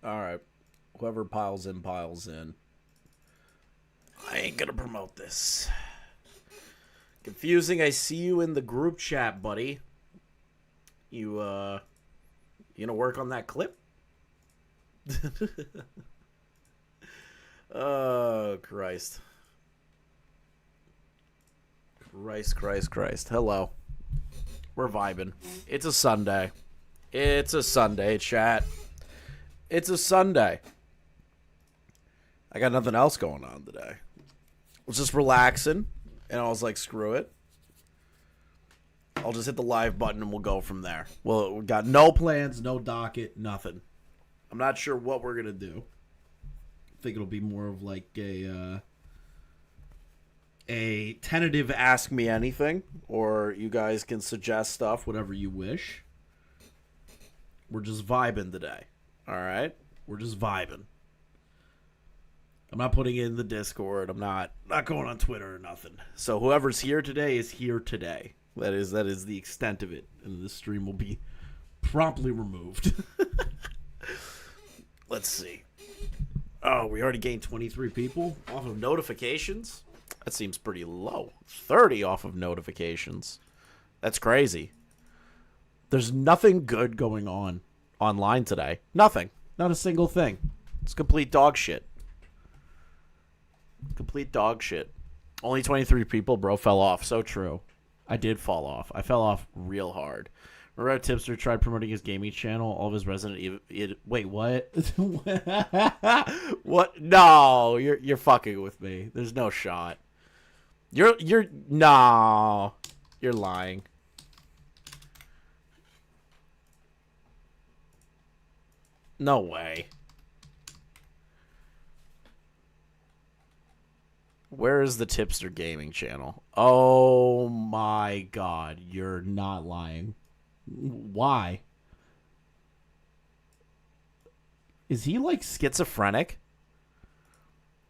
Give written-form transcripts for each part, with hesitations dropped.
All right. Whoever piles in, piles in. I ain't gonna promote this. Confusing. I see you in the group chat, buddy. You gonna work on that clip? Oh, Christ. Christ. Hello. We're vibing. It's a Sunday. It's a Sunday, chat. It's a Sunday. I got nothing else going on today. I was just relaxing, and I was like, screw it. I'll just hit the live button, and we'll go from there. Well, we got no plans, no docket, nothing. I'm not sure what we're going to do. I think it'll be more of like a tentative ask me anything, or you guys can suggest stuff, whatever you wish. We're just vibing today. All right? We're just vibing. I'm not putting it in the Discord. I'm not going on Twitter or nothing. So whoever's here today is here today. That is the extent of it. And this stream will be promptly removed. Let's see. Oh, we already gained 23 people off of notifications? That seems pretty low. 30 off of notifications. That's crazy. There's nothing good going on online today. Nothing. Not a single thing. It's complete dog shit. Complete dog shit. Only 23 people, bro, fell off. So true. I did fall off. I fell off real hard. Remember how Tipster tried promoting his gaming channel? All of his Resident Evil... Wait, what? What? No, you're fucking with me. There's no shot. No. You're lying. No way. Where is the Tipster Gaming channel? Oh my god, you're not lying. Why? Is he like schizophrenic?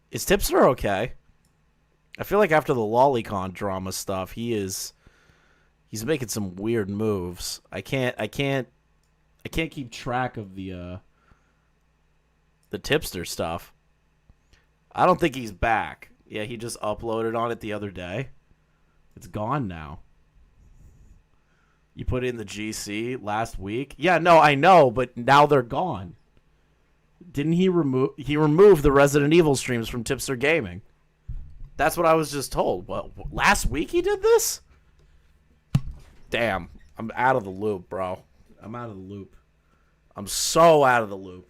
Is Tipster okay? I feel like after the Lolicon drama stuff, he's making some weird moves. I can't keep track of the Tipster stuff. I don't think he's back. Yeah, he just uploaded on it the other day. It's gone now. You put it in the GC last week? Yeah, no, I know, but now they're gone. Didn't he remove the Resident Evil streams from Tipster Gaming? That's what I was just told. Well, last week he did this? Damn, I'm out of the loop, bro. I'm out of the loop. I'm so out of the loop.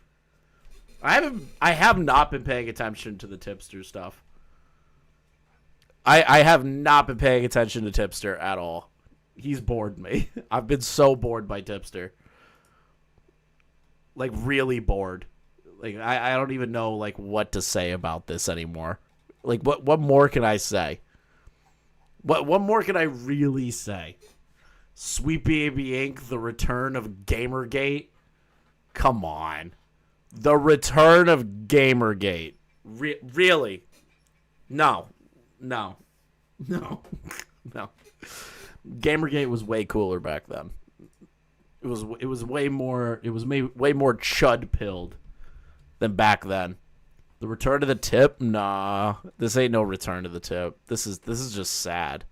I have not been paying attention to the Tipster stuff. I have not been paying attention to Tipster at all. He's bored me. I've been so bored by Tipster. Like, really bored. Like, I don't even know, like, what to say about this anymore. Like, what more can I say? What more can I really say? Sweet Baby Inc., the return of Gamergate? Come on. The return of Gamergate. Really? No. Gamergate was way cooler back then. It was way more chud pilled than back then. The return to the tip? Nah. This ain't no return to the tip. This is just sad.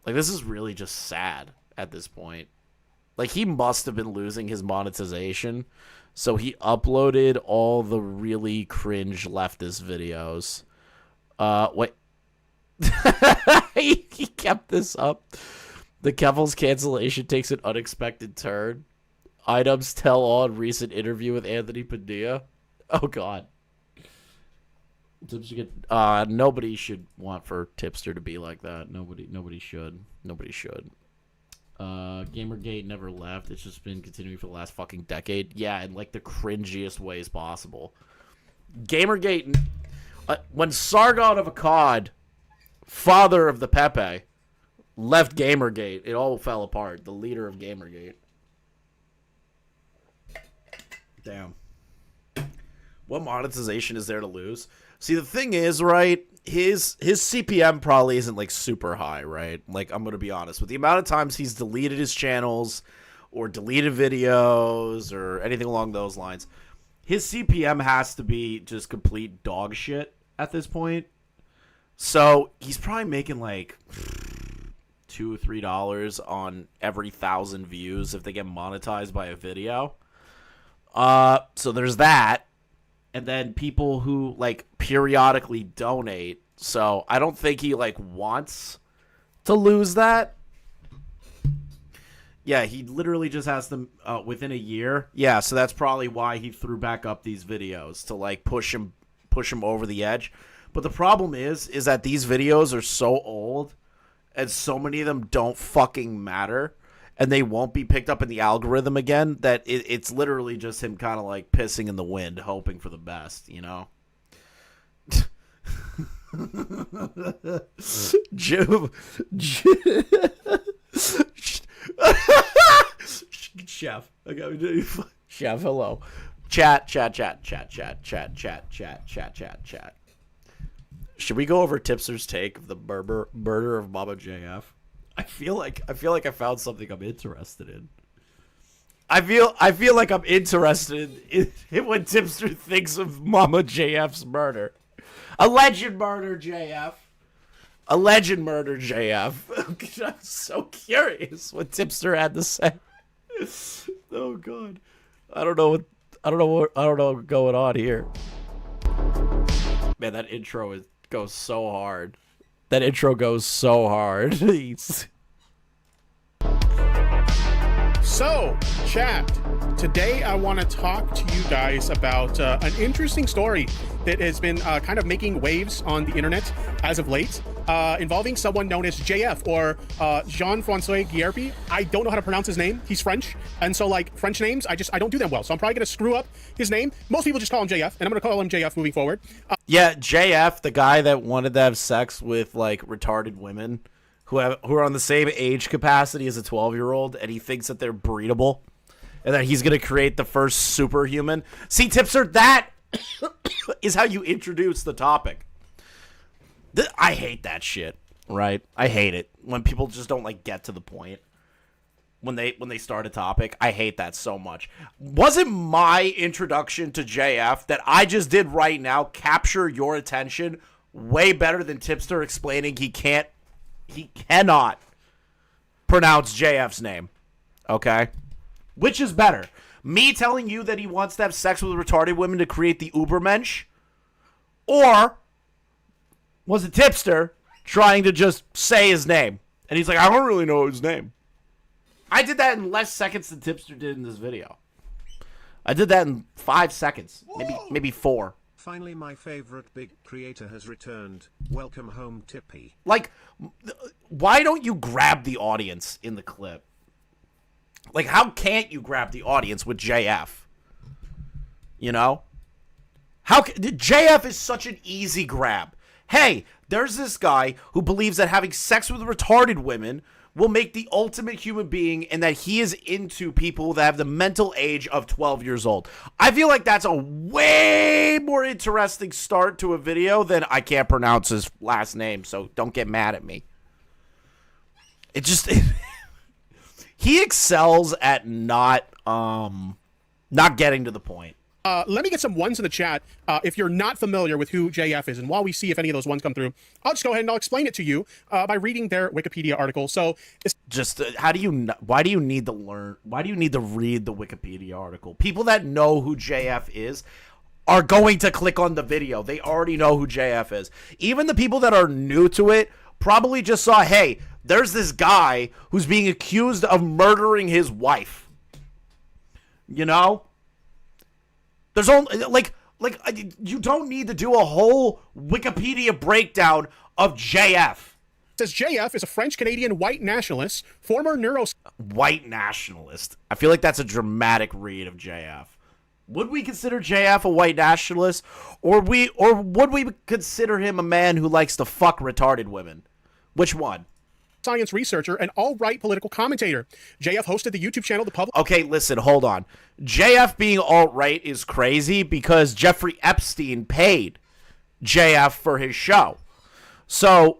Like, this is really just sad at this point. Like, he must have been losing his monetization, so he uploaded all the really cringe leftist videos. Wait. He kept this up. The Kevil's cancellation takes an unexpected turn. Items tell all recent interview with Anthony Padilla. Oh, God. Nobody should want for Tipster to be like that. Nobody should. Gamergate never left. It's just been continuing for the last fucking decade. Yeah, in like the cringiest ways possible. Gamergate... when Sargon of Akkad, father of the Pepe, left Gamergate, it all fell apart. The leader of Gamergate. Damn. What monetization is there to lose? See, the thing is, right, his CPM probably isn't, like, super high, right? Like, I'm going to be honest. With the amount of times he's deleted his channels or deleted videos or anything along those lines, his CPM has to be just complete dog shit at this point. So he's probably making, like, $2 or $3 on every 1,000 views if they get monetized by a video. So there's that. And then people who, like, periodically donate. So I don't think he, like, wants to lose that. Yeah, he literally just has them within a year. Yeah, so that's probably why he threw back up these videos, to, like, push him over the edge. But the problem is that these videos are so old and so many of them don't fucking matter, and they won't be picked up in the algorithm again, that it's literally just him kind of like pissing in the wind, hoping for the best, you know? Chef. Chef, hello. Chat. Should we go over Tipster's take of the murder of Mama JF? I feel like I found something I'm interested in. I feel like I'm interested in what Tipster thinks of Mama JF's murder. Alleged murder, JF. Alleged murder, JF. I'm so curious what Tipster had to say. Oh God, I don't know what's going on here. Man, that intro goes so hard. That intro goes so hard. So, chat, today I want to talk to you guys about an interesting story that has been kind of making waves on the internet as of late, involving someone known as JF, or Jean-François Guillerpi. I don't know how to pronounce his name. He's French, and so, like, French names, I don't do them well, so I'm probably going to screw up his name. Most people just call him JF, and I'm going to call him JF moving forward. Yeah, JF, the guy that wanted to have sex with, like, retarded women who are on the same age capacity as a 12-year-old, and he thinks that they're breedable, and that he's going to create the first superhuman. See, Tipster, that is how you introduce the topic. I hate that shit, right? I hate it when people just don't, like, get to the point when they start a topic. I hate that so much. Wasn't my introduction to JF that I just did right now capture your attention way better than Tipster explaining he cannot pronounce JF's name, okay? Which is better? Me telling you that he wants to have sex with retarded women to create the Ubermensch? Or was it Tipster trying to just say his name? And he's like, I don't really know his name. I did that in less seconds than Tipster did in this video. I did that in 5 seconds, maybe 4. Finally, my favorite big creator has returned. Welcome home, Tippy. Like, why don't you grab the audience in the clip? Like, how can't you grab the audience with JF? You know? JF is such an easy grab. Hey, there's this guy who believes that having sex with retarded women will make the ultimate human being, and that he is into people that have the mental age of 12 years old. I feel like that's a way more interesting start to a video than I can't pronounce his last name, so don't get mad at me. It just... he excels at not getting to the point. Let me get some ones in the chat if you're not familiar with who JF is, and while we see if any of those ones come through, I'll just go ahead and I'll explain it to you by reading their Wikipedia article. So, just why do you need to read the Wikipedia article? People that know who JF is are going to click on the video. They already know who JF is. Even the people that are new to it probably just saw, hey, there's this guy who's being accused of murdering his wife. You know? There's only, like, you don't need to do a whole Wikipedia breakdown of JF. It says JF is a French-Canadian white nationalist, former White nationalist. I feel like that's a dramatic read of JF. Would we consider JF a white nationalist? Or would we consider him a man who likes to fuck retarded women? Which one? Science researcher and alt-right political commentator. JF hosted the YouTube channel The Public. Okay, listen, hold on. JF being alt-right is crazy because Jeffrey Epstein paid JF for his show. So,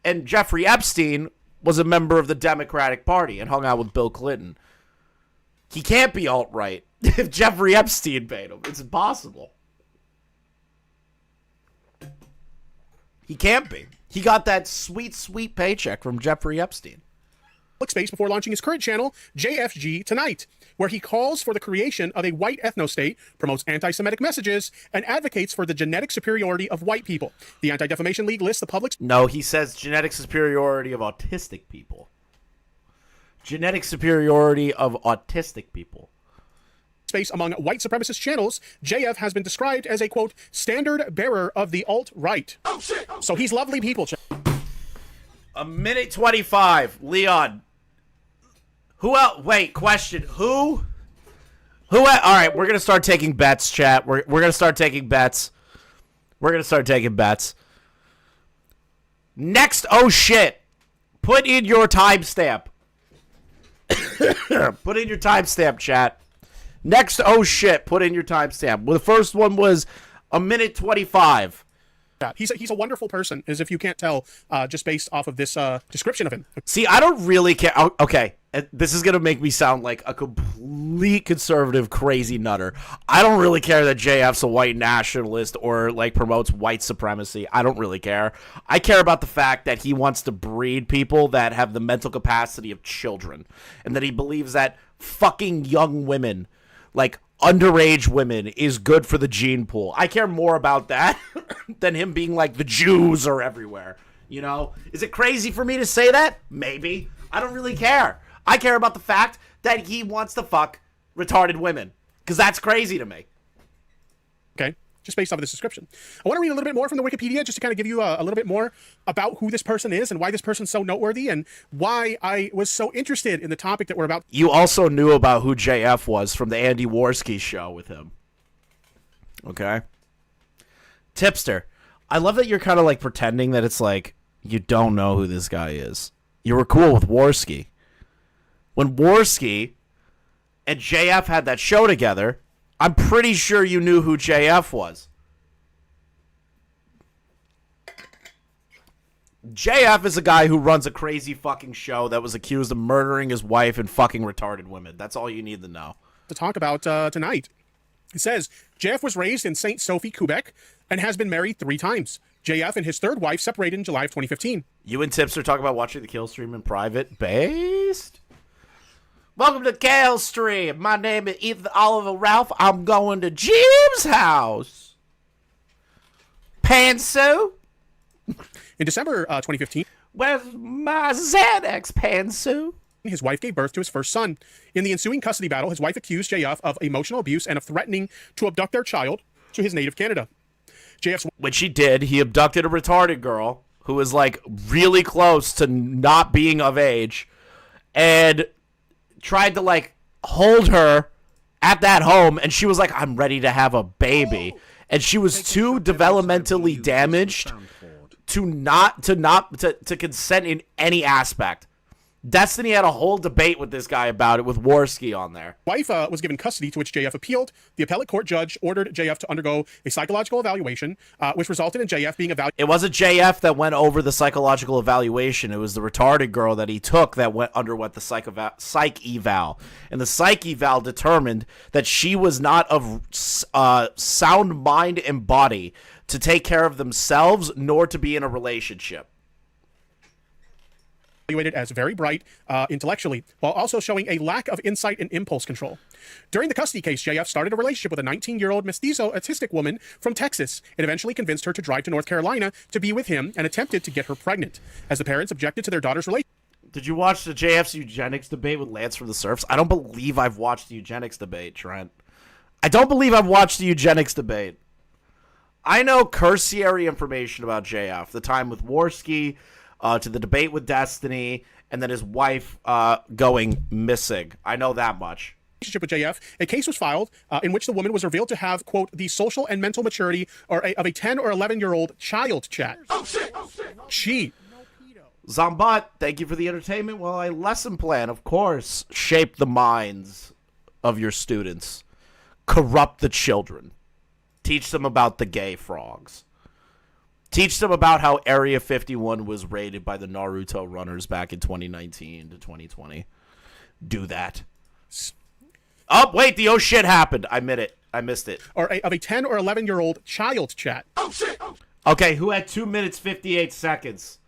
and Jeffrey Epstein was a member of the Democratic Party and hung out with Bill Clinton. He can't be alt-right if Jeffrey Epstein paid him. It's impossible. He can't be. He got that sweet, sweet paycheck from Jeffrey Epstein. Space before launching his current channel, JFG Tonight, where he calls for the creation of a white ethno-state, promotes anti-Semitic messages, and advocates for the genetic superiority of white people. The Anti-Defamation League lists the public's... No, he says genetic superiority of autistic people. Genetic superiority of autistic people. Space among white supremacist channels, JF has been described as a, quote, standard bearer of the alt-right. Oh, shit. So he's lovely people. A minute 25. Leon. Who else? Wait, question. Who? All right, we're going to start taking bets, chat. We're going to start taking bets. Next, oh shit. Put in your timestamp. Put in your timestamp, chat. Next, oh shit. Put in your timestamp. Well, the first one was a minute 25. He's a wonderful person, as if you can't tell just based off of this description of him. See, I don't really care. Okay, this is going to make me sound like a complete conservative crazy nutter. I don't really care that JF's a white nationalist or like promotes white supremacy. I don't really care. I care about the fact that he wants to breed people that have the mental capacity of children, and that he believes that fucking young women, like underage women, is good for the gene pool. I care more about that than him being like the Jews are everywhere. You know? Is it crazy for me to say that? Maybe. I don't really care. I care about the fact that he wants to fuck retarded women. Because that's crazy to me. Okay. Just based off of this description. I want to read a little bit more from the Wikipedia just to kind of give you a little bit more about who this person is and why this person's so noteworthy and why I was so interested in the topic that we're about. You also knew about who JF was from the Andy Worski show with him. Okay? Tipster. I love that you're kind of like pretending that it's like you don't know who this guy is. You were cool with Worski. When Worski and JF had that show together, I'm pretty sure you knew who JF was. JF is a guy who runs a crazy fucking show that was accused of murdering his wife and fucking retarded women. That's all you need to know. To talk about tonight. It says, JF was raised in St. Sophie, Quebec, and has been married 3 times. JF and his third wife separated in July of 2015. You and Tipster talk about watching the kill stream in private. Based? Welcome to Kale Stream. My name is Ethan Oliver Ralph. I'm going to Jim's house. Pantsu? In December 2015. Where's my Xanax, Pantsu? His wife gave birth to his first son. In the ensuing custody battle, his wife accused JF of emotional abuse and of threatening to abduct their child to his native Canada. JF's... Which he did. He abducted a retarded girl who was like really close to not being of age and tried to like hold her at that home, and she was like, I'm ready to have a baby. And she was too developmentally damaged to consent in any aspect. Destiny had a whole debate with this guy about it with Worski on there. Wife was given custody, to which JF appealed. The appellate court judge ordered JF to undergo a psychological evaluation, which resulted in JF being evaluated. It wasn't JF that went over the psychological evaluation. It was the retarded girl that he took that underwent the psych eval. And the psych eval determined that she was not of sound mind and body to take care of themselves, nor to be in a relationship. Evaluated as very bright intellectually, while also showing a lack of insight and impulse control. During the custody case, JF started a relationship with a 19-year-old mestizo autistic woman from Texas and eventually convinced her to drive to North Carolina to be with him and attempted to get her pregnant. As the parents objected to their daughter's relationship. Did you watch the JF's eugenics debate with Lance from the Surfs? I don't believe I've watched the eugenics debate, Trent. I don't believe I've watched the eugenics debate. I know cursory information about JF, the time with Worski, to the debate with Destiny, and then his wife going missing. I know that much. Relationship with JF, a case was filed in which the woman was revealed to have, quote, the social and mental maturity of a 10 or 11-year-old child, chat. Oh, shit. Cheat. Zombat, thank you for the entertainment. Well, a lesson plan, of course, shape the minds of your students. Corrupt the children. Teach them about the gay frogs. Teach them about how Area 51 was raided by the Naruto runners back in 2019 to 2020. Do that. Oh, wait, the oh shit happened. I missed it. Or of a 10 or 11-year-old child chat. Oh shit! Oh. Okay, who had 2 minutes 58 seconds?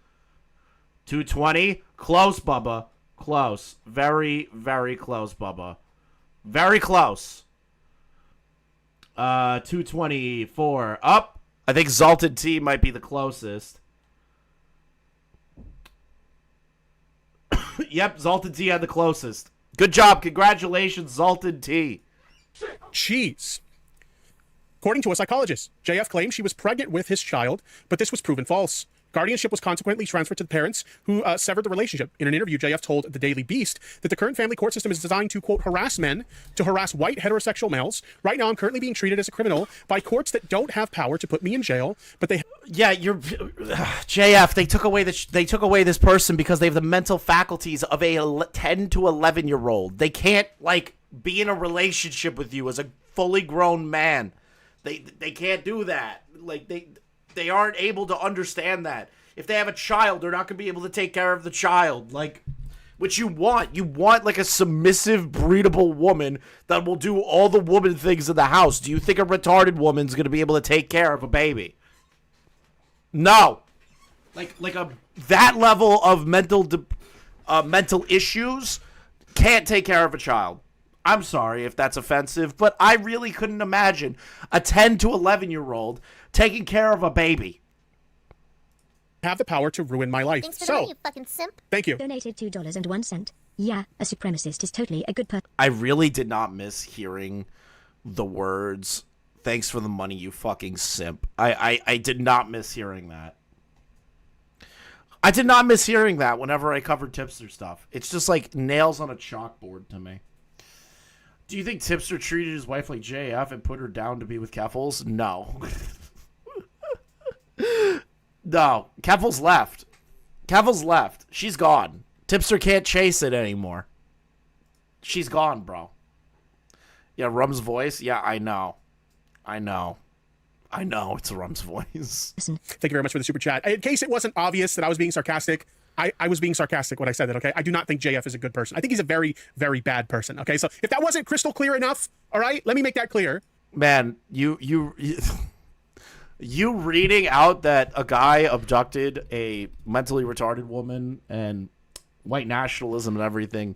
2:20? Close, Bubba. Close. Very, very close, Bubba. Very close. 2:24. Up. I think Zalted T might be the closest. Yep, Zalted T had the closest. Good job. Congratulations, Zalted T. Jeez. According to a psychologist, JF claimed she was pregnant with his child, but this was proven false. Guardianship was consequently transferred to the parents, who severed the relationship. In an interview, JF told the Daily Beast that the current family court system is designed to, quote, harass men, to harass white heterosexual males. Right now, I'm currently being treated as a criminal by courts that don't have power to put me in jail, but they... Yeah, you're... JF, they took away this person because they have the mental faculties of a 10 to 11-year-old. They can't, like, be in a relationship with you as a fully grown man. They can't do that. Like, they aren't able to understand that. If they have a child, they're not going to be able to take care of the child. Like, which you want. You want, like, a submissive, breedable woman that will do all the woman things in the house. Do you think a retarded woman's going to be able to take care of a baby? No. That level of mental issues can't take care of a child. I'm sorry if that's offensive, but I really couldn't imagine a 10 to 11-year-old taking care of a baby. Have the power to ruin my life. Thanks for the money, you fucking simp. Thank you. Donated $2.01. Yeah, a supremacist is totally a good person. I really did not miss hearing the words, thanks for the money, you fucking simp. I did not miss hearing that. I did not miss hearing that whenever I covered Tipster stuff. It's just like nails on a chalkboard to me. Do you think Tipster treated his wife like JF and put her down to be with Keffels? No. No. Keffels left. Keffels left. She's gone. Tipster can't chase it anymore. She's gone, bro. Yeah, Rum's voice? Yeah, I know. It's Rum's voice. Thank you very much for the super chat. In case it wasn't obvious that I was being sarcastic, I was being sarcastic when I said that, okay? I do not think JF is a good person. I think he's a very, very bad person, okay? So if that wasn't crystal clear enough, all right, let me make that clear. Man, you reading out that a guy abducted a mentally retarded woman and white nationalism and everything,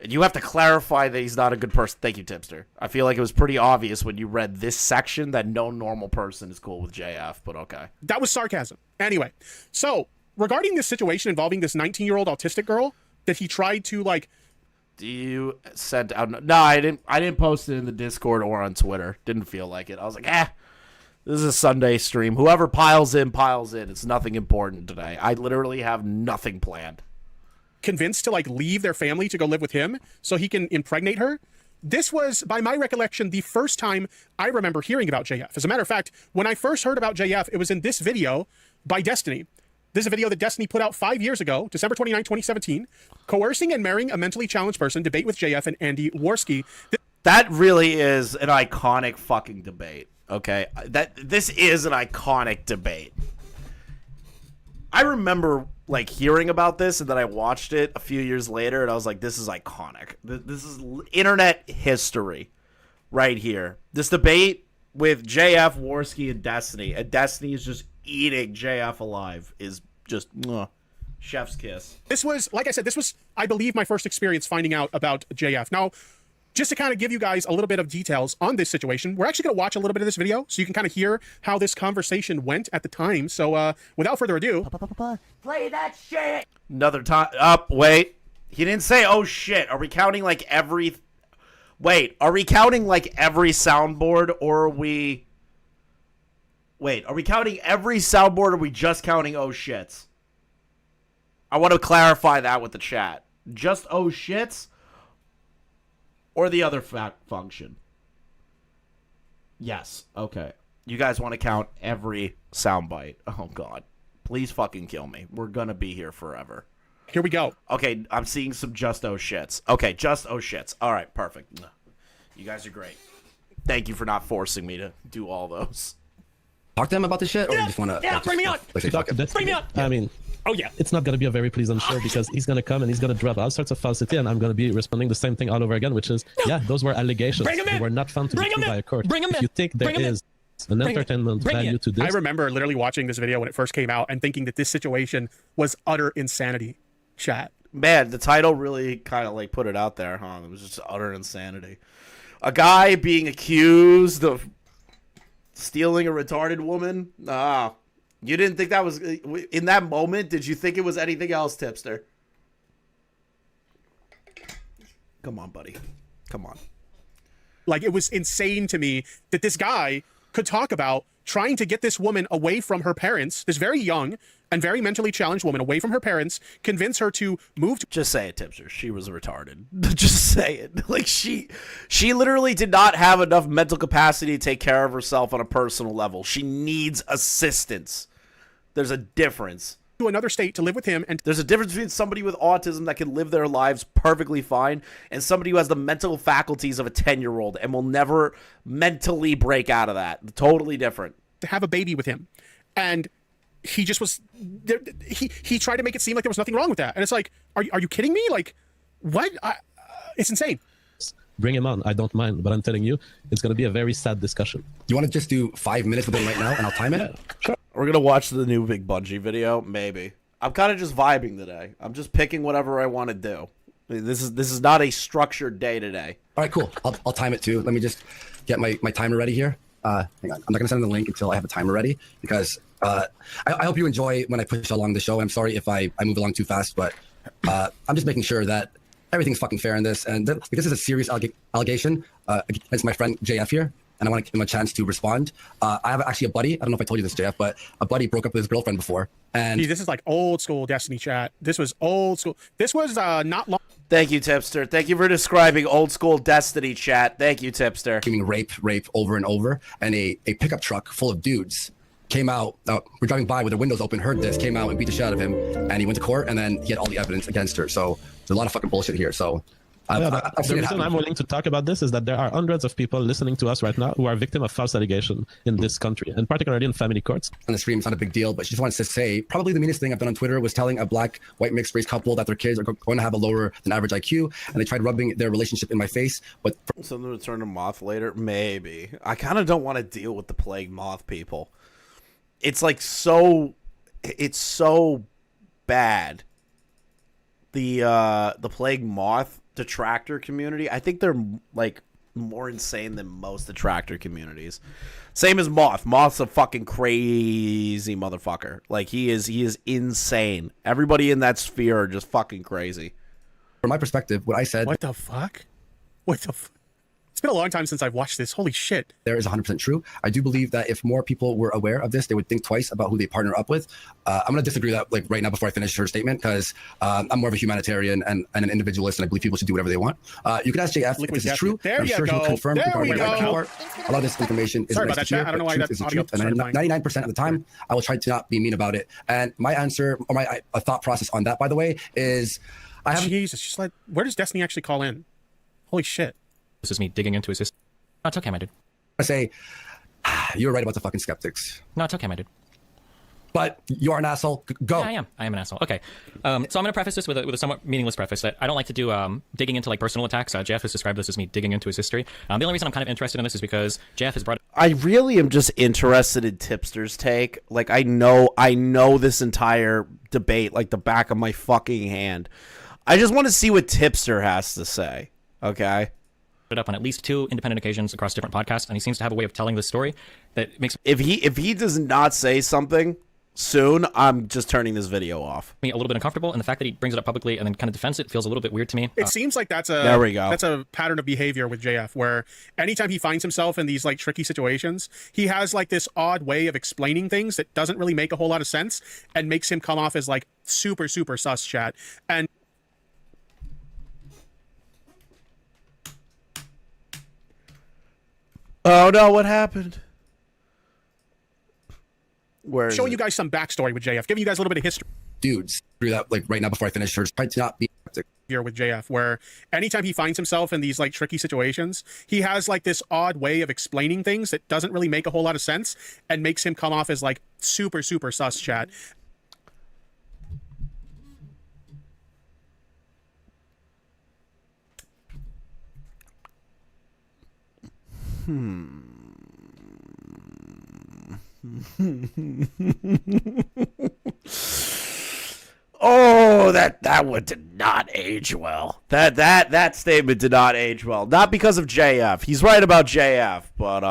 and you have to clarify that he's not a good person. Thank you, Tipster. I feel like it was pretty obvious when you read this section that no normal person is cool with JF, but okay. That was sarcasm. Anyway, so regarding this situation involving this 19-year-old autistic girl that he tried to, like... You sent out... No, I didn't post it in the Discord or on Twitter. Didn't feel like it. I was like, this is a Sunday stream. Whoever piles in, piles in. It's nothing important today. I literally have nothing planned. Convinced to, like, leave their family to go live with him so he can impregnate her. This was, by my recollection, the first time I remember hearing about JF. As a matter of fact, when I first heard about JF, it was in this video by Destiny. This is a video that Destiny put out 5 years ago, December 29, 2017. Coercing and marrying a mentally challenged person, debate with JF and Andy Worski. That really is an iconic fucking debate, okay? This is an iconic debate. I remember, like, hearing about this, and then I watched it a few years later, and I was like, this is iconic. This is internet history right here. This debate with JF, Worski, and Destiny is just eating JF alive, is just chef's kiss. This was, like I said, I believe, my first experience finding out about JF. Now, just to kind of give you guys a little bit of details on this situation, we're actually going to watch a little bit of this video so you can kind of hear how this conversation went at the time. So without further ado, play that shit. Another time. Up, wait. He didn't say, oh shit. Are we counting like every... Wait, are we counting like every soundboard, or are we... Wait, are we counting every soundboard, or are we just counting oh shits? I want to clarify that with the chat. Just oh shits? Or the other function? Yes, okay. You guys want to count every soundbite. Oh, God. Please fucking kill me. We're gonna be here forever. Here we go. Okay, I'm seeing some just oh shits. Okay, just oh shits. All right, perfect. You guys are great. Thank you for not forcing me to do all those. talk to them about this shit, or you just want to? Yeah, bring me on. Like, say, fuck it. Bring me on. I mean, Oh yeah. it's not going to be a very pleasant show because he's going to come and he's going to drop all sorts of falsity, and I'm going to be responding the same thing all over again, which is, yeah, those were allegations. Bring 'em They in. were not found to be Bring 'em true in. by a court. Bring 'em If in. you think there Bring 'em in. is an entertainment Bring value it. to this, I remember literally watching this video when it first came out and thinking that this situation was utter insanity. Chat. Man, the title really kind of like put it out there, huh? It was just utter insanity. A guy being accused of stealing a retarded woman? Nah. You didn't think that was... In that moment, did you think it was anything else, Tipster? Come on, buddy. Come on. Like, it was insane to me that this guy could talk about trying to get this woman away from her parents, this very young and very mentally challenged woman away from her parents, convince her to move to... Just say it, Tipster. She was retarded. Just say it. Like, she literally did not have enough mental capacity to take care of herself on a personal level. She needs assistance. There's a difference. to another state to live with him. And There's a difference between somebody with autism that can live their lives perfectly fine and somebody who has the mental faculties of a 10-year-old and will never mentally break out of that. Totally different. to have a baby with him. And he just was there. He tried to make it seem like there was nothing wrong with that. And it's like, are you kidding me? Like, what? It's insane. Bring him on. I don't mind, but I'm telling you, it's going to be a very sad discussion. You want to just do 5 minutes with him right now, and I'll time it? Sure. We're going to watch the new Big Bungie video? Maybe. I'm kind of just vibing today. I'm just picking whatever I want to do. This is not a structured day today. All right, cool. I'll time it too. Let me just get my timer ready here. Hang on. I'm not going to send the link until I have a timer ready because I hope you enjoy when I push along the show. I'm sorry if I move along too fast, but I'm just making sure that everything's fucking fair in this. And this is a serious allegation against my friend JF here, and I want to give him a chance to respond. I have actually a buddy. I don't know if I told you this, JF, but a buddy broke up with his girlfriend before. And See, this is like old school Destiny chat. This was old school. This was not long. Thank you, Tipster. Thank you for describing old school Destiny chat. Thank you, Tipster. screaming rape over and over, and a pickup truck full of dudes came out. We're driving by with the windows open, heard this, came out and beat the shit out of him, and he went to court, and then he had all the evidence against her. So there's a lot of fucking bullshit here. So I've The seen it reason happen. I'm willing to talk about this is that there are hundreds of people listening to us right now who are victim of false allegation in this country, and particularly in family courts. On the stream, it's not a big deal, but she just wanted to say probably the meanest thing I've done on Twitter was telling a black white mixed race couple that their kids are going to have a lower than average IQ, and they tried rubbing their relationship in my face. But Something to turn to moth later? Maybe. I kind of don't want to deal with the plague moth people. It's like it's so bad. The plague moth detractor community, I think they're like more insane than most detractor communities. Same as Moth. Moth's a fucking crazy motherfucker. Like he is insane. Everybody in that sphere are just fucking crazy. from my perspective, what I said What the fuck? What the? It's been a long time since I've watched this. Holy shit! there is 100% true. I do believe that if more people were aware of this, they would think twice about who they partner up with. I'm going to disagree with that like right now before I finish her statement because I'm more of a humanitarian and an individualist, and I believe people should do whatever they want. You can ask JF if Liquid this is death. true. There I'm you sure go. he'll confirm There before I we write that go. part. A lot of this information is Sorry nice about that, to hear, chat. I don't know but why truth that is the audio truth. And started playing. 99% of the time, I will try to not be mean about it. And my answer or my thought process on that, by the way, is I have Jesus, just like, where does Destiny actually call in? Holy shit! This is me digging into his system. No, it's okay, my dude. to say you're right about the fucking skeptics, No, it's okay, my dude. but you are an asshole. Go. Yeah, I am an asshole. Okay. So I'm going to preface this with a somewhat meaningless preface. That I don't like to do digging into like personal attacks. Jeff has described this as me digging into his history. The only reason I'm kind of interested in this is because Jeff has brought I really am just interested in Tipster's take. Like I know this entire debate like the back of my fucking hand. I just want to see what Tipster has to say. Okay. it up on at least 2 independent occasions across different podcasts, and he seems to have a way of telling this story that makes If he does not say something soon, I'm just turning this video off. me a little bit uncomfortable, and the fact that he brings it up publicly and then kind of defends it feels a little bit weird to me. It seems like that's a There we go. That's a pattern of behavior with JF, where anytime he finds himself in these like tricky situations, he has like this odd way of explaining things that doesn't really make a whole lot of sense and makes him come off as like super sus chat. And Oh no, what happened? Where is showing it? you guys some backstory with JF, giving you guys a little bit of history. dudes. Through that like right now before I finish her, try to not be here with JF, where anytime he finds himself in these like tricky situations, he has like this odd way of explaining things that doesn't really make a whole lot of sense and makes him come off as like super sus, chat. Oh, that one did not age well. That statement did not age well. Not because of JF. He's right about JF, but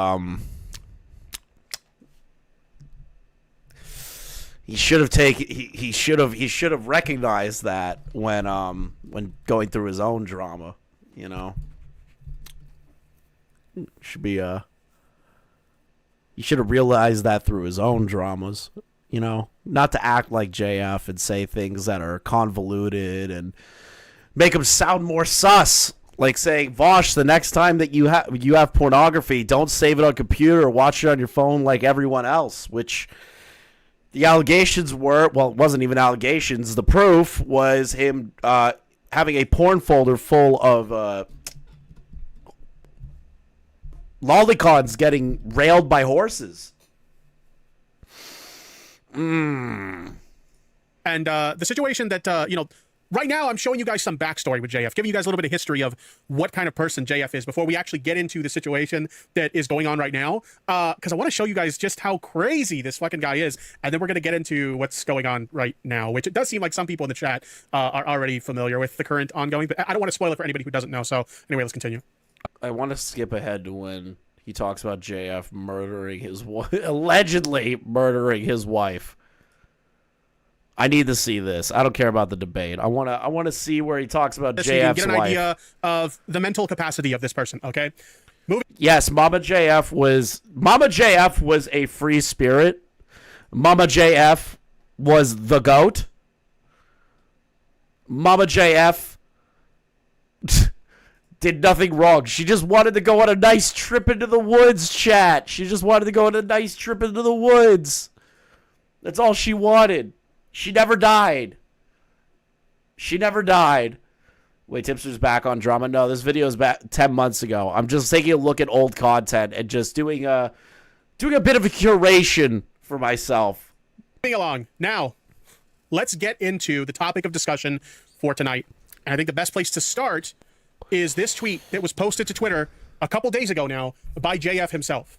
he should have he should have recognized that when going through his own drama, you know. Should be he should have realized that through his own dramas, you know, not to act like JF and say things that are convoluted and make him sound more sus. Like saying, Vosh, the next time that you have pornography, don't save it on computer or watch it on your phone like everyone else, which the allegations were, well, it wasn't even allegations. The proof was him having a porn folder full of lolicons getting railed by horses. And the situation that, right now I'm showing you guys some backstory with JF, giving you guys a little bit of history of what kind of person JF is before we actually get into the situation that is going on right now. Because I want to show you guys just how crazy this fucking guy is. And then we're going to get into what's going on right now, which it does seem like some people in the chat are already familiar with the current ongoing, but I don't want to spoil it for anybody who doesn't know. So anyway, let's continue. I want to skip ahead to when he talks about JF murdering his wife, allegedly murdering his wife. I need to see this. I don't care about the debate. I want to see where he talks about JF's wife. Get an idea of the mental capacity of this person, okay? Yes, Mama JF was a free spirit. Mama JF was the GOAT. Mama JF did nothing wrong. She just wanted to go on a nice trip into the woods, chat. She just wanted to go on a nice trip into the woods. That's all she wanted. She never died. She never died. Wait, Tipster's back on drama? No, this video is back 10 months ago. I'm just taking a look at old content and just doing a bit of a curation for myself. Moving along. Now, let's get into the topic of discussion for tonight. And I think the best place to start is this tweet that was posted to Twitter a couple days ago now by JF himself.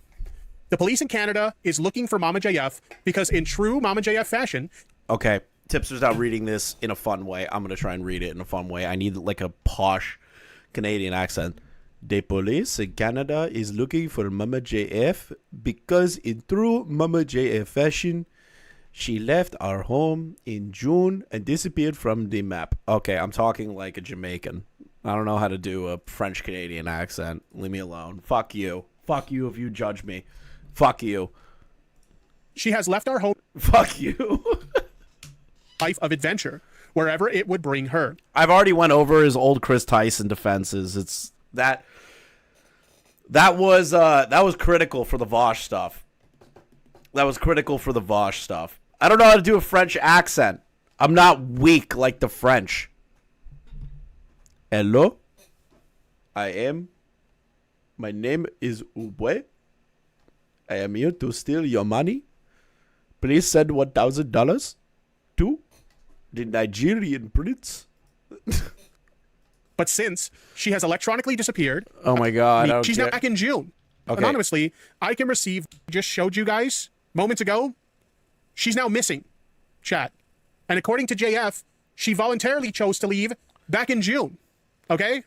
The police in Canada is looking for Mama JF because in true Mama JF fashion... Okay, Tipster's not reading this in a fun way. I'm going to try and read it in a fun way. I need like a posh Canadian accent. The police in Canada is looking for Mama JF because in true Mama JF fashion, she left our home in June and disappeared from the map. Okay, I'm talking like a Jamaican. I don't know how to do a French Canadian accent. Leave me alone. Fuck you. Fuck you if you judge me. Fuck you. She has left our home. Fuck you. Life of adventure, wherever it would bring her. I've already went over his old Chris Tyson defenses. It's that was critical for the Vosh stuff. That was critical for the Vosh stuff. I don't know how to do a French accent. I'm not weak like the French. Hello? My name is Ube. I am here to steal your money. Please send $1,000 to the Nigerian prince. But since she has electronically disappeared... Oh my God. She's now back in June. Okay. Anonymously, I can receive... Just showed you guys moments ago. She's now missing. Chat. And according to JF, she voluntarily chose to leave back in June. Okay?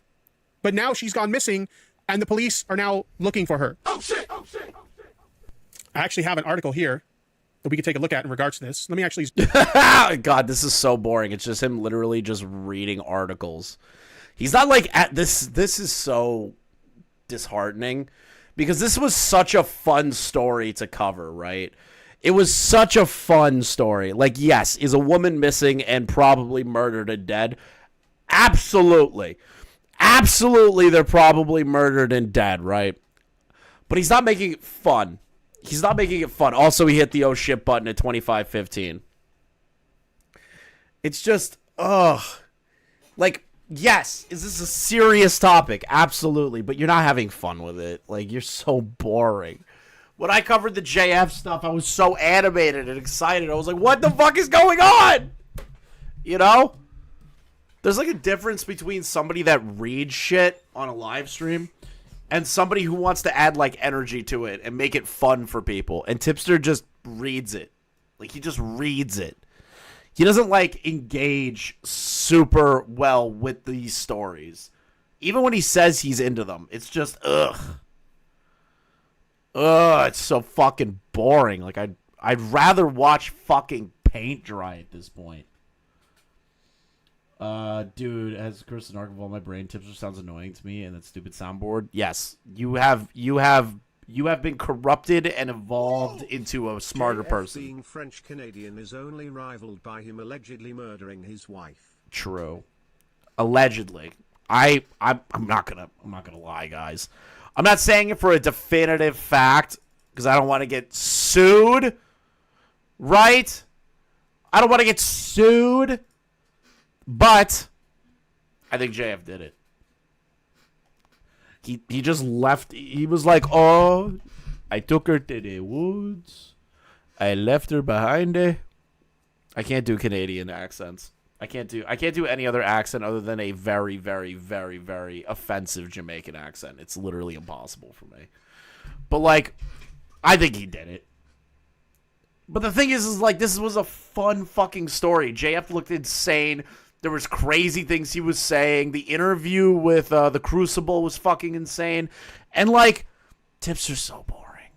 But now she's gone missing, and the police are now looking for her. Oh shit! Oh shit! Oh shit! I actually have an article here that we could take a look at in regards to this. Let me actually... God, this is so boring. It's just him literally just reading articles. He's not like at this. This is so disheartening because this was such a fun story to cover, right? It was such a fun story. Like, yes, is a woman missing and probably murdered and dead? Absolutely. Absolutely, they're probably murdered and dead, right? But he's not making it fun. He's not making it fun. Also, he hit the oh shit button at 25:15. It's just, ugh. Like, yes, is this a serious topic? Absolutely, but you're not having fun with it. Like, you're so boring. When I covered the JF stuff, I was so animated and excited. I was like, what the fuck is going on? You know? There's like a difference between somebody that reads shit on a live stream and somebody who wants to add like energy to it and make it fun for people. And Tipster just reads it. Like, he just reads it. He doesn't like engage super well with these stories. Even when he says he's into them, it's just ugh. Ugh, it's so fucking boring. Like, I'd rather watch fucking paint dry at this point. Dude, as ChrisTheNarc of all my brain, Tipster sounds annoying to me, and that stupid soundboard. Yes, you have been corrupted and evolved into a smarter person. Being French Canadian is only rivaled by him allegedly murdering his wife. True, allegedly. I'm not gonna lie, guys. I'm not saying it for a definitive fact because I don't want to get sued. Right? I don't want to get sued. But I think JF did it. He just left. He was like, oh, I took her to the woods. I left her behind there. I can't do Canadian accents. I can't do any other accent other than a very, very, very, very offensive Jamaican accent. It's literally impossible for me. But like, I think he did it. But the thing is like, this was a fun fucking story. JF looked insane. There was crazy things he was saying. The interview with the Crucible was fucking insane. And, like, Tipster's so boring.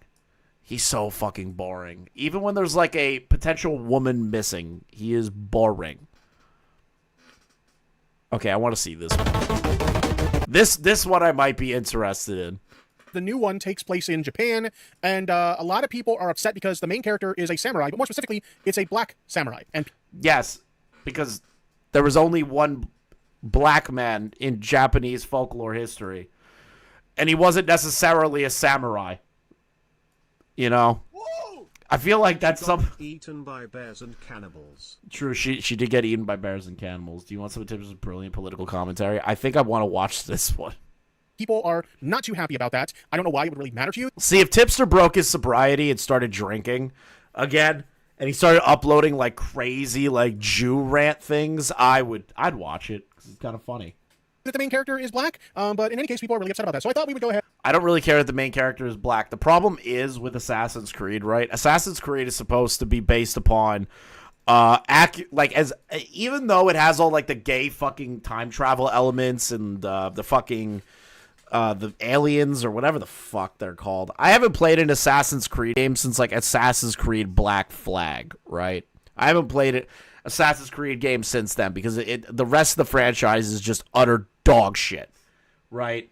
He's so fucking boring. Even when there's, like, a potential woman missing, he is boring. Okay, I want to see this one. This one I might be interested in. The new one takes place in Japan, and a lot of people are upset because the main character is a samurai, but more specifically, it's a black samurai. And yes, because there was only one black man in Japanese folklore history. And he wasn't necessarily a samurai. You know? whoa! I feel like that's some... Eaten by bears and cannibals. True, she did get eaten by bears and cannibals. Do you want some of Tipster's brilliant political commentary? I think I want to watch this one. People are not too happy about that. I don't know why it would really matter to you. See, if Tipster broke his sobriety and started drinking again... and he started uploading like crazy like Jew rant things, I'd watch it because it's kind of funny. That the main character is black, but in any case, people are really upset about that. So I thought we would go ahead. I don't really care that the main character is black. The problem is with Assassin's Creed, right? Assassin's Creed is supposed to be based upon, even though it has all like the gay fucking time travel elements and the fucking. The aliens or whatever the fuck they're called. I haven't played an Assassin's Creed game since like Assassin's Creed Black Flag, right? I haven't played an Assassin's Creed game since then because the rest of the franchise is just utter dog shit, right?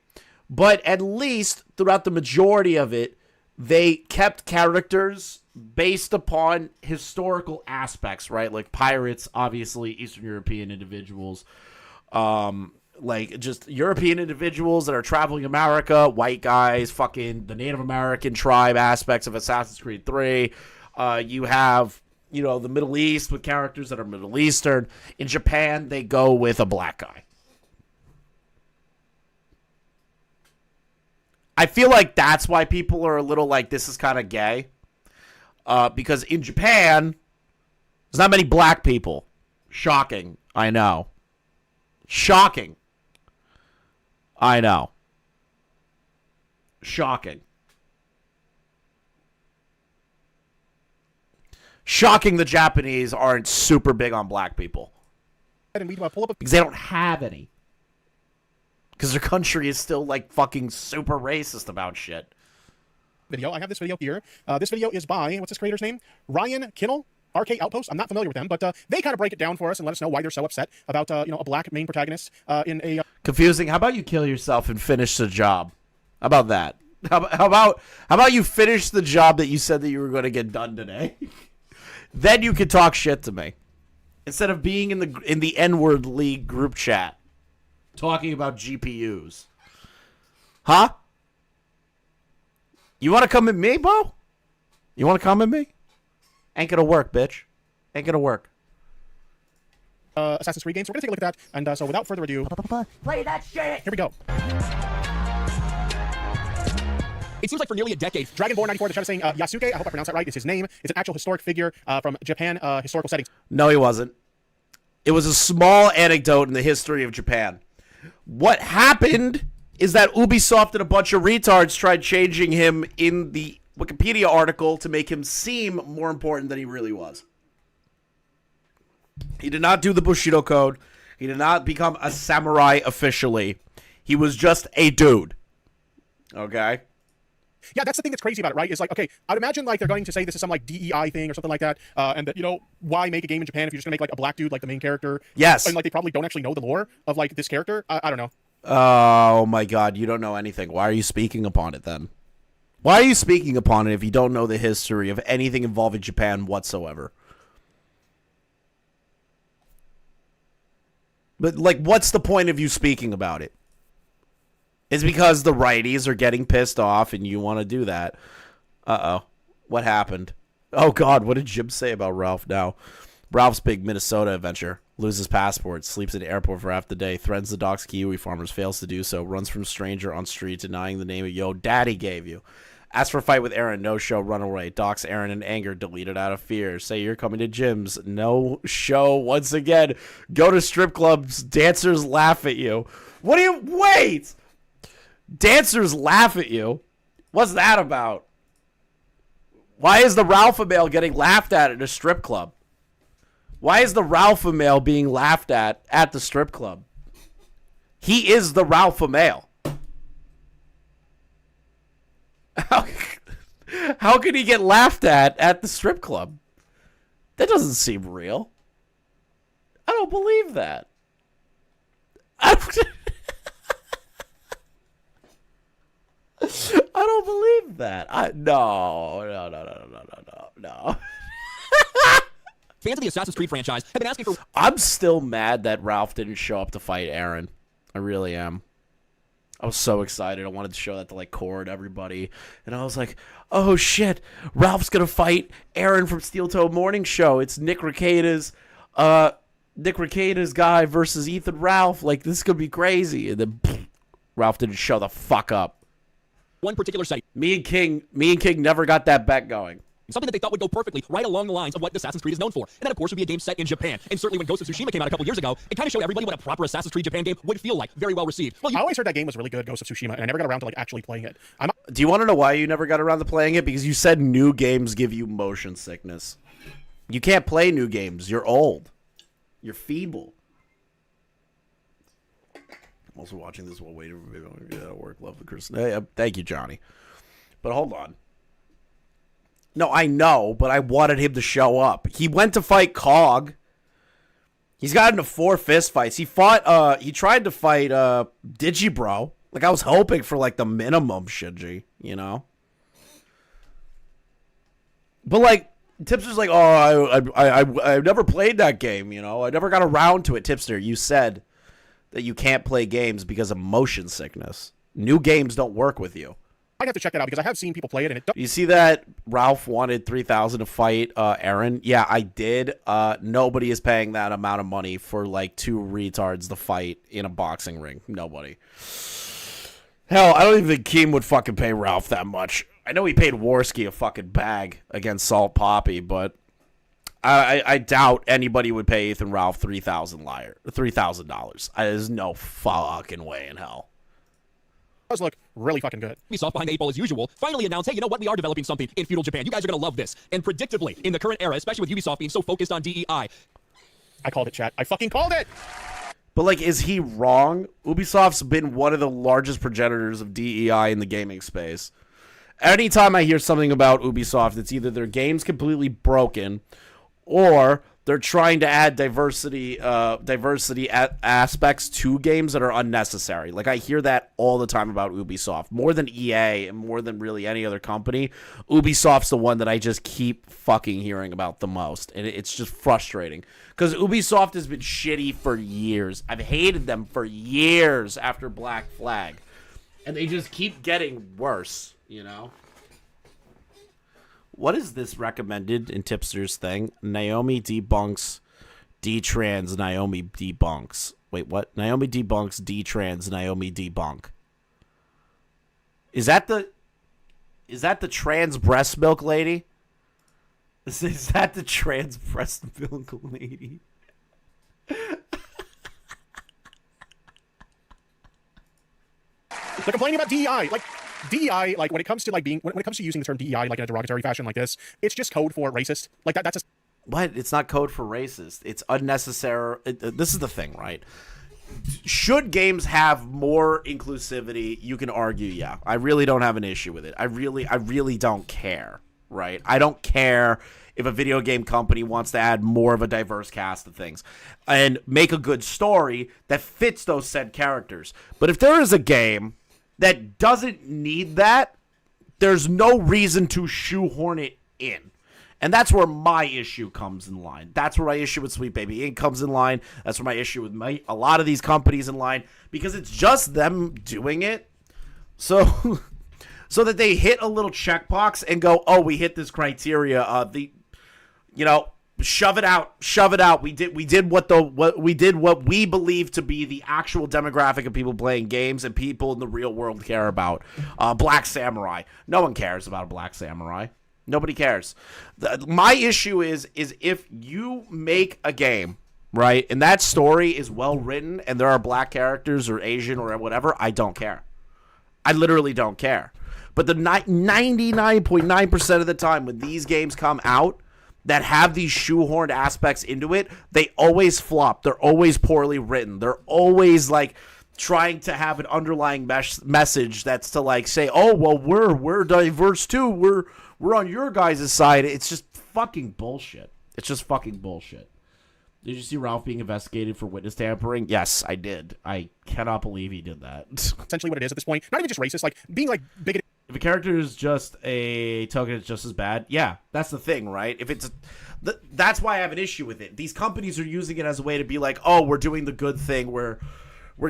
But at least throughout the majority of it, they kept characters based upon historical aspects, right? Like pirates, obviously, Eastern European individuals, like just European individuals that are traveling America, white guys, fucking the Native American tribe aspects of Assassin's Creed 3. You have, the Middle East with characters that are Middle Eastern. In Japan, they go with a black guy. I feel like that's why people are a little like, this is kind of gay. Because in Japan, there's not many black people. Shocking. I know. Shocking. I know. Shocking. Shocking the Japanese aren't super big on black people. And we pull up a Because they don't have any. Because their country is still, like, fucking super racist about shit. video. I have this video here. This video is by, what's this creator's name? Ryan Kinnell. RK Outpost. I'm not familiar with them, but they kind of break it down for us and let us know why they're so upset about a black main protagonist in a confusing. How about you kill yourself and finish the job? How about that? How about you finish the job that you said that you were going to get done today? Then you could talk shit to me instead of being in the N-word league group chat talking about GPUs. Huh? You want to come at me, Bo? You want to come at me? Ain't gonna work, bitch. Ain't gonna work. Assassin's Creed games. We're gonna take a look at that. And so without further ado, Play that shit! here we go. It seems like for nearly a decade, Dragonborn 94, the chat is saying Yasuke, I hope I pronounced that right, is his name. It's an actual historic figure from Japan historical settings. No, he wasn't. It was a small anecdote in the history of Japan. What happened is that Ubisoft and a bunch of retards tried changing him in the Wikipedia article to make him seem more important than he really was. He did not do the Bushido Code. He did not become a samurai officially. He was just a dude. Okay? Yeah, that's the thing that's crazy about it, right? Is like, okay, I'd imagine like they're going to say this is some like DEI thing or something like that, and that, you know, why make a game in Japan if you're just gonna make like a black dude like the main character? Yes. And like they probably don't actually know the lore of like this character. I don't know. Oh my god, you don't know anything. Why are you speaking upon it then? Why are you speaking upon it if you don't know the history of anything involving Japan whatsoever? But like, what's the point of you speaking about it? It's because the righties are getting pissed off and you want to do that. Uh-oh. What happened? Oh, God. What did Jim say about Ralph now? Ralph's big Minnesota adventure. Loses passport. Sleeps at the airport for half the day. Threatens the docks Kiwi farmers. Fails to do so. Runs from stranger on street denying the name of Yo Daddy gave you. Asks for a fight with Aaron. No show. Run away. Docks Aaron in anger. Deleted out of fear. Say you're coming to Jim's. No show. Once again. Go to strip clubs. Dancers laugh at you. What do you... Wait! Dancers laugh at you? What's that about? Why is the Ralpha male getting laughed at a strip club? Why is the Ralpha male being laughed at the strip club? He is the Ralpha male. How could he get laughed at the strip club? That doesn't seem real. I don't believe that. I don't believe that. No. fans of the Assassin's Creed franchise have been asking for... I'm still mad that Ralph didn't show up to fight Aaron. I really am. I was so excited. I wanted to show that to like Cord, everybody. And I was like, oh shit, Ralph's gonna fight Aaron from Steel Toe Morning Show. It's Nick Rekieta's guy versus Ethan Ralph. Like, this is gonna be crazy. And then Ralph didn't show the fuck up. One particular setting. Me and King never got that bet going. Something that they thought would go perfectly right along the lines of what Assassin's Creed is known for. And that, of course, would be a game set in Japan. And certainly when Ghost of Tsushima came out a couple years ago, it kind of showed everybody what a proper Assassin's Creed Japan game would feel like. Very well received. Well, I always heard that game was really good, Ghost of Tsushima, and I never got around to like actually playing it. Do you want to know why you never got around to playing it? Because you said new games give you motion sickness. You can't play new games. You're old. You're feeble. I'm also watching this while waiting for me to get out of work. Love the Chris. Hey, thank you, Johnny. But hold on. No, I know, but I wanted him to show up. He went to fight Cog. He's got into 4 fist fights. He tried to fight Digibro. Like, I was hoping for like the minimum Shinji, you know? But like, Tipster's like, oh, I never played that game, you know? I never got around to it. Tipster, you said that you can't play games because of motion sickness. New games don't work with you. I'd have to check that out because I have seen people play it and it does. You see that Ralph wanted 3,000 to fight Aaron? Yeah, I did. Nobody is paying that amount of money for like 2 retards to fight in a boxing ring. Nobody. Hell, I don't even think Keem would fucking pay Ralph that much. I know he paid Worski a fucking bag against Salt Poppy, but I doubt anybody would pay Ethan Ralph $3,000. There's no fucking way in hell. Does look really fucking good. Ubisoft behind the 8 ball as usual finally announced, hey, you know what? We are developing something in feudal Japan. You guys are going to love this. And predictably, in the current era, especially with Ubisoft being so focused on DEI. I called it, chat. I fucking called it! But, like, is he wrong? Ubisoft's been one of the largest progenitors of DEI in the gaming space. Anytime I hear something about Ubisoft, it's either their game's completely broken or they're trying to add diversity aspects to games that are unnecessary. Like, I hear that all the time about Ubisoft. More than EA and more than really any other company, Ubisoft's the one that I just keep fucking hearing about the most. And it's just frustrating. Because Ubisoft has been shitty for years. I've hated them for years after Black Flag. And they just keep getting worse, you know? What is this recommended in Tipster's thing? Naomi debunks D-trans Naomi debunks. Wait, what? Naomi debunks D-trans Naomi debunk. Is that the trans breast milk lady? Is that the trans breast milk lady? They're complaining about DEI. Like, DEI, like, when it comes to, like, when it comes to using the term DEI, like, in a derogatory fashion like this, it's just code for racist. Like, that's a... What? It's not code for racist. It's unnecessary. This is the thing, right? Should games have more inclusivity? You can argue, yeah. I really don't have an issue with it. I really don't care, right? I don't care if a video game company wants to add more of a diverse cast of things and make a good story that fits those said characters. But if there is a game that doesn't need that, there's no reason to shoehorn it in. And that's where my issue comes in line. That's where my issue with Sweet Baby Inc. comes in line. That's where my issue with a lot of these companies in line, because it's just them doing it so that they hit a little checkbox and go, oh, we hit this criteria. Shove it out. We did what we believe to be the actual demographic of people playing games and people in the real world care about. Black Samurai. No one cares about a Black Samurai. Nobody cares. My issue is if you make a game, right, and that story is well written and there are black characters or Asian or whatever, I don't care. I literally don't care. But the 99.9% of the time when these games come out that have these shoehorned aspects into it, they always flop. They're always poorly written. They're always like trying to have an underlying message that's to like say, oh, well, we're diverse too. We're on your guys' side. It's just fucking bullshit. It's just fucking bullshit. Did you see Ralph being investigated for witness tampering? Yes, I did. I cannot believe he did that. Essentially what it is at this point. Not even just racist, like being like bigoted. If a character is just a token, it's just as bad. Yeah, that's the thing, right? If it's that's why I have an issue with it. These companies are using it as a way to be like, oh, we're doing the good thing. We're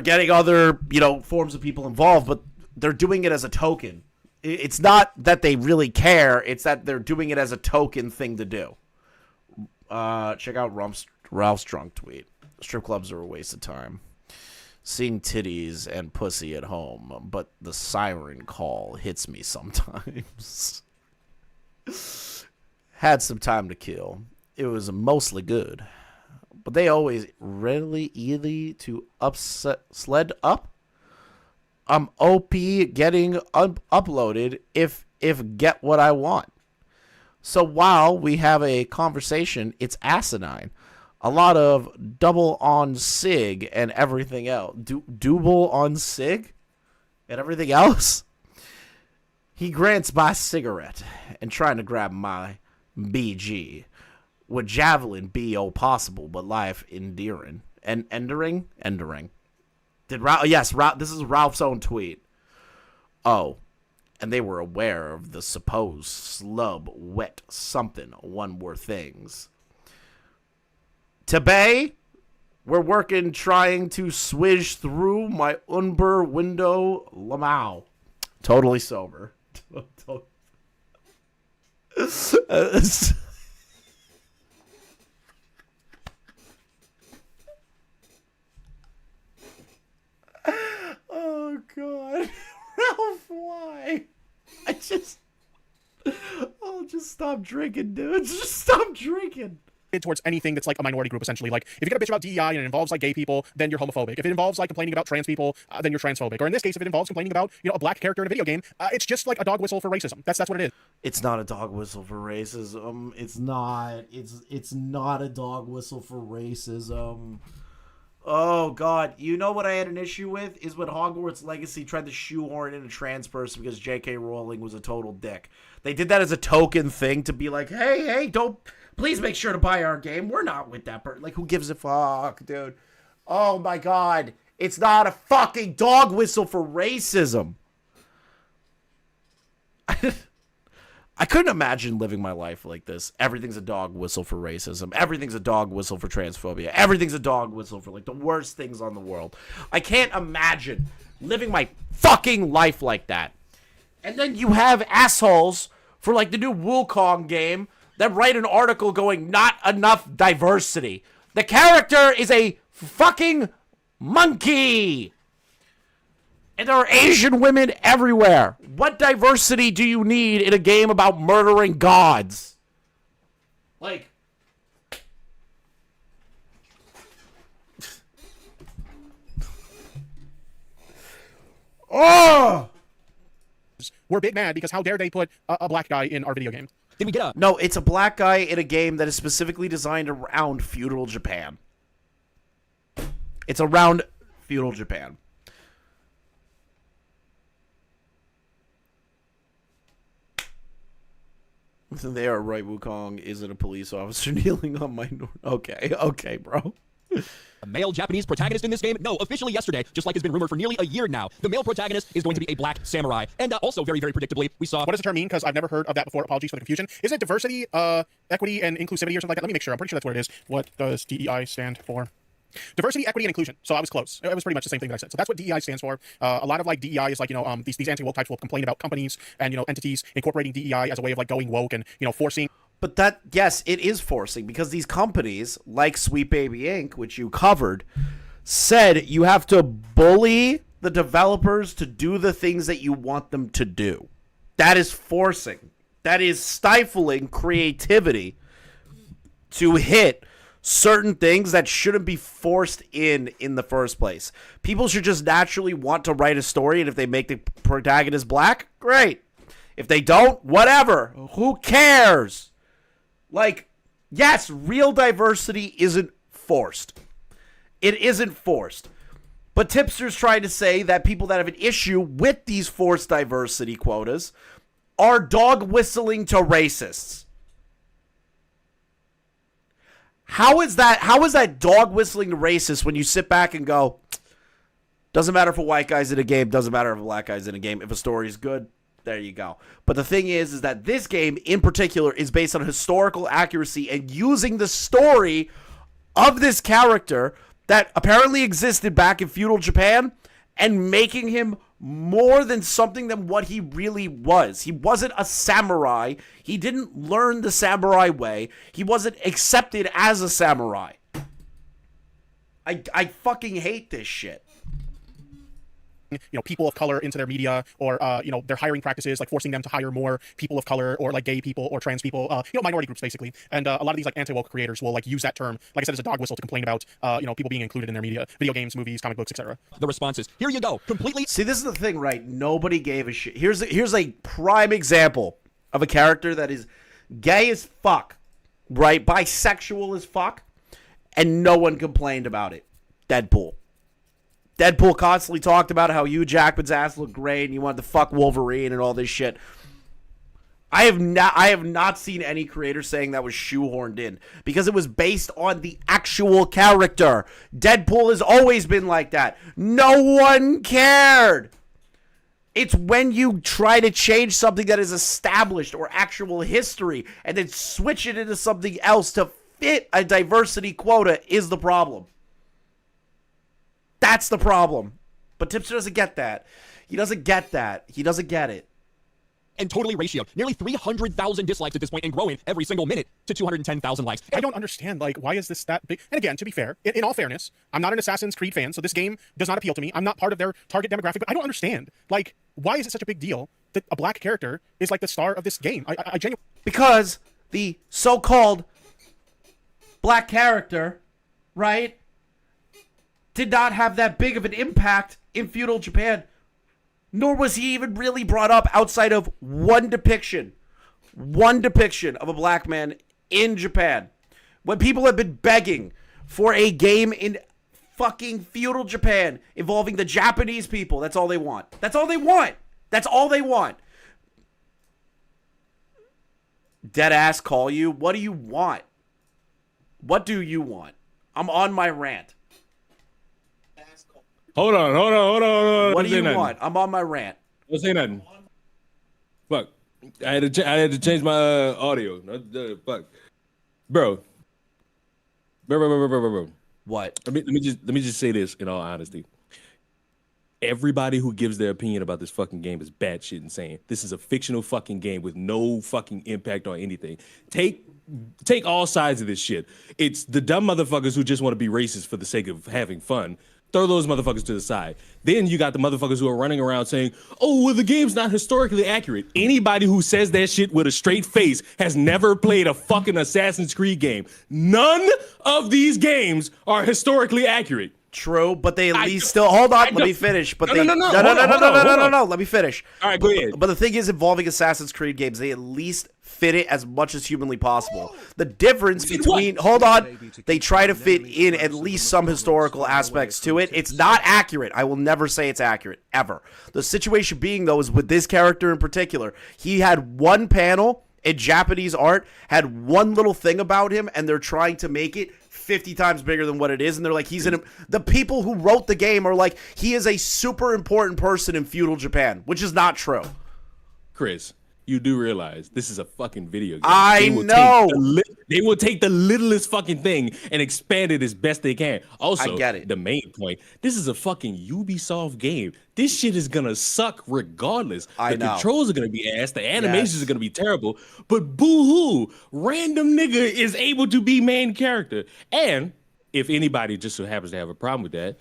getting other, forms of people involved, but they're doing it as a token. It's not that they really care. It's that they're doing it as a token thing to do. Check out Ralph's drunk tweet. Strip clubs are a waste of time. Seeing titties and pussy at home, but the siren call hits me sometimes. Had some time to kill. It was mostly good. But they always readily easy to sled up. I'm OP getting uploaded if get what I want. So while we have a conversation, it's asinine. A lot of double on sig and everything else. Double on sig and everything else. He grants my cigarette and trying to grab my BG. Would javelin be possible, but life endearing and endering? Did Ralph? Yes, this is Ralph's own tweet. Oh, and they were aware of the supposed slub, wet something, one more things. Today, we're working trying to swish through my umber window lamau. Totally sober. Oh, God. Ralph, why? I'll just stop drinking, dude. Just stop drinking. Towards anything that's like a minority group, essentially. Like, if you get a bitch about DEI and it involves like gay people, then you're homophobic. If it involves like complaining about trans people, then you're transphobic. Or in this case, if it involves complaining about a black character in a video game, it's just like a dog whistle for racism. That's what it is. It's not a dog whistle for racism. It's not. It's not a dog whistle for racism. Oh, God. You know what I had an issue with? Is when Hogwarts Legacy tried to shoehorn in a trans person because J.K. Rowling was a total dick. They did that as a token thing to be like, hey, don't... Please make sure to buy our game. We're not with that person. Like, who gives a fuck, dude? Oh, my God. It's not a fucking dog whistle for racism. I couldn't imagine living my life like this. Everything's a dog whistle for racism. Everything's a dog whistle for transphobia. Everything's a dog whistle for, like, the worst things on the world. I can't imagine living my fucking life like that. And then you have assholes for, like, the new Wukong game that write an article going, not enough diversity. The character is a fucking monkey. And there are Asian women everywhere. What diversity do you need in a game about murdering gods? Like... Oh! We're big mad because how dare they put a black guy in our video game? Did we get a... No, it's a black guy in a game that is specifically designed around feudal Japan. It's around feudal Japan. They are right. Wukong isn't a police officer kneeling on my... Okay, bro. A male Japanese protagonist in this game? No, officially yesterday, just like has been rumored for nearly a year now. The male protagonist is going to be a black samurai. And also, very, very predictably, we saw... What does the term mean? Because I've never heard of that before. Apologies for the confusion. Isn't it diversity, equity, and inclusivity or something like that? Let me make sure. I'm pretty sure that's what it is. What does DEI stand for? Diversity, equity, and inclusion. So I was close. It was pretty much the same thing that I said. So that's what DEI stands for. A lot of like DEI is like, you know, these anti-woke types will complain about companies and, you know, entities incorporating DEI as a way of like going woke and, you know, forcing... But that, yes, it is forcing because these companies, like Sweet Baby Inc., which you covered, said you have to bully the developers to do the things that you want them to do. That is forcing. That is stifling creativity to hit certain things that shouldn't be forced in the first place. People should just naturally want to write a story, and if they make the protagonist black, great. If they don't, whatever. Who cares? Like, yes, real diversity isn't forced. It isn't forced. But Tipster's trying to say that people that have an issue with these forced diversity quotas are dog whistling to racists. How is that dog whistling to racists when you sit back and go, doesn't matter if a white guy's in a game, doesn't matter if a black guy's in a game, if a story's good, there you go. But the thing is that this game in particular is based on historical accuracy and using the story of this character that apparently existed back in feudal Japan and making him more than something than what he really was. He wasn't a samurai. He didn't learn the samurai way. He wasn't accepted as a samurai. I fucking hate this shit. You know, people of color into their media, or you know, their hiring practices, like forcing them to hire more people of color, or like gay people or trans people, you know, minority groups basically. And a lot of these like anti-woke creators will like use that term, like I said, as a dog whistle to complain about you know, people being included in their media, video games, movies, comic books, etc. The responses. Here you go. Completely... See, this is the thing, right? Nobody gave a shit. Here's a prime example of a character that is gay as fuck, right? Bisexual as fuck, and no one complained about it. Deadpool. Deadpool constantly talked about how Hugh Jackman's ass looked great and he wanted to fuck Wolverine and all this shit. I have not seen any creator saying that was shoehorned in because it was based on the actual character. Deadpool has always been like that. No one cared. It's when you try to change something that is established or actual history and then switch it into something else to fit a diversity quota is the problem. That's the problem. But Tipster doesn't get that. He doesn't get that. He doesn't get it. And totally ratioed. Nearly 300,000 dislikes at this point and growing every single minute to 210,000 likes. I don't understand, like, why is this that big? And again, to be fair, in all fairness, I'm not an Assassin's Creed fan, so this game does not appeal to me. I'm not part of their target demographic, but I don't understand. Like, why is it such a big deal that a black character is like the star of this game? I genuinely... Because the so-called black character, right, did not have that big of an impact in feudal Japan, nor was he even really brought up outside of one depiction of a black man in Japan. When people have been begging for a game in fucking feudal Japan involving the Japanese people, that's all they want. That's all they want. That's all they want. Deadass call you. What do you want? What do you want? I'm on my rant. Hold on. What do you want? I'm on my rant. Don't say nothing. Fuck. I had to change my audio. Fuck. Bro. What? Let me just say this in all honesty. Everybody who gives their opinion about this fucking game is batshit insane. This is a fictional fucking game with no fucking impact on anything. Take take all sides of this shit. It's the dumb motherfuckers who just want to be racist for the sake of having fun. Throw those motherfuckers to the side. Then you got the motherfuckers who are running around saying, oh, well, the game's not historically accurate. Anybody who says that shit with a straight face has never played a fucking Assassin's Creed game. None of these games are historically accurate. True, but they at least still hold on. Let me finish. But no, let me finish. All right, go ahead. But the thing is, involving Assassin's Creed games, they at least fit it as much as humanly possible. The difference between they try to fit in at least some historical aspects to it. It's not accurate. I will never say it's accurate ever. The situation being though is with this character in particular, he had one panel in Japanese art, had one little thing about him, and they're trying to make it 50 times bigger than what it is, and they're like, the people who wrote the game are like, he is a super important person in feudal Japan, which is not true. Chris, you do realize this is a fucking video game. I know. They will take the littlest fucking thing and expand it as best they can. Also, I get it. The main point, this is a fucking Ubisoft game. This shit is gonna suck regardless. The controls are gonna be ass. The animations are gonna be terrible. But boo-hoo, random nigga is able to be main character. And if anybody just so happens to have a problem with that,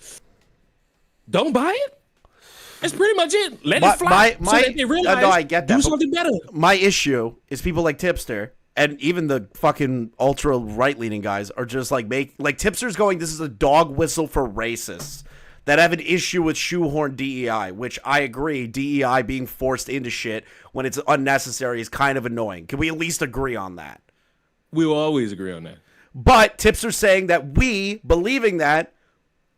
don't buy it. That's pretty much it. Let it fly so that they realize, I get that, do something better. My issue is people like Tipster and even the fucking ultra right-leaning guys are just like Tipster's going, this is a dog whistle for racists that have an issue with shoehorn DEI, which I agree, DEI being forced into shit when it's unnecessary is kind of annoying. Can we at least agree on that? We will always agree on that. But Tipster's saying that we, believing that,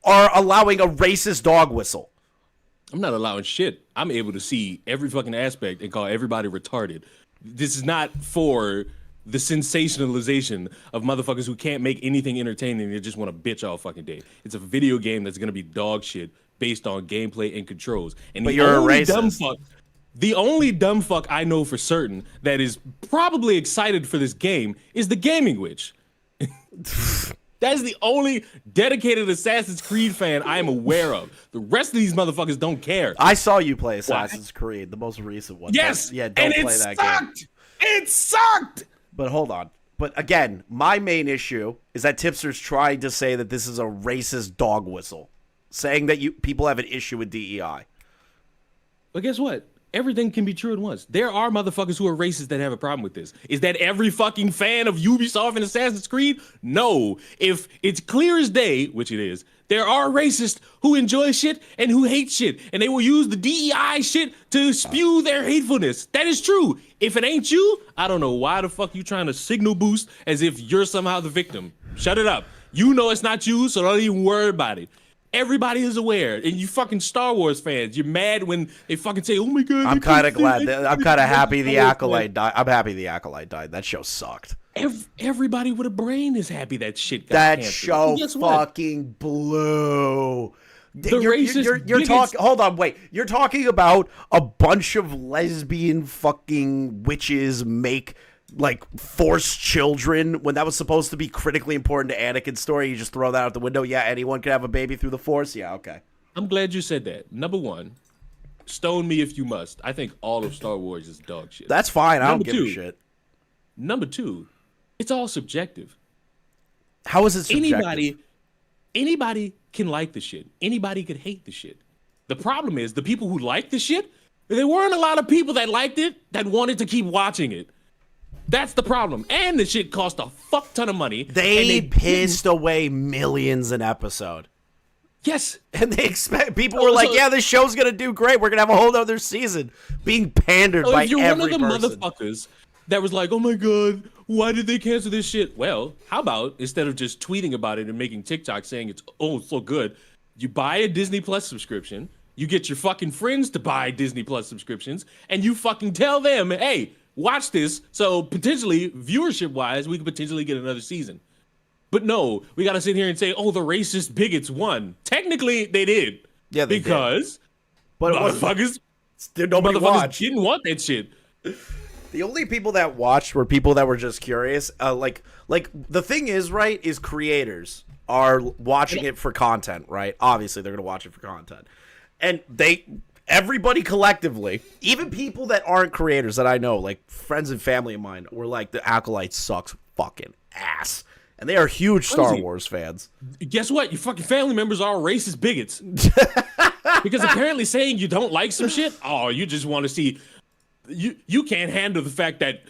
are allowing a racist dog whistle. I'm not allowing shit. I'm able to see every fucking aspect and call everybody retarded. This is not for the sensationalization of motherfuckers who can't make anything entertaining. They just want to bitch all fucking day. It's a video game that's going to be dog shit based on gameplay and controls. And the only dumb fuck I know for certain that is probably excited for this game is the Gaming Witch. That is the only dedicated Assassin's Creed fan I am aware of. The rest of these motherfuckers don't care. I saw you play Assassin's Creed, the most recent one. Yes, yeah, don't play that game. It sucked. But hold on. But again, my main issue is that Tipster's trying to say that this is a racist dog whistle, saying that people have an issue with DEI. But guess what? Everything can be true at once. There are motherfuckers who are racist that have a problem with this. Is that every fucking fan of Ubisoft and Assassin's Creed? No. If it's clear as day, which it is, there are racists who enjoy shit and who hate shit, and they will use the DEI shit to spew their hatefulness. That is true. If it ain't you, I don't know why the fuck you trying to signal boost as if you're somehow the victim. Shut it up. You know it's not you, so don't even worry about it. Everybody is aware, and you fucking Star Wars fans, you're mad when they fucking say, "Oh my god." I'm kind of glad. I'm kind of happy the Acolyte died. I'm happy the Acolyte died. That show sucked. Everybody with a brain is happy that shit got that canceled. show fucking blew. You're talking. Hold on, wait. You're talking about a bunch of lesbian fucking witches make like forced children when that was supposed to be critically important to Anakin's story. You just throw that out the window. Yeah, anyone can have a baby through the Force. Yeah, okay. I'm glad you said that. Number one, stone me if you must. I think all of Star Wars is dog shit. That's fine. I don't give a shit. Number two, it's all subjective. How is it subjective? Anybody can like the shit. Anybody could hate the shit. The problem is the people who like the shit, there weren't a lot of people that liked it that wanted to keep watching it. That's the problem. And the shit cost a fuck ton of money. They pissed away millions an episode. Yes. And they expect people were like, yeah, this show's going to do great. We're going to have a whole other season. Being pandered by every person. If you're one of the motherfuckers that was like, oh my God, why did they cancel this shit? Well, how about instead of just tweeting about it and making TikTok saying it's so good, you buy a Disney Plus subscription, you get your fucking friends to buy Disney Plus subscriptions, and you fucking tell them, hey, watch this, so potentially, viewership-wise, we could potentially get another season. But no, we gotta sit here and say, oh, the racist bigots won. Technically, they did. Yeah, they because did. But motherfuckers didn't want that shit. The only people that watched were people that were just curious. Like the thing is, right, is creators are watching it for content, right? Obviously, they're gonna watch it for content. And everybody collectively, even people that aren't creators that I know, like friends and family of mine, were like, the Acolyte sucks fucking ass. And they are huge Star Crazy. Wars fans. Guess what? Your fucking family members are racist bigots. Because apparently saying you don't like some shit, oh, you just want to see. You can't handle the fact that,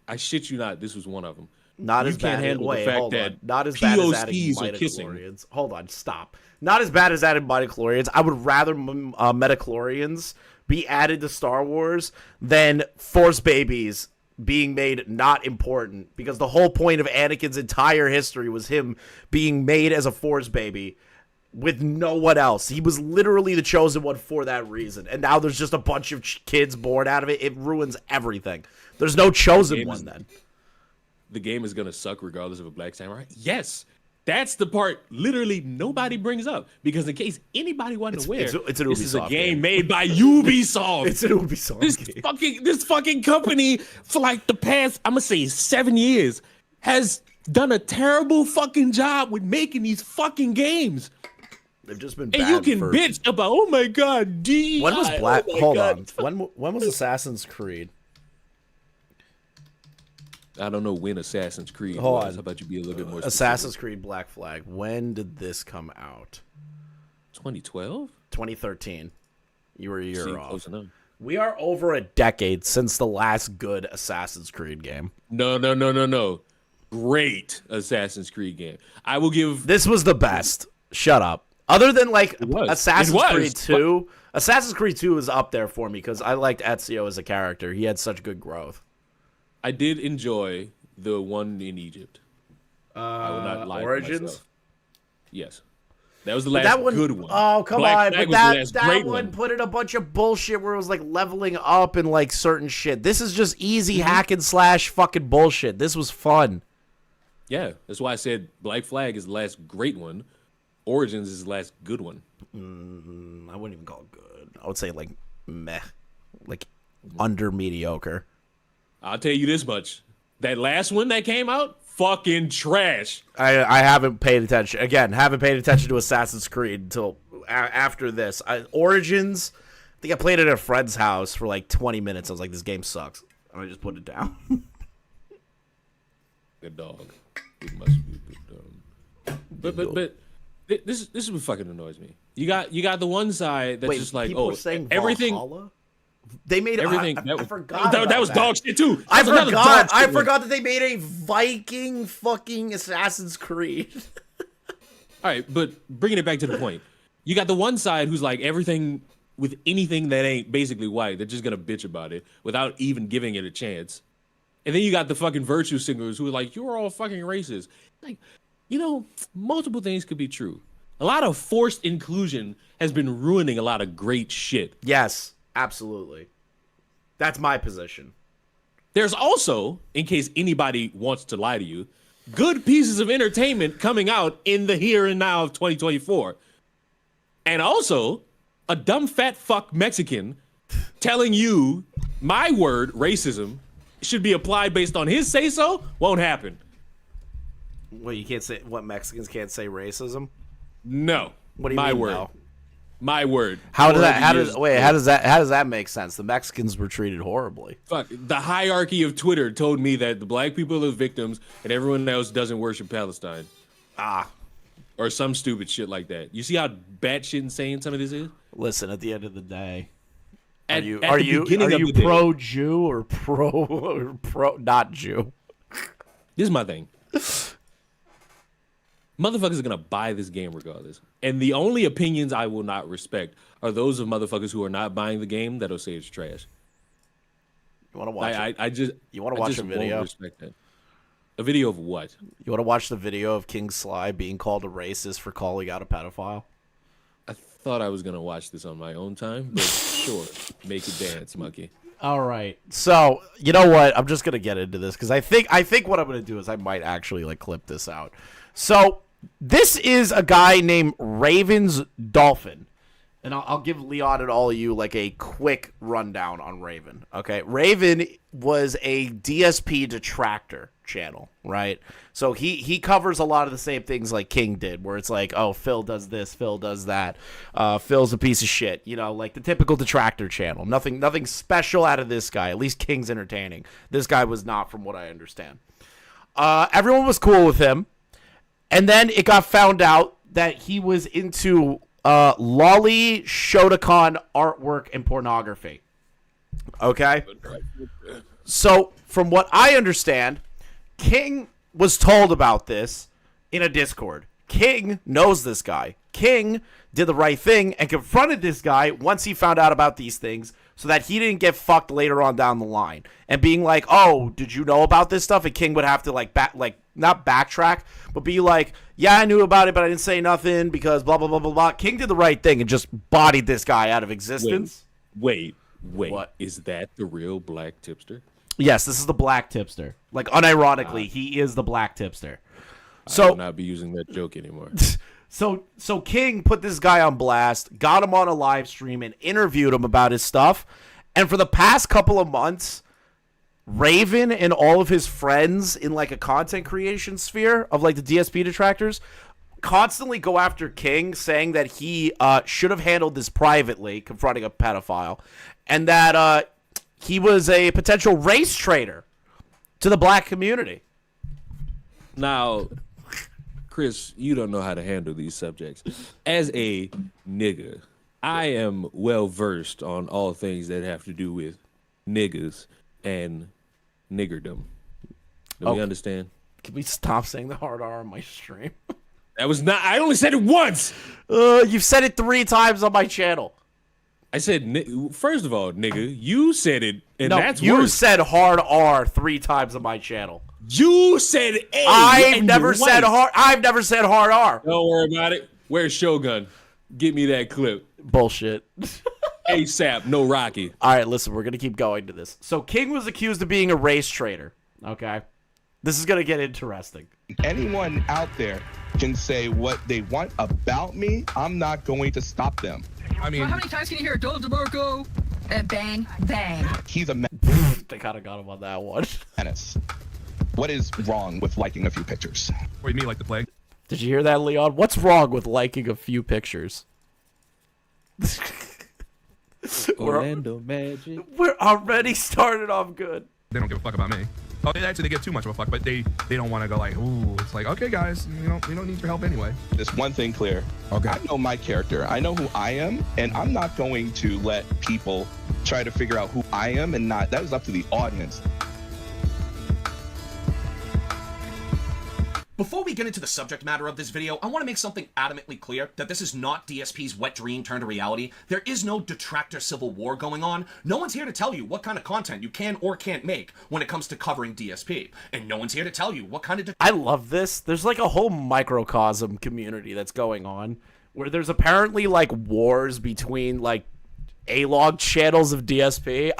I shit you not, this was one of them. Not You as can't bad. handle the Wait, fact hold that on. Not as bad as adding POCs are kissing. midichlorians. Hold on, stop. Not as bad as adding midichlorians. I would rather midichlorians be added to Star Wars than Force babies being made not important, because the whole point of Anakin's entire history was him being made as a Force baby with no one else. He was literally the chosen one for that reason. And now there's just a bunch of kids born out of it. It ruins everything. There's no chosen one then. The game is gonna suck regardless of a black samurai. Yes, that's the part literally nobody brings up, because in case anybody wasn't aware, it's an this is a Ubisoft game made by Ubisoft. It's an Ubisoft game. This fucking company for like the past, I'm gonna say 7 years, has done a terrible fucking job with making these fucking games. They've just been And bad you can for... bitch about, oh my god, D. When was Black... Hold God. on. When was Assassin's Creed? I don't know when Assassin's Creed Hold was. on. How about you be a little bit more Assassin's Creed Black Flag. When did this come out? 2012? 2013. You were a year off. Close enough. We are over a decade since the last good Assassin's Creed game. No. Great Assassin's Creed game. I will give... This was the best. Shut up. Other than like was. Assassin's It was. Creed 2. Assassin's Creed 2 is up there for me because I liked Ezio as a character. He had such good growth. I did enjoy the one in Egypt. I will not lie to Origins? myself. Yes. That was the But last that one, good one. Oh, come Black on. Flag But was the last that great one put in a bunch of bullshit where it was like leveling up and like certain shit. This is just easy hack and slash fucking bullshit. This was fun. Yeah, that's why I said Black Flag is the last great one. Origins is the last good one. I wouldn't even call it good. I would say like meh. Like under mediocre. I'll tell you this much. That last one that came out, fucking trash. I haven't paid attention. Again, haven't paid attention to Assassin's Creed until after this. Origins, I think I played it at a friend's house for like 20 minutes. I was like, this game sucks. And I just put it down. Good dog. It must be a good dog. But this is what fucking annoys me. You got the one side that's Wait, just like, people oh, are saying everything. Valhalla? They made Everything. I forgot. That was dog shit too. I That was another dog forgot. I shit. forgot that they made a Viking fucking Assassin's Creed. All right, but bringing it back to the point, you got the one side who's like everything with anything that ain't basically white, they're just gonna bitch about it without even giving it a chance. And then you got the fucking virtue singers who are like, you're all fucking racist. Like, multiple things could be true. A lot of forced inclusion has been ruining a lot of great shit. Yes, absolutely. That's my position. There's also, in case anybody wants to lie to you, good pieces of entertainment coming out in the here and now of 2024. And also, a dumb fat fuck Mexican telling you my word, racism, should be applied based on his say-so, won't happen. Well, you can't say what Mexicans can't say racism. No. What do you my mean? word. No? My word. How does 400 years- how does that make sense? The Mexicans were treated horribly. Fuck, the hierarchy of Twitter told me that the black people are victims and everyone else doesn't worship Palestine. Or some stupid shit like that. You see how batshit insane some of this is? Listen, at the end of the day, At are the you beginning of the day- pro Jew or pro not Jew? This is my thing. Motherfuckers are gonna buy this game regardless. And the only opinions I will not respect are those of motherfuckers who are not buying the game that'll say it's trash. You want to watch? You want to watch a video? Won't respect that. A video of what? You want to watch the video of King Sly being called a racist for calling out a pedophile? I thought I was gonna watch this on my own time, but sure, make it dance, monkey. All right. So you know what? I'm just gonna get into this because I think what I'm gonna do is I might actually like clip this out. So this is a guy named RavensDolphin. And I'll give Leon and all of you like a quick rundown on Raven. Okay, Raven was a DSP detractor channel, right? So he covers a lot of the same things like King did, where it's like, oh, Phil does this, Phil does that, Phil's a piece of shit, like the typical detractor channel. Nothing special out of this guy. At least King's entertaining. This guy was not, from what I understand. Everyone was cool with him. And then it got found out that he was into lolly, Shotokan artwork, and pornography. Okay? So, from what I understand, King was told about this in a Discord. King knows this guy. King did the right thing and confronted this guy once he found out about these things so that he didn't get fucked later on down the line. And being like, oh, did you know about this stuff? And King would have to not backtrack, but be like, yeah, I knew about it, but I didn't say nothing because blah, blah, blah, blah, blah. King did the right thing and just bodied this guy out of existence. Wait. What? Is that the real black tipster? Yes, this is the black tipster. Like, unironically, he is the black tipster. So I will not be using that joke anymore. So King put this guy on blast, got him on a live stream, and interviewed him about his stuff. And for the past couple of months, Raven and all of his friends in like a content creation sphere of like the DSP detractors constantly go after King, saying that he should have handled this privately, confronting a pedophile, and that he was a potential race traitor to the black community. Now, Chris, you don't know how to handle these subjects. As a nigga, I am well versed on all things that have to do with niggas and niggerdom. Do we understand? Can we stop saying the hard R on my stream? That was not. I only said it once. You've said it 3 times on my channel. I said, first of all, nigga, you said it, and No, that's you worse. said hard R 3 times on my channel. You said A. I've never said hard. I've never said hard R. Don't worry about it. Where's Shogun? Get me that clip. Bullshit. ASAP, no Rocky. All right, listen, we're gonna keep going to this. So King was accused of being a race traitor. Okay, this is gonna get interesting. Anyone out there can say what they want about me. I'm not going to stop them. I mean, how many times can you hear Donald DeMarco? Bang, bang. He's a They kind of got him on that one. menace. What is wrong with liking a few pictures? What do you mean, like the plague? Did you hear that, Leon? What's wrong with liking a few pictures? Orlando Magic. We're already started off good. They don't give a fuck about me. Oh, they give too much of a fuck, but they don't want to go like, ooh, it's like, okay, guys, we don't need your help anyway. There's one thing clear. Okay. I know my character. I know who I am, and I'm not going to let people try to figure out who I am and not. That is up to the audience. Before we get into the subject matter of this video, I want to make something adamantly clear that this is not DSP's wet dream turned to reality. There is no detractor civil war going on. No one's here to tell you what kind of content you can or can't make when it comes to covering DSP. And no one's here to tell you what kind of... I love this. There's like a whole microcosm community that's going on where there's apparently like wars between like A-log channels of DSP.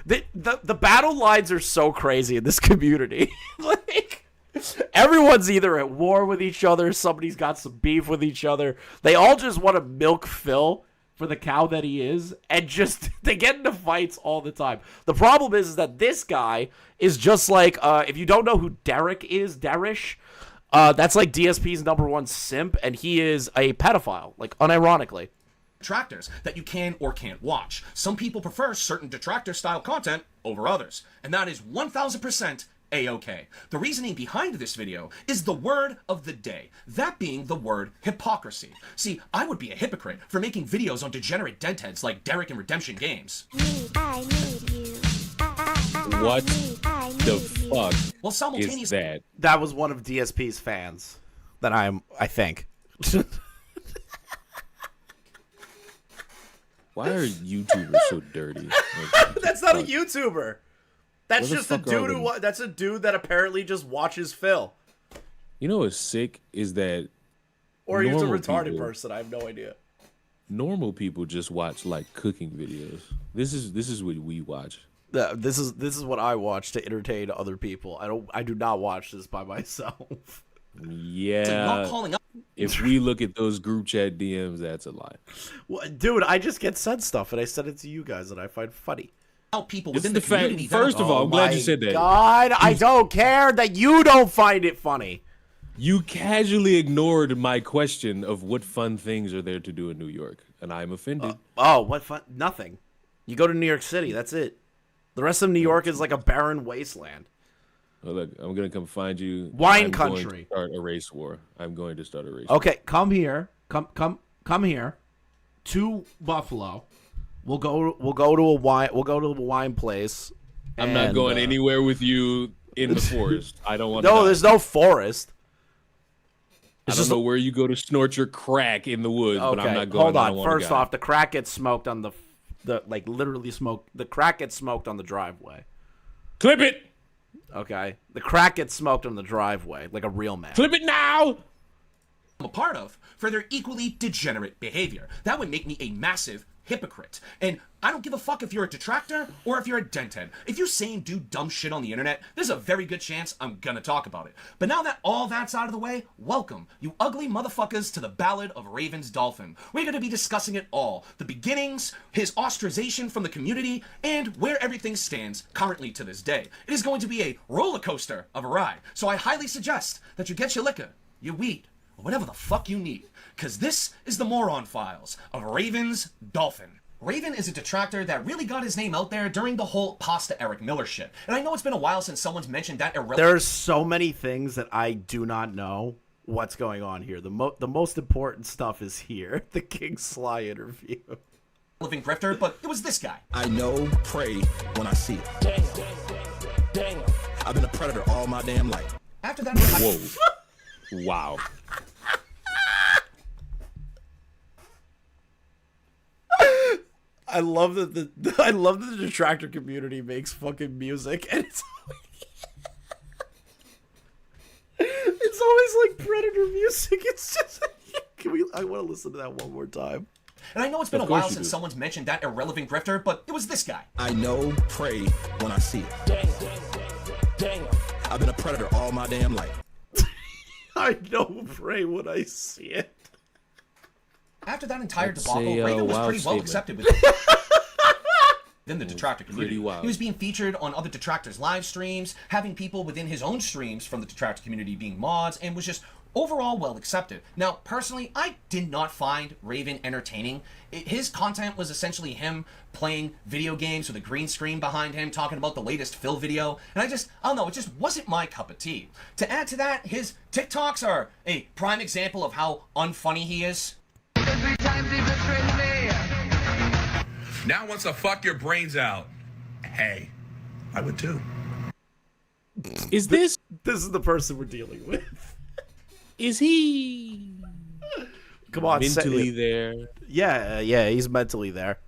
The battle lines are so crazy in this community. Like, everyone's either at war with each other, somebody's got some beef with each other. They all just want to milk Phil for the cow that he is, and just they get into fights all the time. The problem is that this guy is just like, if you don't know who Derek is, Derish, that's like DSP's #1 simp, and he is a pedophile, like unironically. detractors that you can or can't watch. Some people prefer certain detractor style content over others, and that is 1000% A-okay. The reasoning behind this video is the word of the day, that being the word hypocrisy. See, I would be a hypocrite for making videos on degenerate deadheads like Derek and Redemption Games. What the fuck Well, simultaneously, is that? That was one of DSP's fans that I think. Why are YouTubers so dirty? That's not a YouTuber. That's What the just a fuck are dude them? that's a dude that apparently just watches Phil. You know what's sick is that Or he's a normal retarded people- person. I have no idea. normal people just watch like cooking videos. This is what we watch. This is what I watch to entertain other people. I do not watch this by myself. Yeah. not calling up. If we look at those group chat DMs, that's a lie. Well, dude, I just get sent stuff and I send it to you guys that I find funny. People It's within the the fact. community. First of all, I'm glad you said that. God, I don't care that you don't find it funny. You casually ignored my question of what fun things are there to do in New York, and I'm offended. Oh, what fun? Nothing. You go to New York City. That's it. The rest of New York is like a barren wasteland. Look, I'm gonna come find you. Wine I'm country. Going to start a race war. I'm going to start a race war. Okay, come here. Come here to Buffalo. We'll go to a wine place. I'm not going anywhere with you in the forest. I don't want to. No, there's no forest. I don't know where you go to snort your crack in the woods, but I'm not going. Hold on. First off, the crack gets smoked on the literally smoke. The crack gets smoked on the driveway. Clip it. Okay, the crack gets smoked on the driveway like a real man. Clip it now. I'm a part of for their equally degenerate behavior. That would make me a massive hypocrite. And I don't give a fuck if you're a detractor or if you're a denthead. If you say and do dumb shit on the internet, there's a very good chance I'm gonna talk about it. But now that all that's out of the way, welcome, you ugly motherfuckers, to the Ballad of RavensDolphin. We're gonna be discussing it all. The beginnings, his ostracization from the community, and where everything stands currently to this day. It is going to be a roller coaster of a ride. So I highly suggest that you get your liquor, your weed, or whatever the fuck you need. Cause this is the Moron Files of RavensDolphin. Raven is a detractor that really got his name out there during the whole Pasta Eric Miller shit. And I know it's been a while since someone's mentioned that There's so many things that I do not know what's going on here. The most important stuff is here. The King Sly interview. Living grifter, but it was this guy. I know, pray when I see it. Damn. I've been a predator all my damn life. After that, whoa. Wow. I love that the detractor community makes fucking music, and it's always like Predator music. It's just I want to listen to that one more time. And I know it's been a while since someone's mentioned that irrelevant grifter, but it was this guy. I know, pray when I see it. Damn. I've been a predator all my damn life. I know, pray when I see it. After that entire debacle, Raven was pretty well accepted within the detractor community. He was being featured on other detractors' live streams, having people within his own streams from the detractor community being mods, and was just overall well accepted. Now, personally, I did not find Raven entertaining. His content was essentially him playing video games with a green screen behind him, talking about the latest Phil video, and I don't know, it just wasn't my cup of tea. To add to that, his TikToks are a prime example of how unfunny he is. Now wants to fuck your brains out. Hey, I would too. Is this is the person we're dealing with? Is he come on mentally there? Yeah, he's mentally there.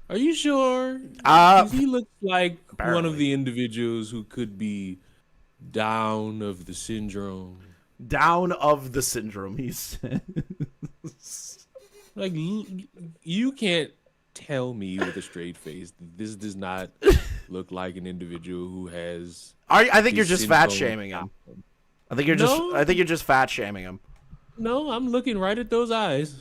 Are you sure? He looks like one of the individuals who could be down of the syndrome. Down of the syndrome, he says. Like, you can't tell me with a straight face that this does not look like an individual who has. I think you're just fat shaming him. I think you're just fat shaming him. No, I'm looking right at those eyes.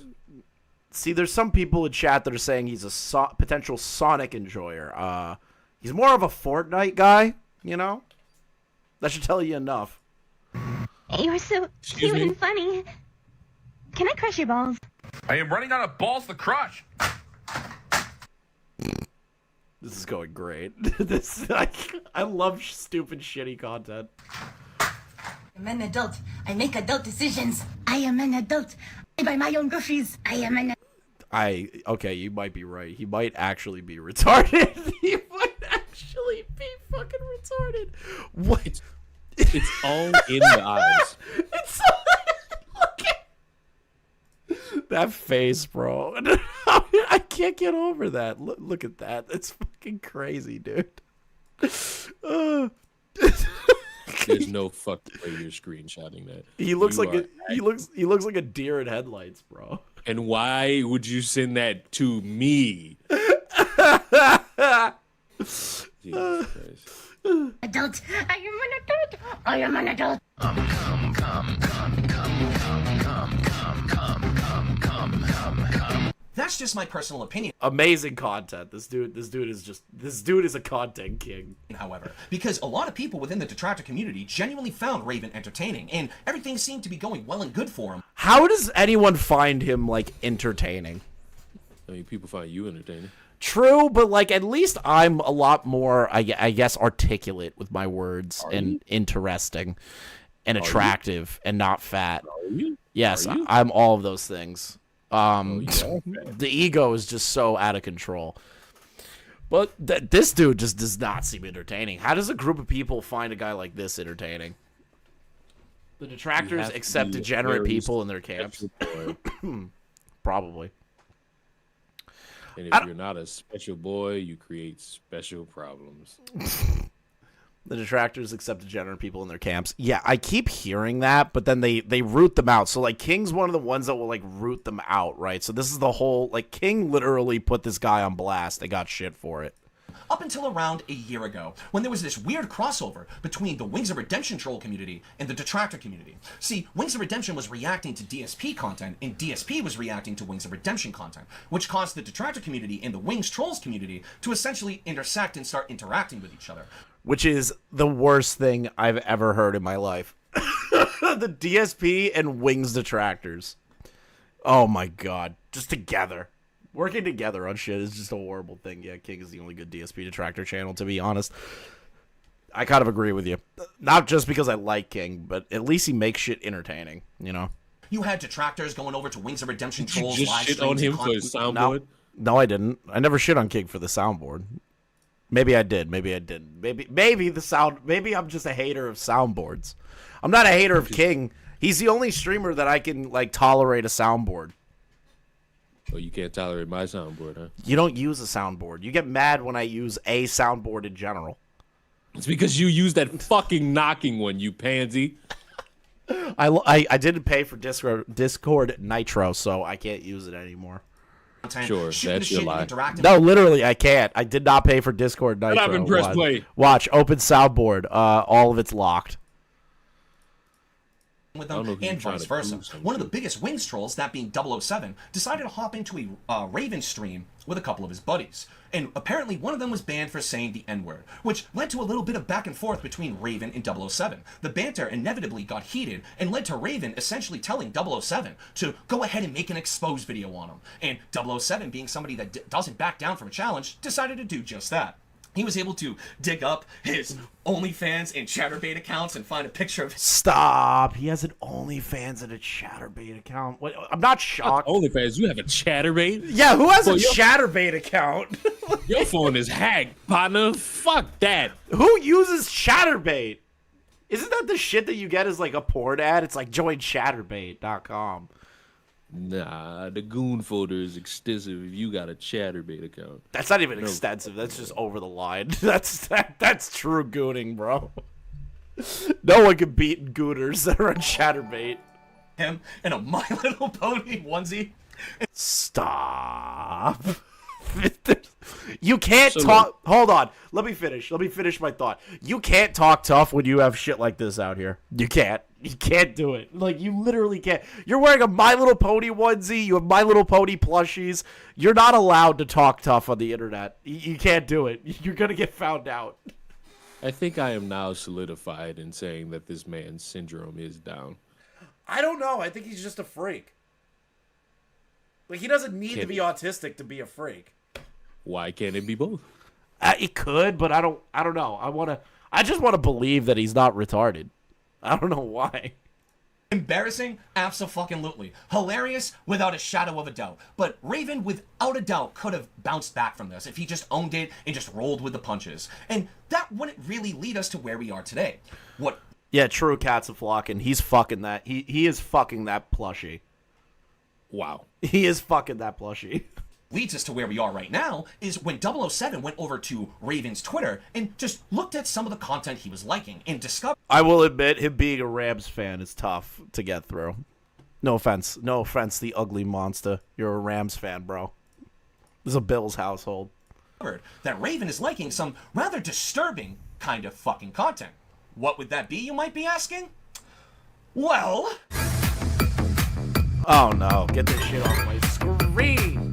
See, there's some people in chat that are saying he's a potential Sonic enjoyer. He's more of a Fortnite guy, you know? That should tell you enough. You're so cute and funny. Can I crush your balls? I am running out of balls to crush. This is going great. I love stupid, shitty content. I'm an adult. I make adult decisions. I am an adult. I buy my own groceries. I am an. Okay, you might be right. He might actually be retarded. He might actually be fucking retarded. What? It's all in the eyes. It's look at that face, bro. I can't get over that. Look at that. It's fucking crazy, dude. There's no fucking way you're screenshotting that. He looks he looks like a deer in headlights, bro. And why would you send that to me? Jesus Christ. Adult. I am an adult. I am an adult. That's just my personal opinion. Amazing content. This dude is a content king. However, because a lot of people within the detractor community genuinely found Raven entertaining, and everything seemed to be going well and good for him. How does anyone find him like entertaining? I mean, people find you entertaining. True, but like at least I'm a lot more, I guess, articulate with my words and interesting and attractive and not fat. Yes, I'm all of those things. The ego is just so out of control. But this dude just does not seem entertaining. How does a group of people find a guy like this entertaining? The detractors accept degenerate people in their camps. Probably. And if you're not a special boy, you create special problems. The detractors accept degenerate people in their camps. Yeah, I keep hearing that, but then they root them out. So, like, King's one of the ones that will, like, root them out, right? So this is the whole, like, King literally put this guy on blast. They got shit for it. Up until around a year ago, when there was this weird crossover between the Wings of Redemption troll community and the detractor community. See, Wings of Redemption was reacting to DSP content, and DSP was reacting to Wings of Redemption content, which caused the detractor community and the Wings trolls community to essentially intersect and start interacting with each other. Which is the worst thing I've ever heard in my life. The DSP and Wings detractors. Oh my god. Just together. Working together on shit is just a horrible thing. Yeah, King is the only good DSP detractor channel, to be honest. I kind of agree with you. Not just because I like King, but at least he makes shit entertaining, you know? You had detractors going over to Wings of Redemption trolls Did you just live shit on streams him for his soundboard? No, I didn't. I never shit on King for the soundboard. Maybe I did. Maybe I didn't. Maybe I'm just a hater of soundboards. I'm not a hater of King. He's the only streamer that I can, like, tolerate a soundboard. Oh, you can't tolerate my soundboard, huh? You don't use a soundboard. You get mad when I use a soundboard in general. It's because you use that fucking knocking one, you pansy. I didn't pay for Discord Nitro, so I can't use it anymore. Sure, that's your lie. No, literally, I can't. I did not pay for Discord Nitro. Shut up and press play. Watch, open soundboard. All of it's locked. With them and vice versa. One of the biggest Wings trolls, that being 007, decided to hop into a Raven stream with a couple of his buddies. And apparently one of them was banned for saying the N-word, which led to a little bit of back and forth between Raven and 007. The banter inevitably got heated and led to Raven essentially telling 007 to go ahead and make an expose video on him. And 007, being somebody that doesn't back down from a challenge, decided to do just that. He was able to dig up his OnlyFans and ChatterBait accounts and find a picture of... Stop. He has an OnlyFans and a ChatterBait account. What? I'm not shocked. OnlyFans? You have a ChatterBait? Yeah, who has a ChatterBait account? Your phone is hacked, partner. Fuck that. Who uses ChatterBait? Isn't that the shit that you get as like a porn ad? It's like join ChatterBait.com. Nah, the goon folder is extensive if you got a ChatterBait account. That's not even extensive. That's just over the line. That's true gooning, bro. No one can beat gooners that are on ChatterBait. Him in a My Little Pony onesie. Stop. You can't talk. Hold on. Let me finish my thought. You can't talk tough when you have shit like this out here. You can't. You can't do it. Like, you literally can't. You're wearing a My Little Pony onesie. You have My Little Pony plushies. You're not allowed to talk tough on the internet. You can't do it. You're going to get found out. I think I am now solidified in saying that this man's syndrome is down. I don't know. I think he's just a freak. Like, he doesn't need to be autistic to be a freak. Why can't it be both? It could, but I don't know. I just want to believe that he's not retarded. I don't know why. Embarrassing? Abso-fucking-lutely. Hilarious? Without a shadow of a doubt. But Raven, without a doubt, could have bounced back from this if he just owned it and just rolled with the punches. And that wouldn't really lead us to where we are today. What? Yeah, true, cats a flocking. He's fucking that. He is fucking that plushie. Wow. He is fucking that plushie. Leads us to where we are right now is when 007 went over to Raven's Twitter and just looked at some of the content he was liking and discovered... I will admit, him being a Rams fan is tough to get through. No offense, the ugly monster. You're a Rams fan, bro. This is a Bills household. ...that Raven is liking some rather disturbing kind of fucking content. What would that be, you might be asking? Well... Oh no, get this shit off my screen!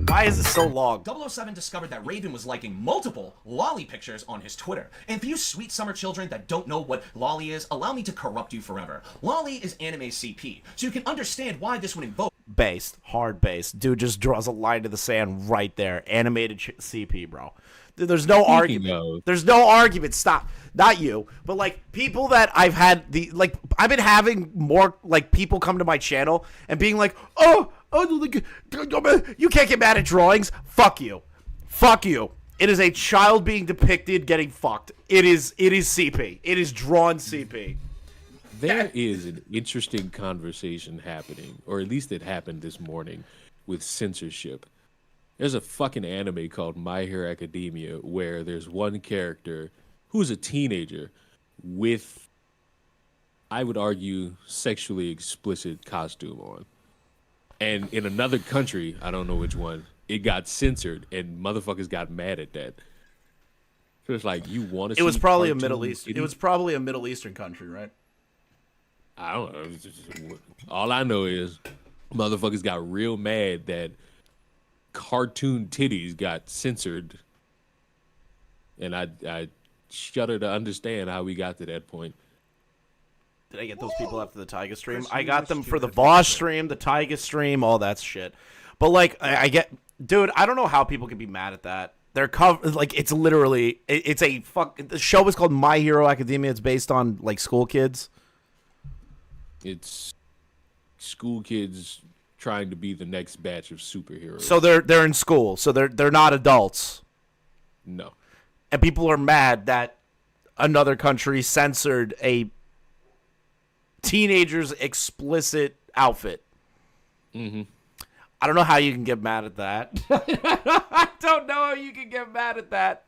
Why is it so long? 007 discovered that Raven was liking multiple lolly pictures on his Twitter. And for you sweet summer children that don't know what lolly is, allow me to corrupt you forever. Lolly is anime CP, so you can understand why this would invoke Based. Hard based. Dude just draws a line to the sand right there. Animated CP, bro. There's no argument. There's no argument. Stop. Not you, but like people that I've had I've been having more like people come to my channel and being like, oh, you can't get mad at drawings. Fuck you. Fuck you. It is a child being depicted getting fucked. It is CP. It is drawn CP. There is an interesting conversation happening, or at least it happened this morning, with censorship. There's a fucking anime called My Hero Academia where there's one character who's a teenager with, I would argue, sexually explicit costume on. And in another country, I don't know which one, it got censored and motherfuckers got mad at that. So it's like, you want to see It was probably a cartoon Middle East. It was probably a Middle Eastern country, right? I don't know. All I know is motherfuckers got real mad that cartoon titties got censored, and I shudder to understand how we got to that point. Did I get those people after the Tyga stream? I got them for the Vosh stream, the Tyga stream, all that shit. But like, I get, dude, I don't know how people can be mad at that. They're like, it's literally, it's a the show is called My Hero Academia. It's based on like school kids. It's school kids trying to be the next batch of superheroes. So they're in school. So they're not adults. No. And people are mad that another country censored a teenager's explicit outfit. Mm-hmm. I don't know how you can get mad at that. I don't know how you can get mad at that.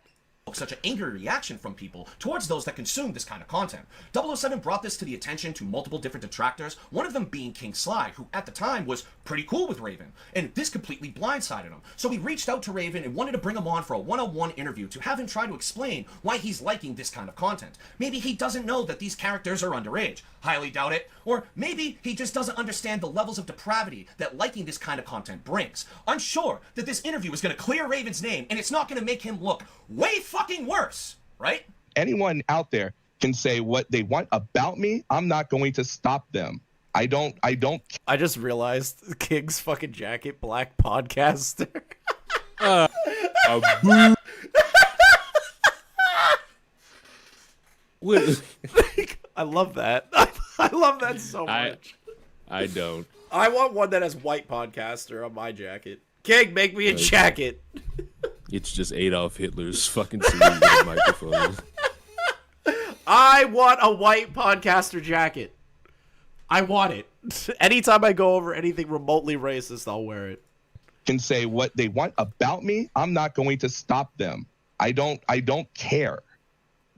Such an angry reaction from people towards those that consume this kind of content. 007 brought this to the attention to multiple different detractors, one of them being King Sly, who at the time was pretty cool with Raven, and this completely blindsided him. So he reached out to Raven and wanted to bring him on for a one-on-one interview to have him try to explain why he's liking this kind of content. Maybe he doesn't know that these characters are underage. Highly doubt it. Or maybe he just doesn't understand the levels of depravity that liking this kind of content brings. I'm sure that this interview is going to clear Raven's name, and it's not going to make him look way fucking worse, right? Anyone out there can say what they want about me. I'm not going to stop them. I don't. I just realized King's fucking jacket, black podcaster. I love that. I love that so much. I don't. I want one that has white podcaster on my jacket. King, make me a jacket. It's just Adolf Hitler's fucking microphone. I want a white podcaster jacket. I want it. Anytime I go over anything remotely racist, I'll wear it. Can say what they want about me. I'm not going to stop them. I don't care.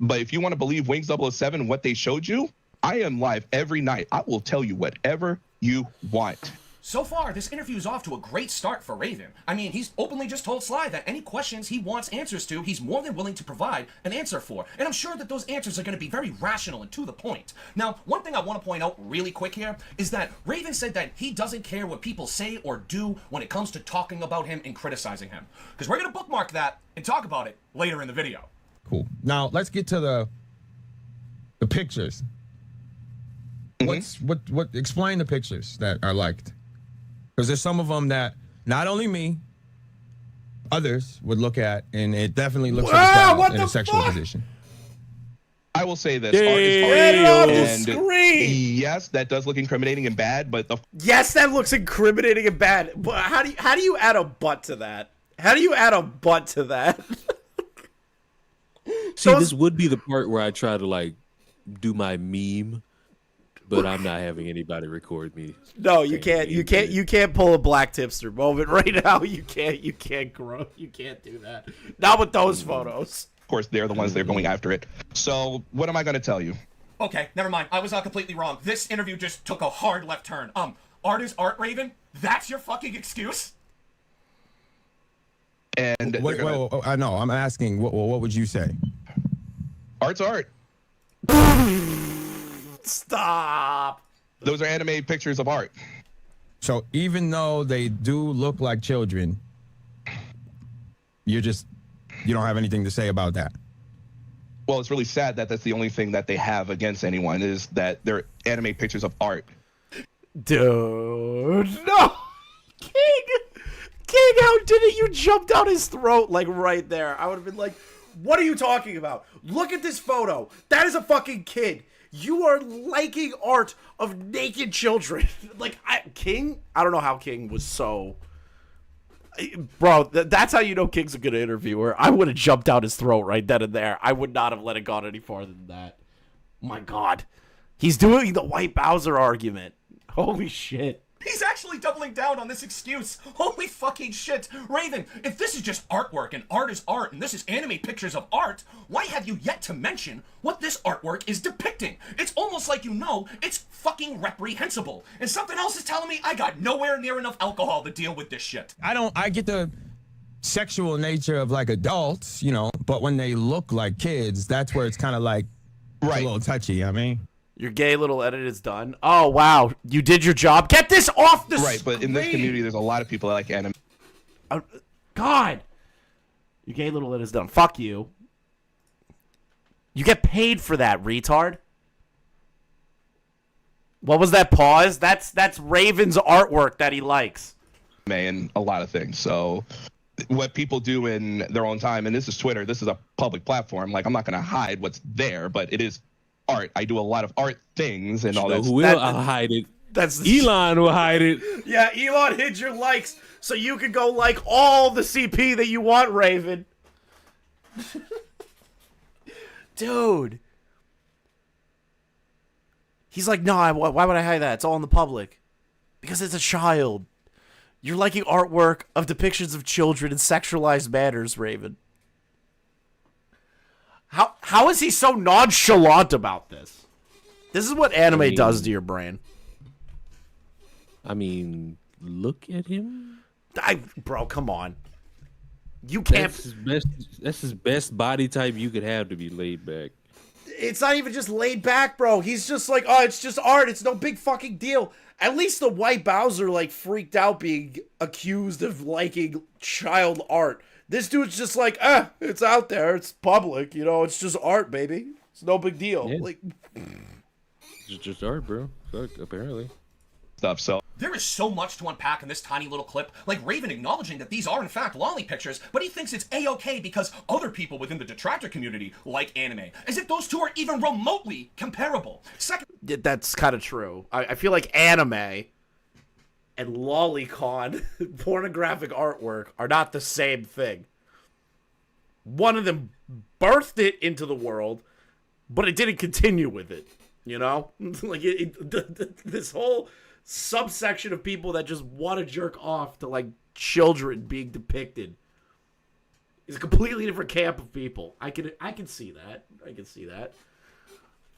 But if you want to believe Wings 007, what they showed you, I am live every night. I will tell you whatever you want. So far, this interview is off to a great start for Raven. I mean, he's openly just told Sly that any questions he wants answers to, he's more than willing to provide an answer for. And I'm sure that those answers are going to be very rational and to the point. Now, one thing I want to point out really quick here is that Raven said that he doesn't care what people say or do when it comes to talking about him and criticizing him. Because we're going to bookmark that and talk about it later in the video. Cool. Now, let's get to the pictures. Explain the pictures that are liked. Because there's some of them that not only me, others would look at, and it definitely looks like a child in a sexual position. I will say this. Art is Get it off the and screen! yes, that does look incriminating and bad, but Yes, that looks incriminating and bad. But how do you add a butt to that? How do you add a butt to that? See, this would be the part where I try to like do my meme, but I'm not having anybody record me. No, you can't. You can't pull a black tipster moment right now. You can't do that. Not with those photos. of course they're the ones that are going after it. So what am I going to tell you? Okay, never mind. I was completely wrong. This interview just took a hard left turn. Art is art, Raven? That's your fucking excuse? And I know. I'm asking, what would you say? Art's art. Stop. Those are animated pictures of art. So even though they do look like children, you don't have anything to say about that. Well, it's really sad that that's the only thing that they have against anyone is that they're anime pictures of art. Dude, no. King, how did it? You jumped down his throat like right there. I would have been like, what are you talking about? Look at this photo. That is a fucking kid. You are liking art of naked children. Like, King? I don't know how King was so... Bro, that's how you know King's a good interviewer. I would have jumped down his throat right then and there. I would not have let it go any farther than that. My God. He's doing the White Bowser argument. Holy shit. He's actually doubling down on this excuse. Holy fucking shit. Raven, if this is just artwork and art is art and this is anime pictures of art, why have you yet to mention what this artwork is depicting? It's almost like you know it's fucking reprehensible. And something else is telling me I got nowhere near enough alcohol to deal with this shit. I get the sexual nature of like adults, but when they look like kids, that's where it's kind of like a little touchy, I mean. Your gay little edit is done. Oh, wow. You did your job. Get this off the Right, screen. but in this community, there's a lot of people that like anime. God. Your gay little edit is done. Fuck you. You get paid for that, retard. What was that pause? That's Raven's artwork that he likes. And a lot of things. So what people do in their own time, and this is Twitter, this is a public platform. Like, I'm not going to hide what's there, but it is art. I do a lot of art things and all that. Who will hide it? That's Elon will hide it. Yeah, Elon hid your likes so you can go like all the CP that you want, Raven. Dude. He's like, no, why would I hide that? It's all in the public. Because it's a child. You're liking artwork of depictions of children in sexualized manners, Raven. How is he so nonchalant about this? This is what anime does to your brain. I mean, look at him. Bro, come on. You can't. That's his best body type you could have to be laid back. It's not even just laid back, bro. He's just like, oh, it's just art. It's no big fucking deal. At least the White Bowser like freaked out being accused of liking child art. This dude's just like, it's out there. It's public. It's just art, baby. It's no big deal. Yeah. Like, it's just art, bro. Fuck, apparently. Stuff, so. There is so much to unpack in this tiny little clip, like Raven acknowledging that these are in fact lolly pictures, but he thinks it's a-okay because other people within the detractor community like anime, as if those two are even remotely comparable. that's kind of true. I feel like anime and lolicon, pornographic artwork, are not the same thing. One of them birthed it into the world, but it didn't continue with it. Like this whole subsection of people that just want to jerk off to like children being depicted is a completely different camp of people. I can see that. I can see that.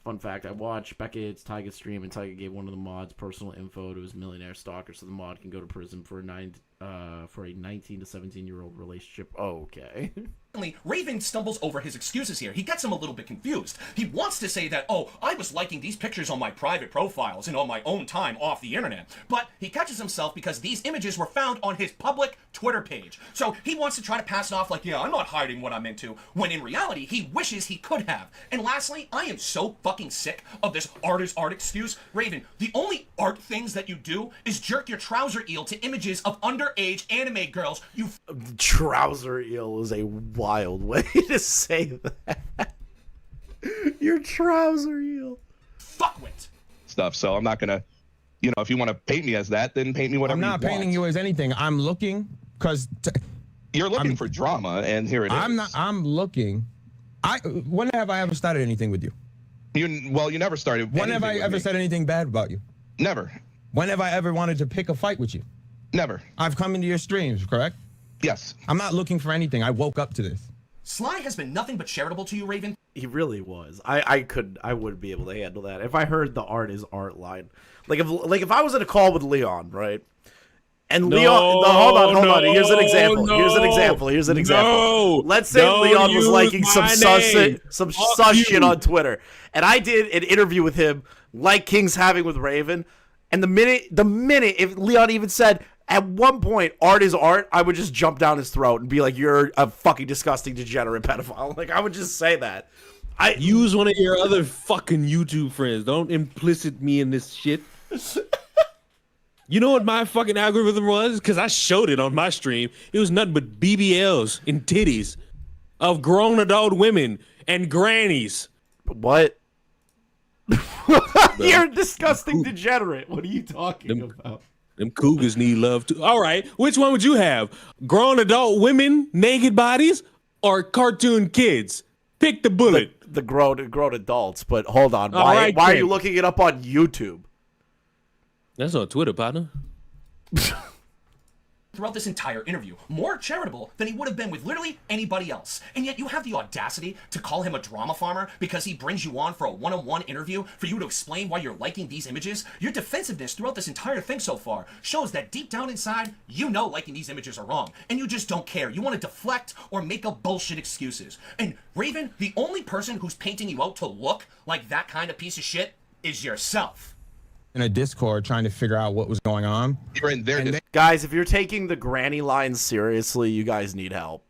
Fun fact, I watched Beckett's Tyga stream, and Tyga gave one of the mods personal info to his millionaire stalker, so the mod can go to prison for a 19 to 17-year-old relationship. Okay. Raven stumbles over his excuses here. He gets him a little bit confused. He wants to say that, oh, I was liking these pictures on my private profiles and on my own time off the internet. But he catches himself because these images were found on his public Twitter page. So he wants to try to pass it off like, yeah, I'm not hiding what I'm into, when in reality, he wishes he could have. And lastly, I am so fucking sick of this art is art excuse. Raven, the only art things that you do is jerk your trouser eel to images of underage anime girls. You trouser eel is a wild way to say that. Your trouser eel. Fuckwit. Stuff. So I'm not gonna, if you want to paint me as that, then paint me whatever. I'm not painting you as anything. I'm looking because you're looking for drama, and here it is. I'm looking. When have I ever started anything with you? You never started. When have I ever said anything bad about you? Never. When have I ever wanted to pick a fight with you? Never. I've come into your streams, correct? Yes. I'm not looking for anything. I woke up to this. Sly has been nothing but charitable to you, Raven. He really was. I wouldn't be able to handle that. If I heard the art is art line. Like if I was in a call with Leon, right? And Leon, hold on. Here's an example. Let's say Leon was liking some sus shit on Twitter, and I did an interview with him, like King's having with Raven. And the minute if Leon even said, At one point, art is art. I would just jump down his throat and be like, "You're a fucking disgusting, degenerate pedophile." Like, I would just say that. Use one of your other fucking YouTube friends. Don't implicit me in this shit. You know what my fucking algorithm was? Because I showed it on my stream. It was nothing but BBLs and titties of grown adult women and grannies. What? You're a disgusting degenerate. What are you talking about? Them cougars need love too. All right, which one would you have? Grown adult women, naked bodies, or cartoon kids? Pick the bullet. The grown adults. But hold on. Why are you looking it up on YouTube? That's on Twitter, partner. Throughout this entire interview, more charitable than he would have been with literally anybody else. And yet you have the audacity to call him a drama farmer because he brings you on for a one-on-one interview for you to explain why you're liking these images. Your defensiveness throughout this entire thing so far shows that deep down inside, you know liking these images are wrong. And you just don't care. You want to deflect or make up bullshit excuses. And Raven, the only person who's painting you out to look like that kind of piece of shit is yourself. In a Discord trying to figure out what was going on. You're in there. Guys, if you're taking the granny lines seriously, you guys need help.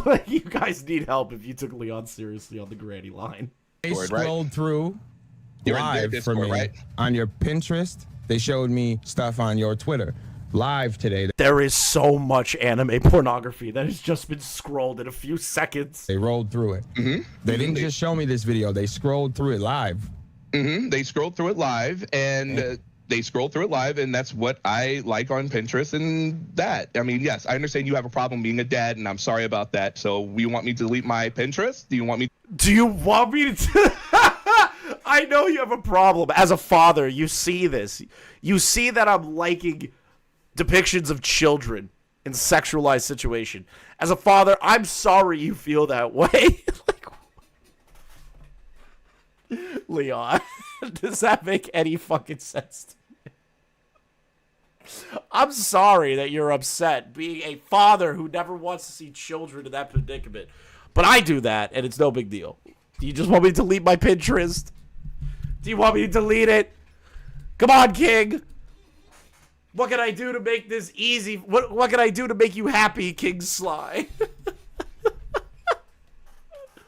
Like, you guys need help if you took Leon seriously on the granny line. They scrolled through You're in their live Discord, for me right? on your Pinterest. They showed me stuff on your Twitter live today. There is so much anime pornography that has just been scrolled in a few seconds. They rolled through it. They didn't just show me this video. They scrolled through it live. They scrolled through it live, and that's what I like on Pinterest. And that, I mean, yes, I understand you have a problem being a dad, and I'm sorry about that. So, you want me to delete my Pinterest? Do you want me to? I know you have a problem. As a father, you see this. You see that I'm liking depictions of children in sexualized situation. As a father, I'm sorry you feel that way. Leon, does that make any fucking sense to me? I'm sorry that you're upset being a father who never wants to see children in that predicament. But I do that, and it's no big deal. Do you just want me to delete my Pinterest? Do you want me to delete it? Come on, King. What can I do to make this easy? What can I do to make you happy, King Sly?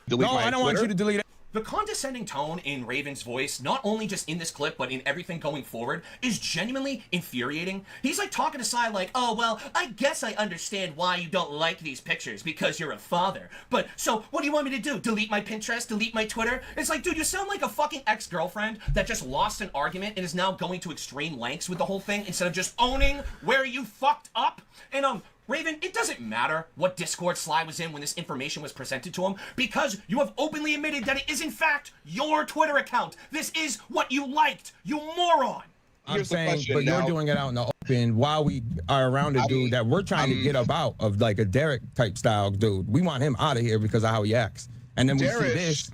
Delete No, I don't want you to delete it. The condescending tone in Raven's voice, not only just in this clip, but in everything going forward, is genuinely infuriating. He's like talking to Sai like, oh, well, I guess I understand why you don't like these pictures, because you're a father. But, so, what do you want me to do? Delete my Pinterest? Delete my Twitter? It's like, dude, you sound like a fucking ex-girlfriend that just lost an argument and is now going to extreme lengths with the whole thing instead of just owning where you fucked up. And, Raven, it doesn't matter what Discord Sly was in when this information was presented to him, because you have openly admitted that it is in fact your Twitter account. This is what you liked, you moron. I'm saying, but you're doing it out in the open while we are around a dude that we're trying to get about, of like a Derek type style dude. We want him out of here because of how he acts. And then we see this.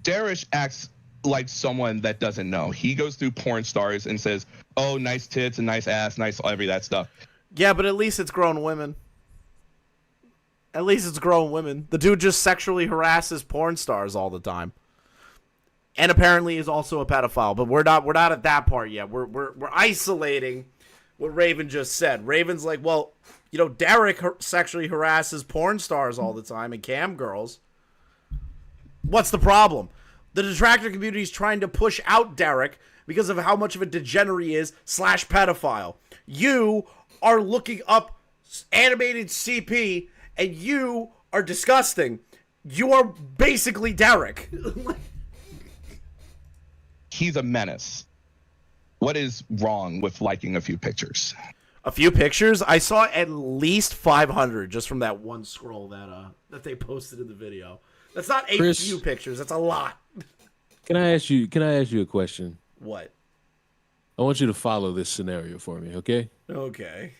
Darish acts like someone that doesn't know. He goes through porn stars and says, oh, nice tits and nice ass, nice every that stuff. Yeah, but at least it's grown women. At least it's grown women. The dude just sexually harasses porn stars all the time, and apparently is also a pedophile. But we're not at that part yet. We're isolating what Raven just said. Raven's like, well, you know, Derek sexually harasses porn stars all the time and cam girls. What's the problem? The detractor community is trying to push out Derek because of how much of a degenerate he is / pedophile. You are looking up animated CP, and you are disgusting. You are basically Derek. He's a menace. What is wrong with liking a few pictures? A few pictures? I saw at least 500 just from that one scroll that they posted in the video. That's not a few pictures. That's a lot. Can I ask you a question? What? I want you to follow this scenario for me, okay? Okay.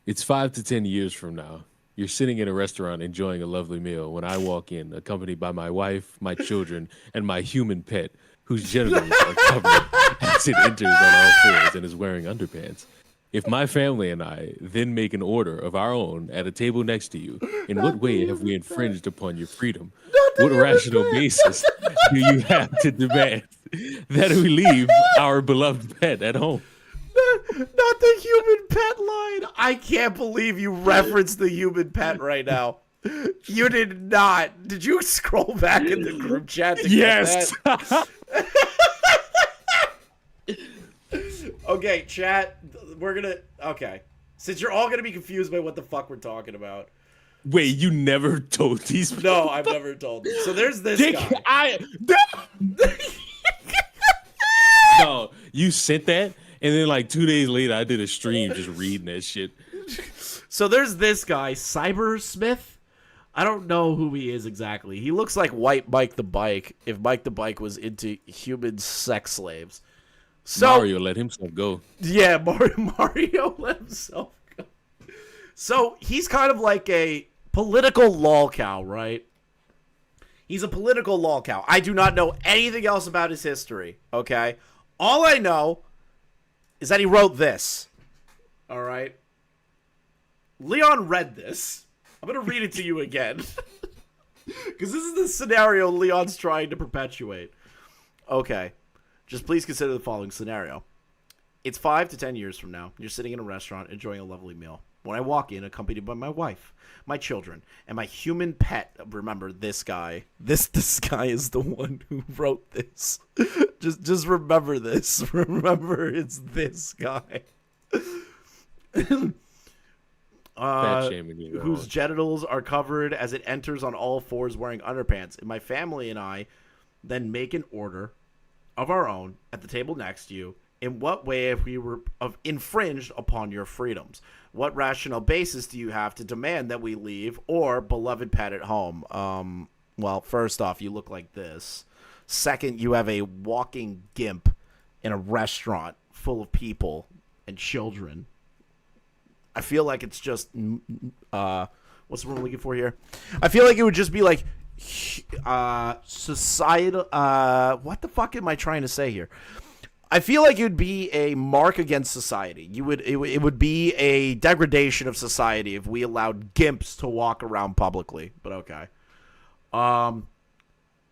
It's 5 to 10 years from now. You're sitting in a restaurant enjoying a lovely meal when I walk in, accompanied by my wife, my children, and my human pet, whose genitals are covered as it enters on all fours and is wearing underpants. If my family and I then make an order of our own at a table next to you, in what way have we infringed upon your freedom? What rational basis do you have to demand that we leave our beloved pet at home? Not the human pet line. I can't believe you referenced the human pet right now. You did not. Did you scroll back in the group chat to get that? Okay, chat. We're gonna. Okay. Since you're all gonna be confused by what the fuck we're talking about. Wait, you never told these people? No, I've never told them. So there's this guy. No, you sent that, and then like 2 days later, I did a stream just reading that shit. So there's this guy, Cybersmith. I don't know who he is exactly. He looks like White Mike the Bike if Mike the Bike was into human sex slaves. So, Mario let himself go. Yeah, Mario let himself go. So he's kind of like a political lolcow, right? He's a political lolcow. I do not know anything else about his history, okay? All I know is that he wrote this, all right? Leon read this. I'm going to read it to you again. Because this is the scenario Leon's trying to perpetuate. Okay. Just please consider the following scenario. It's 5 to 10 years from now. You're sitting in a restaurant enjoying a lovely meal. When I walk in, accompanied by my wife, my children, and my human pet, remember this guy. This guy is the one who wrote this. Just remember this. Remember, it's this guy. Whose genitals are covered as it enters on all fours wearing underpants. And my family and I then make an order of our own at the table next to you. In what way have we infringed upon your freedoms? What rational basis do you have to demand that we leave or beloved pet at home? Well, first off, you look like this. Second, you have a walking gimp in a restaurant full of people and children. I feel like it's just, what's the word I'm looking for here? I feel like it would just be like, societal, what the fuck am I trying to say here? I feel like it would be a mark against society. It would be a degradation of society if we allowed gimps to walk around publicly. But okay.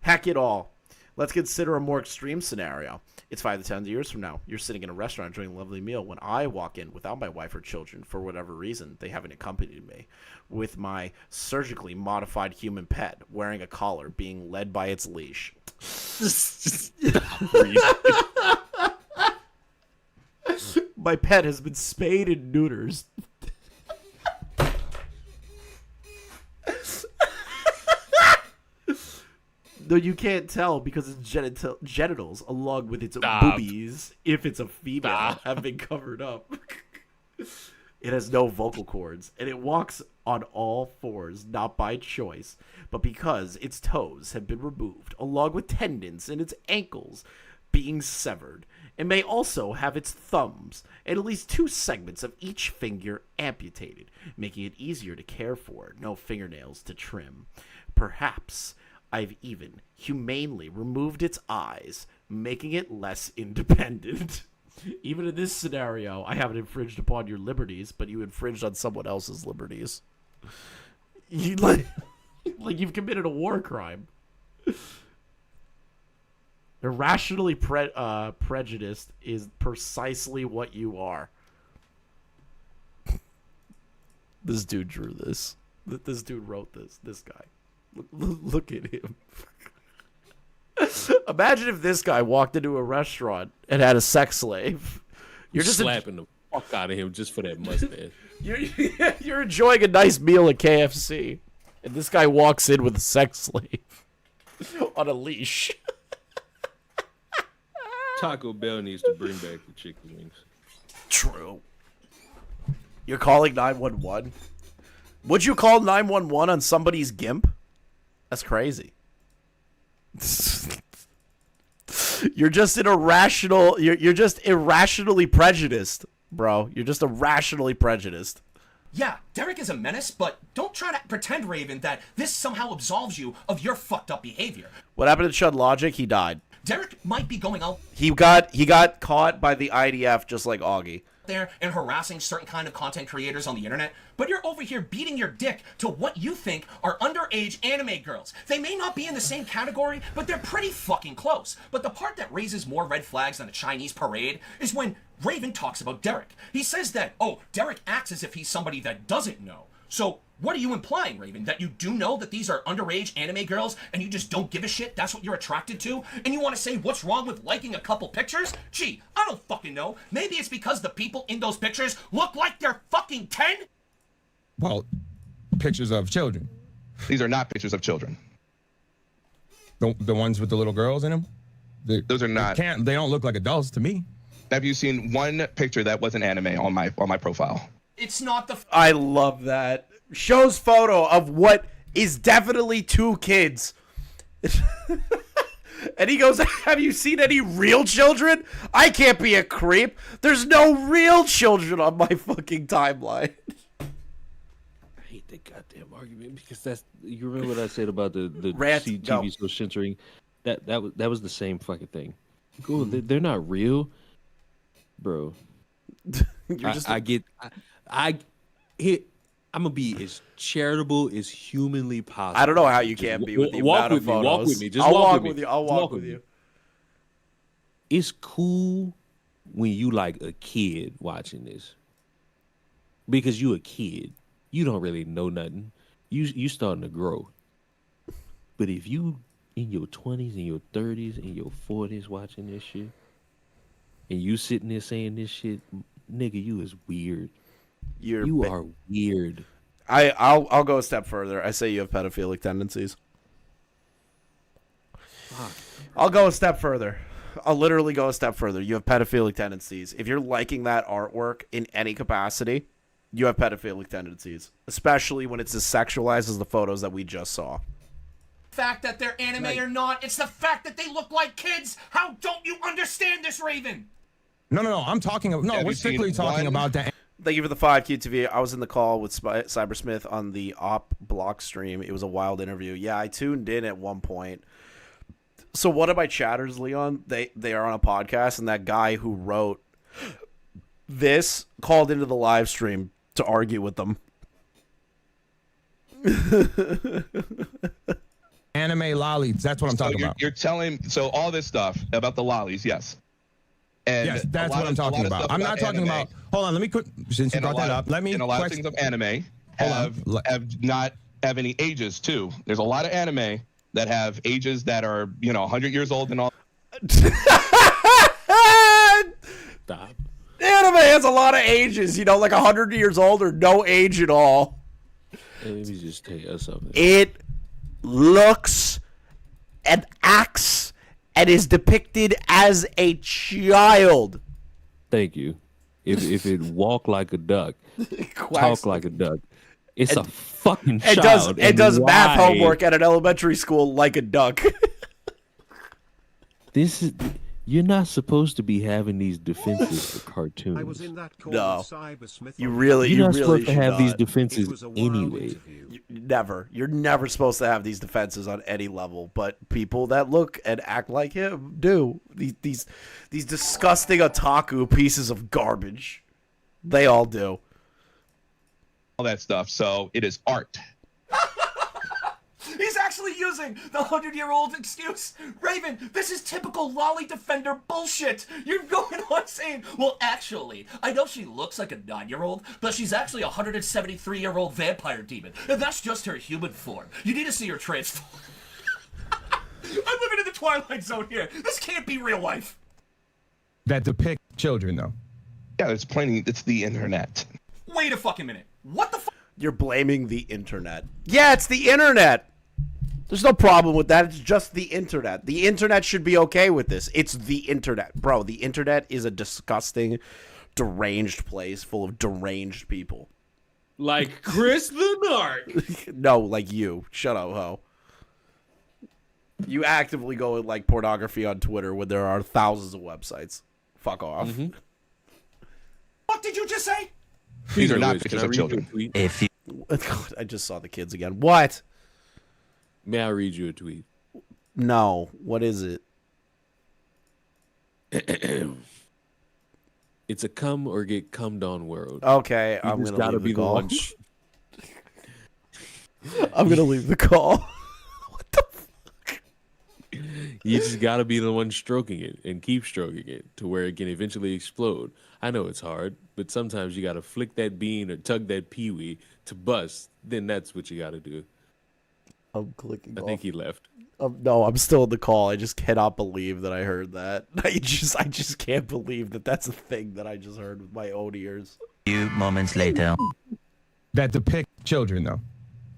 Heck it all. Let's consider a more extreme scenario. It's 5 to 10 years from now. You're sitting in a restaurant enjoying a lovely meal when I walk in without my wife or children for whatever reason. They haven't accompanied me with my surgically modified human pet wearing a collar being led by its leash. My pet has been spayed and neutered. Though you can't tell because its genitals, along with its boobies, if it's a female, have been covered up. It has no vocal cords, and it walks on all fours, not by choice, but because its toes have been removed, along with tendons in its ankles being severed. It may also have its thumbs and at least 2 segments of each finger amputated, making it easier to care for, no fingernails to trim. Perhaps I've even humanely removed its eyes, making it less independent. Even in this scenario, I haven't infringed upon your liberties, but you infringed on someone else's liberties. You like you've committed a war crime. Irrationally prejudiced is precisely what you are. This dude drew this. This dude wrote this. This guy. Look at him. Imagine if this guy walked into a restaurant and had a sex slave. You're just slapping the fuck out of him just for that mustache. You're enjoying a nice meal at KFC, and this guy walks in with a sex slave on a leash. Taco Bell needs to bring back the chicken wings. True. You're calling 911? Would you call 911 on somebody's gimp? That's crazy. You're just an irrational. You're just irrationally prejudiced, bro. You're just irrationally prejudiced. Yeah, Derek is a menace, but don't try to pretend, Raven, that this somehow absolves you of your fucked up behavior. What happened to Chud Logic? He died. Derek might be going out. He got caught by the IDF just like Augie. there and harassing certain kind of content creators on the internet, but you're over here beating your dick to what you think are underage anime girls. They may not be in the same category, but they're pretty fucking close. But the part that raises more red flags than a Chinese parade is when Raven talks about Derek. He says that, oh, Derek acts as if he's somebody that doesn't know. So what are you implying, Raven? That you do know that these are underage anime girls and you just don't give a shit? That's what you're attracted to? And you want to say what's wrong with liking a couple pictures? Gee, I don't fucking know. Maybe it's because the people in those pictures look like they're fucking 10? Well, pictures of children. These are not pictures of children. The ones with the little girls in them? Those are not. They don't look like adults to me. Have you seen one picture that wasn't anime on my profile? It's not the... I love that. Shows photo of what is definitely 2 kids. And he goes, have you seen any real children? I can't be a creep. There's no real children on my fucking timeline. I hate that goddamn argument because you remember what I said about the TV show censoring? That was the same fucking thing. Cool, they're not real, bro. I'm gonna be as charitable as humanly possible. I don't know how you can't be with the amount of photos. Walk with me. Just I'll walk with me. I'll walk with you. It's cool when you like a kid watching this because you a kid. You don't really know nothing. You starting to grow. But if you in your 20s and your 30s and your 40s watching this shit, and you sitting there saying this shit, nigga, you is weird. You are weird. I'll go a step further. I say you have pedophilic tendencies. Fuck. I'll go a step further. I'll literally go a step further. You have pedophilic tendencies. If you're liking that artwork in any capacity, you have pedophilic tendencies, especially when it's as sexualized as the photos that we just saw. Fact that they're anime or not, it's the fact that they look like kids. How don't you understand this, Raven? No. I'm talking. No, we're strictly talking about that. Thank you for the 5 QTV. I was in the call with Cybersmith on the Op Block stream. It was a wild interview. Yeah, I tuned in at one point. So one of my chatters, Leon, they are on a podcast, and that guy who wrote this called into the live stream to argue with them. Anime lollies. That's what I'm talking about. You're telling so all this stuff about the lollies, yes. And yes, that's what I'm talking about. I'm not talking about. Hold on, let me quick. Since you brought that up, let me. And a lot of things of anime have any ages too. There's a lot of anime that have ages that are 100 years old and all. Stop. Anime has a lot of ages, like 100 years old or no age at all. Let me just tell you something. It looks and acts and is depicted as a child. Thank you. If it walk like a duck, talk like a duck, it's a fucking child. It does math homework at an elementary school like a duck. You're not supposed to be having these defenses for cartoons. I was in that call No. with Cybersmith You're not supposed to should have not. these defenses anyway. You're never supposed to have these defenses on any level, but people that look and act like him do. These disgusting otaku pieces of garbage. They all do. All that stuff. So it is art. He's actually using the 100-year-old excuse. Raven, this is typical lolly defender bullshit. You're going on saying, well, actually, I know she looks like a 9-year-old, but she's actually a 173-year-old vampire demon, and that's just her human form. You need to see her transform. I'm living in the Twilight Zone here. This can't be real life. That depict children, though. Yeah, it's the internet. Wait a fucking minute. What the fuck? You're blaming the internet. Yeah, it's the internet. There's no problem with that. It's just the internet. The internet should be okay with this. It's the internet. Bro, the internet is a disgusting, deranged place full of deranged people. Like ChrisTheNarc. No, like you. Shut up, ho. You actively go with like pornography on Twitter when there are thousands of websites. Fuck off. Mm-hmm. What did you just say? These are not pictures of children. I just saw the kids again. What? May I read you a tweet? No. What is it? It's a come or get cummed on world. Okay, You I'm just gonna gotta leave be the call. one. I'm gonna leave the call. You just gotta be the one stroking it and keep stroking it to where it can eventually explode. I know it's hard, but sometimes you gotta flick that bean or tug that peewee to bust. Then that's what you gotta do. I'm clicking. I think he left. No, I'm still in the call. I just cannot believe that I heard that. I just can't believe that that's a thing that I just heard with my own ears. Few moments later. That depict children, though.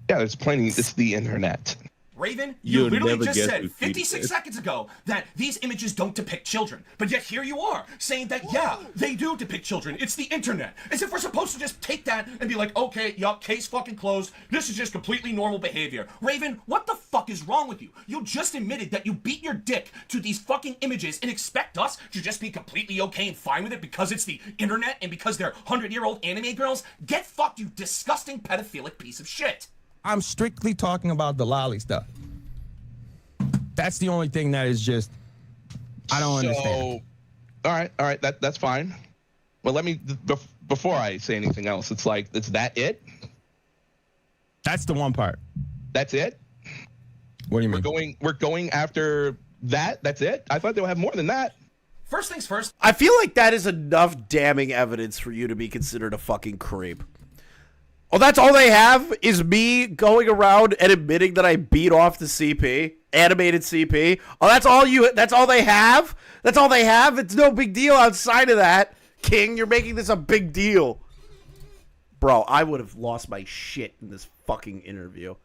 Yeah, it's plenty. It's the internet. Raven, you You'll literally never just guess said what 56 Tweety said. seconds ago that these images don't depict children. But yet here you are, saying that, yeah, they do depict children. It's the internet. As if we're supposed to just take that and be like, okay, yup, case fucking closed. This is just completely normal behavior. Raven, what the fuck is wrong with you? You just admitted that you beat your dick to these fucking images and expect us to just be completely okay and fine with it because it's the internet and because they're 100-year-old anime girls? Get fucked, you disgusting pedophilic piece of shit. I'm strictly talking about the lolly stuff. That's the only thing that is just I don't understand. All right, that's fine. Well, let me before I say anything else. It's like, is that it? That's the one part. That's it. What do you mean? We're going after that. That's it. I thought they would have more than that. First things first. I feel like that is enough damning evidence for you to be considered a fucking creep. Oh, that's all they have is me going around and admitting that I beat off the CP, animated CP. Oh, that's all they have? That's all they have? It's no big deal outside of that. King, you're making this a big deal. Bro, I would have lost my shit in this fucking interview.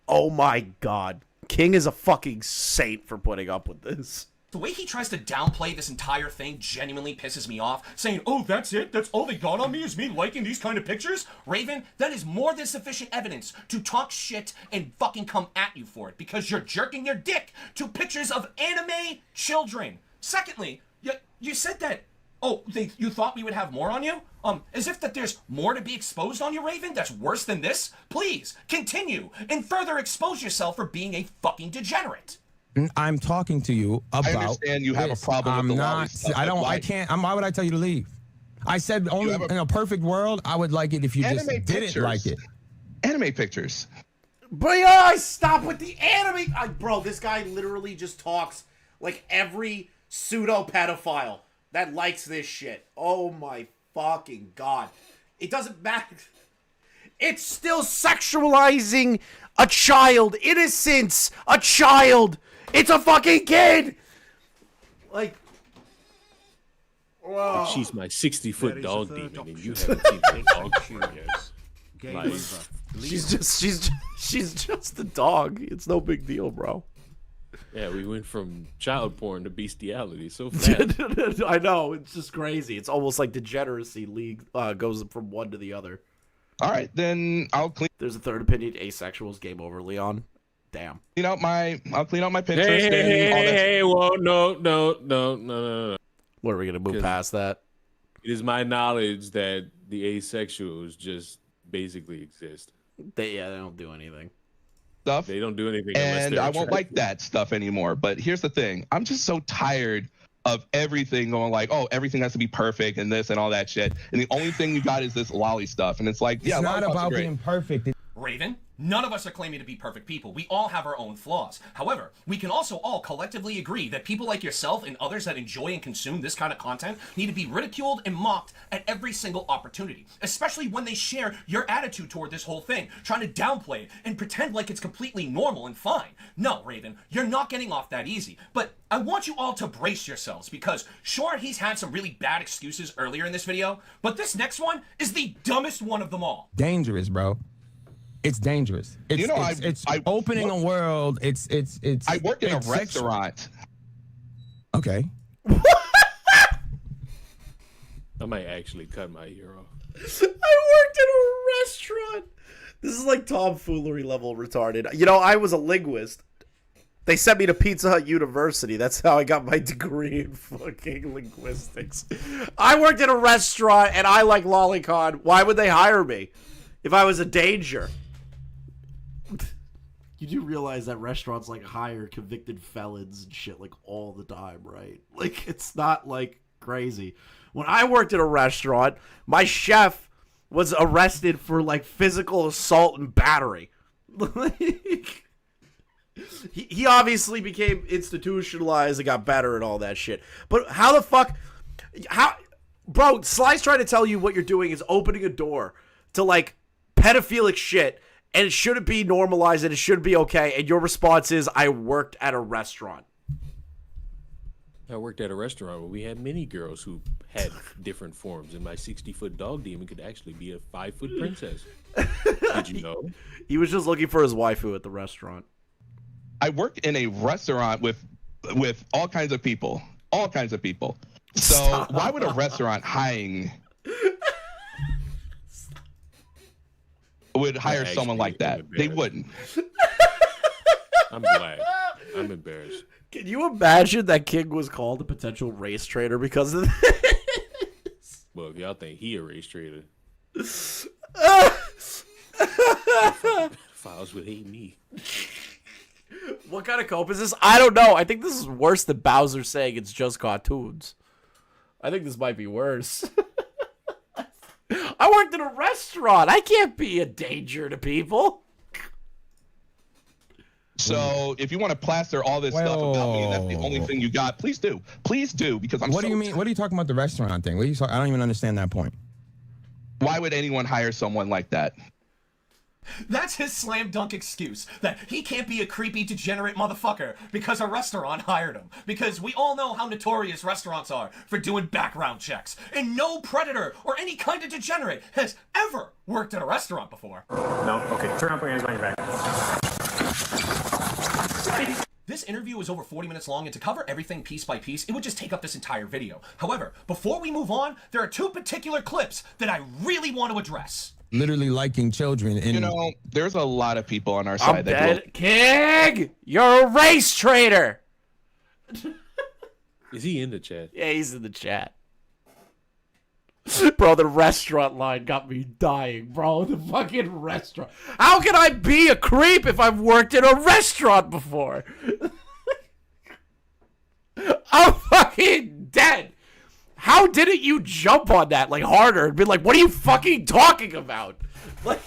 Oh my god. King is a fucking saint for putting up with this. The way he tries to downplay this entire thing genuinely pisses me off, saying, oh, that's it? That's all they got on me is me liking these kind of pictures? Raven, that is more than sufficient evidence to talk shit and fucking come at you for it, because you're jerking your dick to pictures of anime children. Secondly, you said that, you thought we would have more on you? As if that there's more to be exposed on you, Raven, that's worse than this? Please, continue, and further expose yourself for being a fucking degenerate. I'm talking to you about. I understand you have a problem I'm with the not. lolly stuff, I don't. but I can't. Why would I tell you to leave? I said only in a perfect world, I would like it if you just didn't like it. Anime pictures. But I stop with the anime. Bro, this guy literally just talks like every pseudo pedophile that likes this shit. Oh my fucking god! It doesn't matter. It's still sexualizing a child, innocence, a child. It's a fucking kid! Like, Wow. She's my 60-foot dog demon, and you haven't seen the dog yet. Like, she's just a dog. It's no big deal, bro. Yeah, we went from child porn to bestiality so fast. I know, it's just crazy. It's almost like degeneracy league goes from one to the other. All right, then I'll clean. There's a third opinion. Asexuals, game over, Leon. Damn. I'll clean out my Pinterest. Hey, whoa, no. What, are we gonna move past that? It is my knowledge that the asexuals just basically exist. They don't do anything. Stuff. They don't do anything, And I won't like that stuff anymore. But here's the thing: I'm just so tired of everything going like, oh, everything has to be perfect and this and all that shit. And the only thing you got is this lolly stuff. And it's like, It's not about being perfect. Raven, none of us are claiming to be perfect people. We all have our own flaws. However, we can also all collectively agree that people like yourself and others that enjoy and consume this kind of content need to be ridiculed and mocked at every single opportunity, especially when they share your attitude toward this whole thing, trying to downplay it and pretend like it's completely normal and fine. No, Raven, you're not getting off that easy. But I want you all to brace yourselves because sure, he's had some really bad excuses earlier in this video, but this next one is the dumbest one of them all. Dangerous, bro. It's dangerous. It's opening a world. It's. I work in a restaurant. Okay. I might actually cut my ear off. I worked in a restaurant. This is like tomfoolery level retarded. You know, I was a linguist. They sent me to Pizza Hut University. That's how I got my degree in fucking linguistics. I worked in a restaurant and I like lolicon. Why would they hire me if I was a danger? You do realize that restaurants like hire convicted felons and shit like all the time, right? Like it's not like crazy. When I worked at a restaurant, my chef was arrested for like physical assault and battery. He obviously became institutionalized and got better and all that shit. But how the fuck, bro, Sly's trying to tell you what you're doing is opening a door to like pedophilic shit, and it shouldn't be normalized and it shouldn't be okay. And your response is, I worked at a restaurant. I worked at a restaurant where we had many girls who had different forms, and my 60-foot dog demon could actually be a 5-foot princess. Did you know? He was just looking for his waifu at the restaurant. I work in a restaurant with all kinds of people. All kinds of people. So why would a restaurant would hire someone like that? They wouldn't. I'm black. I'm embarrassed. Can you imagine that King was called a potential race trader because of this? Well, if y'all think he a race trader, files would hate me. What kind of cope is this? I don't know. I think this is worse than Bowser saying it's just cartoons. I think this might be worse. I worked in a restaurant. I can't be a danger to people. So if you want to plaster all this stuff about me and that's the only thing you got, please do. Please do, because What do you mean? What are you talking about the restaurant thing? I don't even understand that point. Why would anyone hire someone like that? That's his slam dunk excuse, that he can't be a creepy, degenerate motherfucker because a restaurant hired him. Because we all know how notorious restaurants are for doing background checks. And no predator or any kind of degenerate has ever worked at a restaurant before. No? Okay, turn around, put your hands behind your back. This interview is over 40 minutes long, and to cover everything piece by piece, it would just take up this entire video. However, before we move on, there are two particular clips that I really want to address. Literally liking children. You know, there's a lot of people on our side that King, you're a race trader. Is he in the chat? Yeah, he's in the chat. Bro, the restaurant line got me dying, bro. The fucking restaurant. How can I be a creep if I've worked in a restaurant before? I'm fucking dead. How didn't you jump on that like harder and be like, what are you fucking talking about? Like,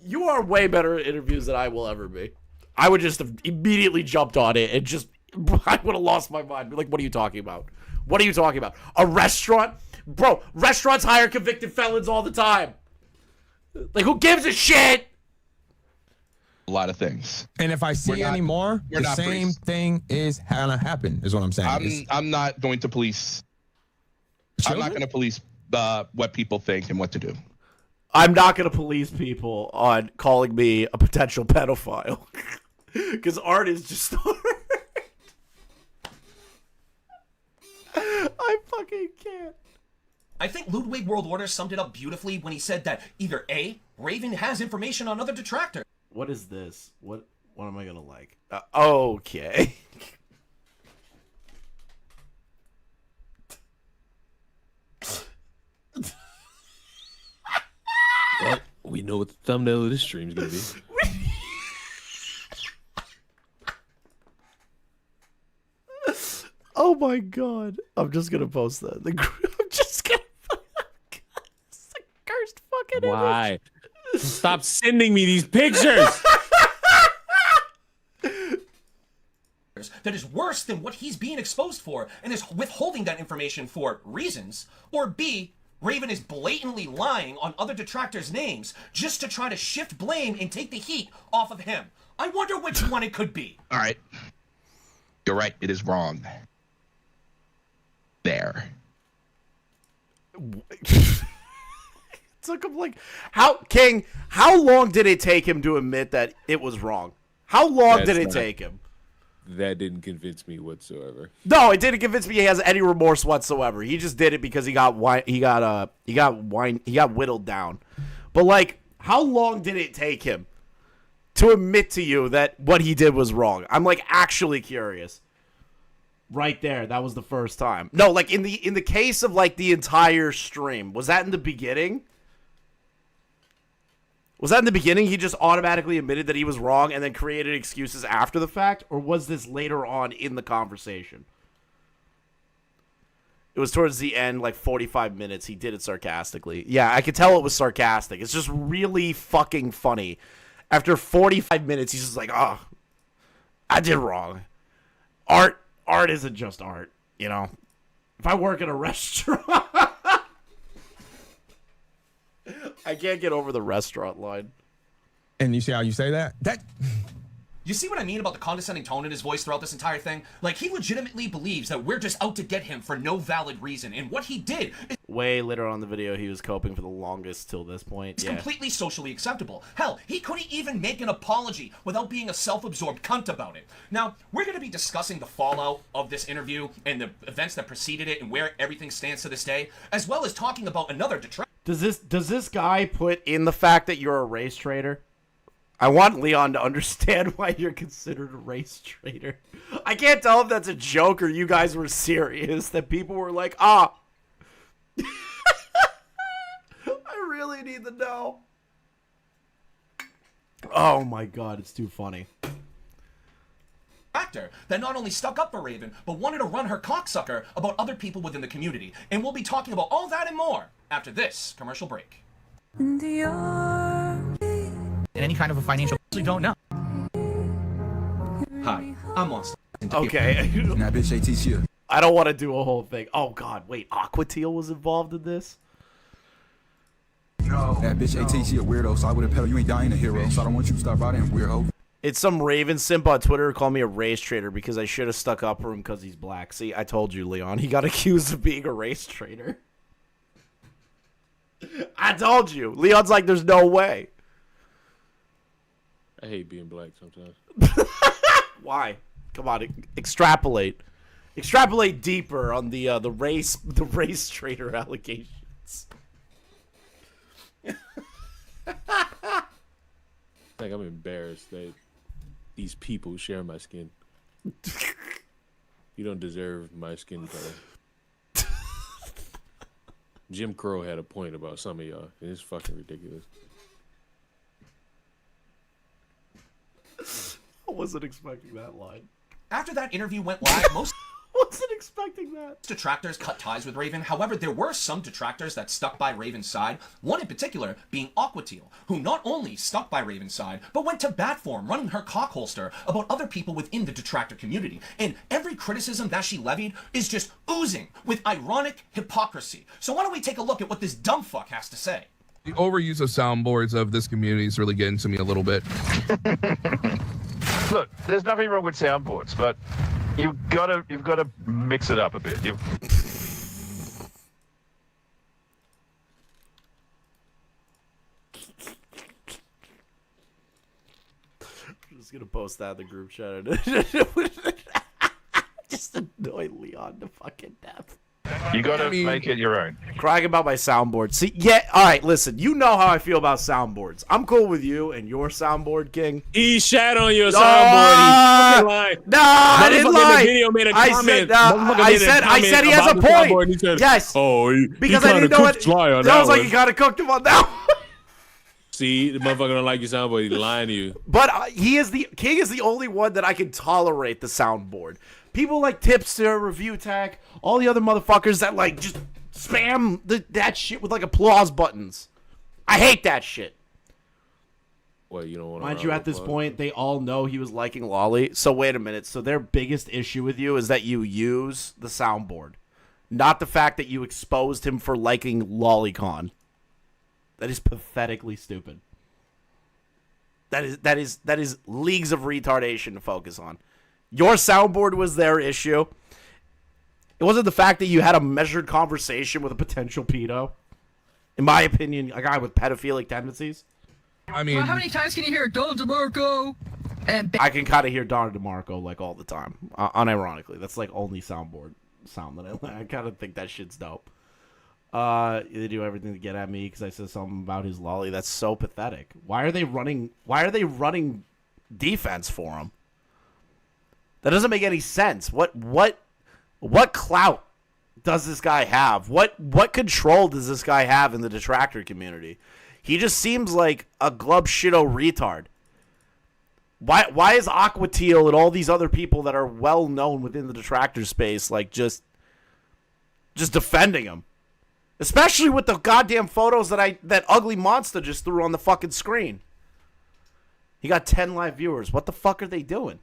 you are way better at interviews than I will ever be. I would just have immediately jumped on it and just, I would have lost my mind. Be like, what are you talking about? What are you talking about? A restaurant? Bro, restaurants hire convicted felons all the time. Like, who gives a shit? A lot of things. And if I see any more, the same thing is gonna happen, is what I'm saying. I'm not going to police. I'm not going to police what people think and what to do. I'm not going to police people on calling me a potential pedophile. Because art is just art. I fucking can't. I think Ludwig World Order summed it up beautifully when he said that either A, Raven has information on other detractors. What is this? What am I gonna like? Okay. Well, we know what the thumbnail of this stream is gonna be. Oh my god. I'm just gonna post that. I'm just gonna it's the cursed fucking Why? Stop sending me these pictures. That is worse than what he's being exposed for and is withholding that information for reasons. Or B, Raven is blatantly lying on other detractors' names just to try to shift blame and take the heat off of him. I wonder which one it could be. All right. You're right. It is wrong. There. It took him like how long did it take him to admit that it was wrong? How long did it take him? That didn't convince me whatsoever. No, it didn't convince me he has any remorse whatsoever. He just did it because he got whittled down. But like, how long did it take him to admit to you that what he did was wrong? I'm like actually curious. Right there, that was the first time. No, like in the case of like the entire stream, was that in the beginning? Was that in the beginning? He just automatically admitted that he was wrong and then created excuses after the fact? Or was this later on in the conversation? It was towards the end, like 45 minutes. He did it sarcastically. Yeah, I could tell it was sarcastic. It's just really fucking funny. After 45 minutes, he's just like, oh, I did wrong. Art isn't just art, you know? If I work in a restaurant, I can't get over the restaurant line. And you see how you say that? You see what I mean about the condescending tone in his voice throughout this entire thing? Like, he legitimately believes that we're just out to get him for no valid reason, and what he did is way later on in the video, he was coping for the longest till this point. It's completely socially acceptable. Hell, he couldn't even make an apology without being a self-absorbed cunt about it. Now, we're going to be discussing the fallout of this interview and the events that preceded it and where everything stands to this day, as well as talking about another detractor. Does this guy put in the fact that you're a race traitor? I want Leon to understand why you're considered a race traitor. I can't tell if that's a joke or you guys were serious, that people were like, ah. I really need to know. Oh my god, it's too funny. Actor that not only stuck up for Raven, but wanted to run her cocksucker about other people within the community. And we'll be talking about all that and more after this commercial break. In any kind of a financial, we don't know. Hi, I'm Monster. Okay. Nah, bitch, they teach you. I don't want to do a whole thing. Oh god, wait, Aquateal was involved in this? That bitch ATC a weirdo, so I would impel you ain't dying a hero. So I don't want you to start bothering weirdo. It's some Raven simp on Twitter who called me a race traitor because I should have stuck up for him because he's black. See, I told you, Leon. He got accused of being a race traitor. I told you. Leon's like, there's no way. I hate being black sometimes. Why? Come on, extrapolate. Extrapolate deeper on the race traitor allegations. Like, I'm embarrassed that these people share my skin. You don't deserve my skin color. Jim Crow had a point about some of y'all. It's fucking ridiculous. I wasn't expecting that line. After that interview went live, most wasn't expecting that. Detractors cut ties with Raven. However, there were some detractors that stuck by Raven's side, one in particular being Aquateal, who not only stuck by Raven's side, but went to bat for him, running her cock holster about other people within the detractor community. And every criticism that she levied is just oozing with ironic hypocrisy. So why don't we take a look at what this dumb fuck has to say? The overuse of soundboards of this community is really getting to me a little bit. Look, there's nothing wrong with soundboards, but you've got to mix it up a bit. I'm just gonna post that in the group chat. Just annoy Leon to fucking death. You got to make it your own. Crying about my soundboard. See, yeah, all right, listen. You know how I feel about soundboards. I'm cool with you and your soundboard, King. He shat on your soundboard. He fucking lied. No, I didn't lie. In the video made a comment. I said he has a point. He said, yes. Oh, because I didn't know what. I was like, you kind of cooked him on that one. See, the motherfucker don't like your soundboard. He's lying to you. But King is the only one that I can tolerate the soundboard. People like Tipster, Review Tech, all the other motherfuckers that like just spam that shit with like applause buttons. I hate that shit. Well, you don't want to. Mind you, at this point, they all know he was liking Lolly. So wait a minute. So their biggest issue with you is that you use the soundboard, not the fact that you exposed him for liking Lollycon. That is pathetically stupid. That is leagues of retardation to focus on. Your soundboard was their issue. It wasn't the fact that you had a measured conversation with a potential pedo. In my opinion, a guy with pedophilic tendencies. I mean, well, how many times can you hear Don DeMarco? I can kind of hear Don DeMarco like all the time, unironically. That's like only soundboard sound that I kind of think that shit's dope. They do everything to get at me because I said something about his lolly. That's so pathetic. Why are they running defense for him? That doesn't make any sense. What clout does this guy have? What control does this guy have in the detractor community? He just seems like a glub shitto retard. Why is Aquateal and all these other people that are well known within the detractor space like just just defending him. Especially with the goddamn photos that ugly monster just threw on the fucking screen. He got 10 live viewers. What the fuck are they doing?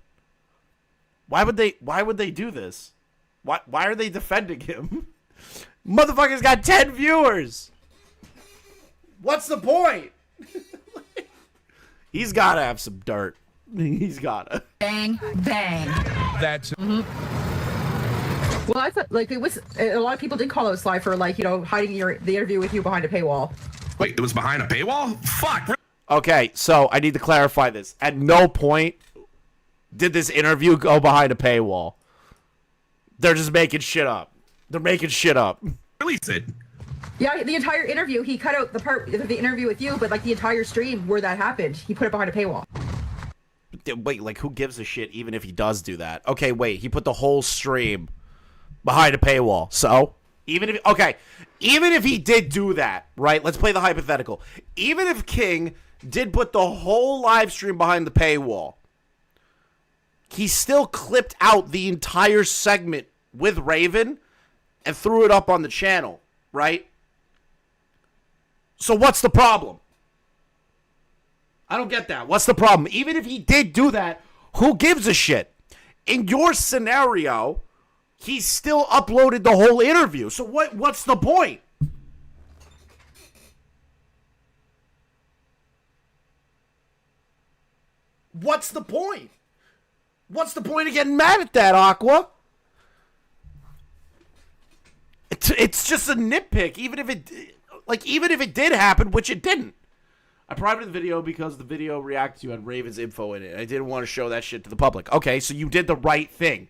Why would they do this? Why are they defending him? Motherfucker's got 10 viewers. What's the point? He's gotta have some dirt. He's gotta. Bang, bang. That's. Well, I thought like it was a lot of people did call it sly for like hiding the interview with you behind a paywall. Wait, it was behind a paywall? Fuck. Okay, so I need to clarify this. At no point did this interview go behind a paywall. They're just making shit up. They're making shit up. Release it. Yeah, the entire interview, he cut out the part of the interview with you, but like the entire stream where that happened, he put it behind a paywall. Wait, like who gives a shit even if he does do that? Okay, wait, he put the whole stream behind a paywall. So, even if he did do that, right? Let's play the hypothetical. Even if King did put the whole live stream behind the paywall, he still clipped out the entire segment with Raven and threw it up on the channel, right? So what's the problem? I don't get that. What's the problem? Even if he did do that, who gives a shit? In your scenario, he still uploaded the whole interview. So what's the point? What's the point? What's the point of getting mad at that, Aqua? It's just a nitpick, even if it did happen, which it didn't. I privated the video because the video reacted to had Raven's info in it. I didn't want to show that shit to the public. Okay, so you did the right thing.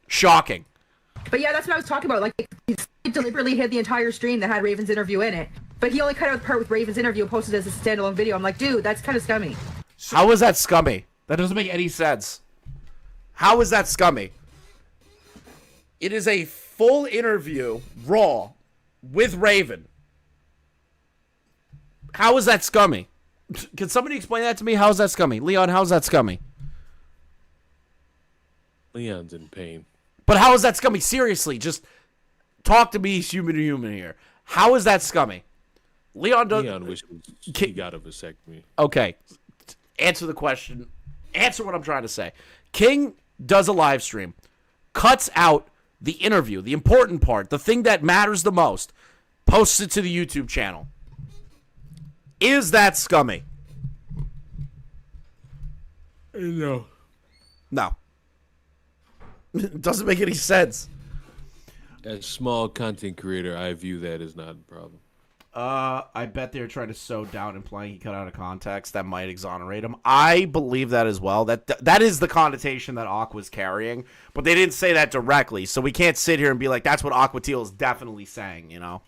Shocking. But yeah, that's what I was talking about. Like, he deliberately hid the entire stream that had Raven's interview in it. But he only cut out the part with Raven's interview and posted it as a standalone video. I'm like, dude, that's kind of scummy. How is that scummy? That doesn't make any sense. How is that scummy? It is a full interview, raw, with Raven. How is that scummy? Can somebody explain that to me? How is that scummy? Leon, how is that scummy? Leon's in pain. But how is that scummy? Seriously, just talk to me human to human here. How is that scummy? Leon wishes he got a vasectomy. Okay. Answer the question. Answer what I'm trying to say. King does a live stream, cuts out the interview, the important part, the thing that matters the most, posts it to the YouTube channel. Is that scummy? No. No. It doesn't make any sense. As a small content creator, I view that as not a problem. I bet they're trying to sew down implying he cut out of context. That might exonerate him. I believe that as well. That is the connotation that Aqua's carrying, but they didn't say that directly, so we can't sit here and be like, that's what Aqua Teal is definitely saying, you know?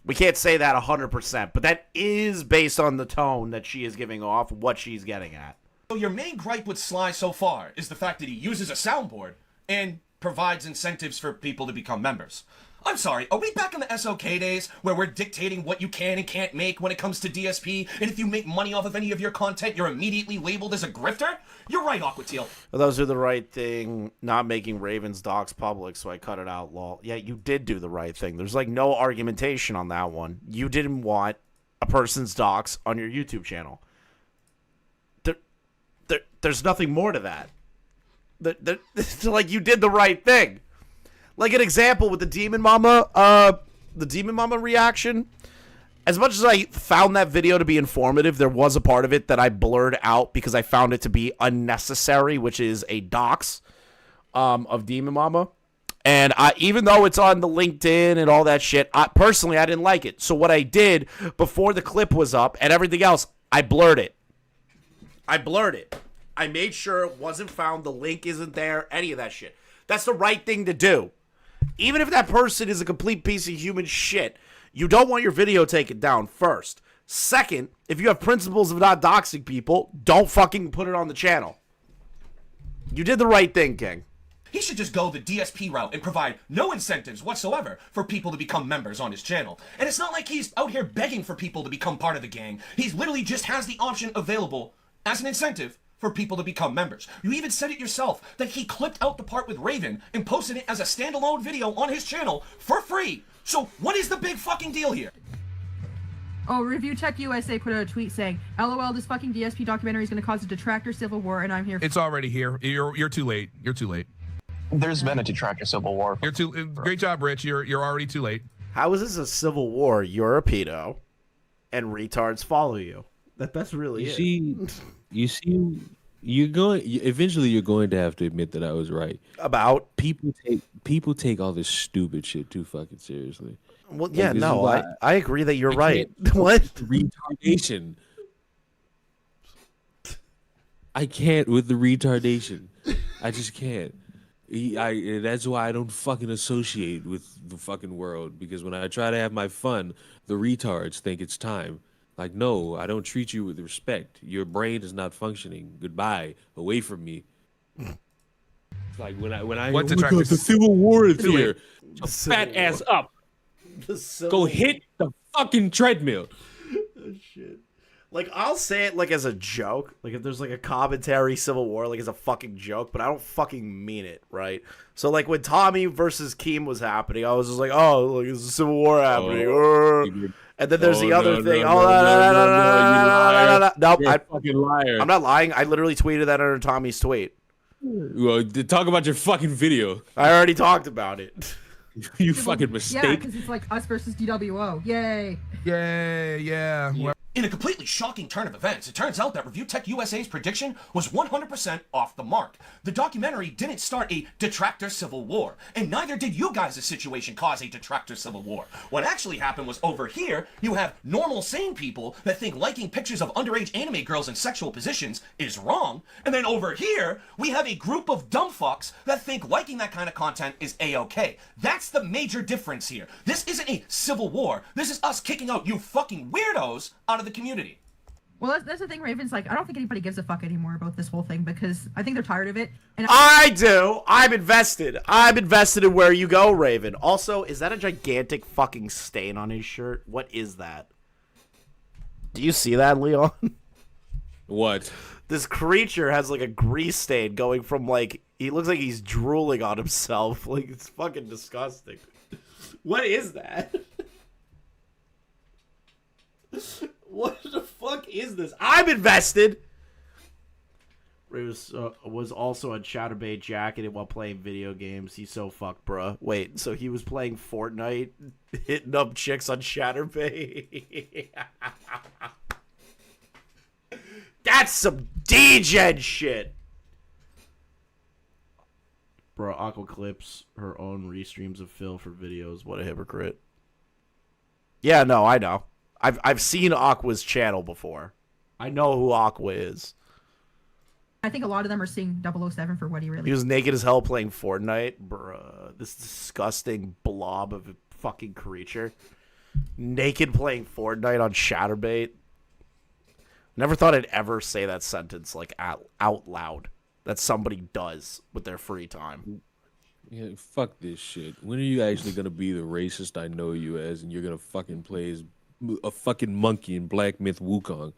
We can't say that 100%, but that is based on the tone that she is giving off, what she's getting at. So your main gripe with Sly so far is the fact that he uses a soundboard and provides incentives for people to become members. I'm sorry, are we back in the SOK days where we're dictating what you can and can't make when it comes to DSP, and if you make money off of any of your content, you're immediately labeled as a grifter? You're right, Aqua Teal. Well, those are the right thing, not making Raven's docs public, so I cut it out, lol. Yeah, you did do the right thing. There's, like, no argumentation on that one. You didn't want a person's docs on your YouTube channel. There's nothing more to that. Like, you did the right thing. Like an example with the Demon Mama reaction. As much as I found that video to be informative, there was a part of it that I blurred out because I found it to be unnecessary, which is a dox of Demon Mama. And even though it's on the LinkedIn and all that shit, personally, I didn't like it. So what I did before the clip was up and everything else, I blurred it. I made sure it wasn't found. The link isn't there. Any of that shit. That's the right thing to do. Even if that person is a complete piece of human shit, you don't want your video taken down first. Second, if you have principles of not doxing people, don't fucking put it on the channel. You did the right thing, King. He should just go the DSP route and provide no incentives whatsoever for people to become members on his channel. And it's not like he's out here begging for people to become part of the gang. He literally just has the option available as an incentive for people to become members. You even said it yourself that he clipped out the part with Raven and posted it as a standalone video on his channel for free. So what is the big fucking deal here? Oh, Review Tech USA put out a tweet saying, LOL, this fucking DSP documentary is going to cause a detractor civil war, and I'm here. It's already here. You're too late. You're too late. There's been a detractor civil war. You're too. Great job, Rich. You're already too late. How is this a civil war? You're a pedo, and retards follow you. That's really it. Eventually you're going to have to admit that I was right. About people take all this stupid shit too fucking seriously. Well, yeah, no, I agree that you're right. What? Retardation. I can't with the retardation. I just can't. That's why I don't fucking associate with the fucking world, because when I try to have my fun, the retards think it's time. Like, no, I don't treat you with respect. Your brain is not functioning. Goodbye. Away from me. It's like when I What's oh my God, the civil war is here. Fat ass up. Go hit the fucking treadmill. Oh, shit. Like, I'll say it like as a joke. Like, if there's like a commentary civil war, like as a fucking joke, but I don't fucking mean it, right? So like when Tommy versus Keem was happening, I was just like, oh, look, there's a civil war happening. And then there's the other thing. No, fucking liar. I'm not lying. I literally tweeted that under Tommy's tweet. Well, talk about your fucking video. I already talked about it. You fucking mistake. Yeah, because it's like us versus DWO. Yay. Yeah. In a completely shocking turn of events, it turns out that Review Tech USA's prediction was 100% off the mark. The documentary didn't start a detractor civil war, and neither did you guys' situation cause a detractor civil war. What actually happened was over here, you have normal, sane people that think liking pictures of underage anime girls in sexual positions is wrong, and then over here, we have a group of dumb fucks that think liking that kind of content is A-okay. That's the major difference here. This isn't a civil war. This is us kicking out you fucking weirdos out of the community. Well, that's the thing, Raven's like, I don't think anybody gives a fuck anymore about this whole thing, because I think they're tired of it. And I do. I'm invested. I'm invested in where you go, Raven. Also, is that a gigantic fucking stain on his shirt? What is that? Do you see that, Leon? What? This creature has like a grease stain going from like, he looks like he's drooling on himself. Like, it's fucking disgusting. What is that? What the fuck is this? I'm invested! Ray was also on Chatterbait jacketed while playing video games. He's so fucked, bruh. Wait, so he was playing Fortnite, hitting up chicks on Chatterbait? That's some D-Gen shit! Bro, Aqua clips her own restreams of Phil for videos. What a hypocrite. Yeah, no, I know. I've seen Aqua's channel before. I know who Aqua is. I think a lot of them are seeing 007 for what he really He was naked as hell playing Fortnite. Bruh, this disgusting blob of a fucking creature. Naked playing Fortnite on Chatterbait. Never thought I'd ever say that sentence like out loud. That somebody does with their free time. Yeah, fuck this shit. When are you actually gonna be the racist I know you as, and you're gonna fucking play as a fucking monkey in Black Myth Wukong?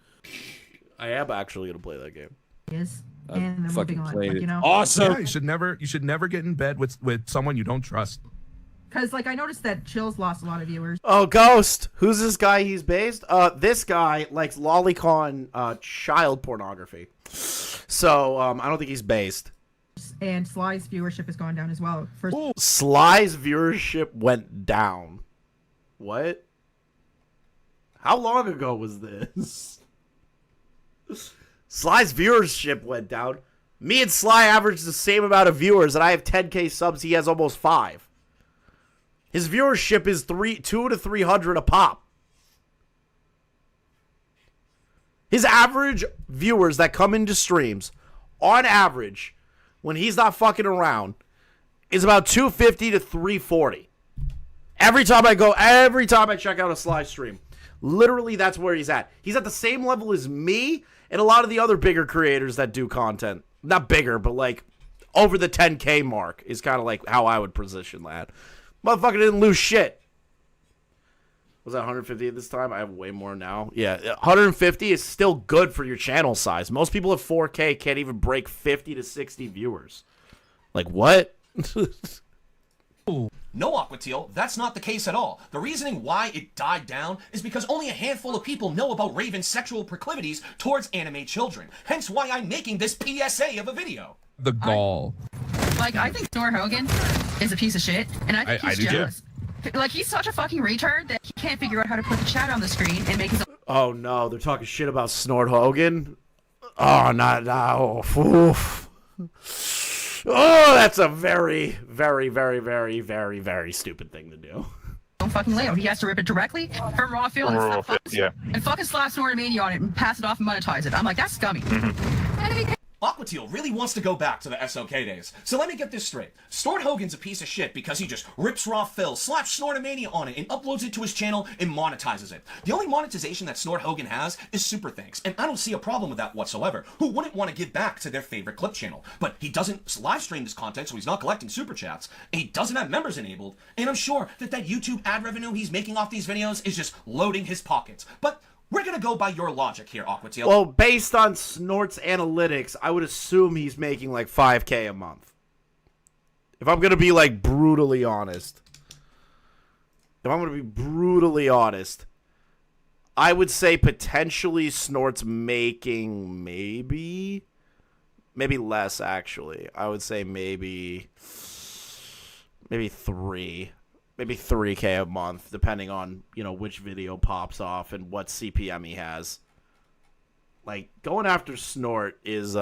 I am actually gonna play that game. is. And they're moving on. Like, you know? Awesome. Yeah, you should never get in bed with someone you don't trust. Because, like, I noticed that Chill's lost a lot of viewers. Oh, Ghost. Who's this guy he's based? This guy likes lolicon child pornography. So, I don't think he's based. And Sly's viewership has gone down as well. Sly's viewership went down. What? How long ago was this? Sly's viewership went down. Me and Sly average the same amount of viewers, and I have 10K subs. He has almost 5. His viewership is 200 to 300 a pop. His average viewers that come into streams, on average, when he's not fucking around, is about 250 to 340. Every time I check out a Sly stream. Literally, that's where he's at. He's at the same level as me and a lot of the other bigger creators that do content. Not bigger, but like over the 10K mark is kind of like how I would position that. Motherfucker didn't lose shit. Was that 150 this time? I have way more now. Yeah, 150 is still good for your channel size. Most people at 4K can't even break 50 to 60 viewers. Like, what? No, Aquateal, that's not the case at all. The reasoning why it died down is because only a handful of people know about Raven's sexual proclivities towards anime children. Hence why I'm making this PSA of a video. The gall. Like, I think Snor Hogan is a piece of shit, and I think he's jealous. Like, he's such a fucking retard that he can't figure out how to put the chat on the screen and make his own. Oh, no. They're talking shit about Snort Hogan? Oh, not now. Oof. Oh, that's a very, very, very, very, very, very stupid thing to do. Fucking layout. He has to rip it directly from raw field and fucking slap Snortomania on it and pass it off and monetize it. I'm like, that's scummy. Aquateal really wants to go back to the SOK days. So let me get this straight. Snort Hogan's a piece of shit because he just rips raw fill, slaps Snortomania on it, and uploads it to his channel and monetizes it. The only monetization that Snort Hogan has is super thanks, and I don't see a problem with that whatsoever. Who wouldn't want to give back to their favorite clip channel? But he doesn't live stream this content, so he's not collecting super chats, and he doesn't have members enabled, and I'm sure that YouTube ad revenue he's making off these videos is just loading his pockets. But we're gonna go by your logic here, Aquateal. Well, based on Snort's analytics, I would assume he's making like 5K a month. If I'm gonna be like brutally honest. I would say potentially Snort's making maybe less actually. I would say maybe 3K a month, depending on, which video pops off and what CPM he has. Like, going after Snort is,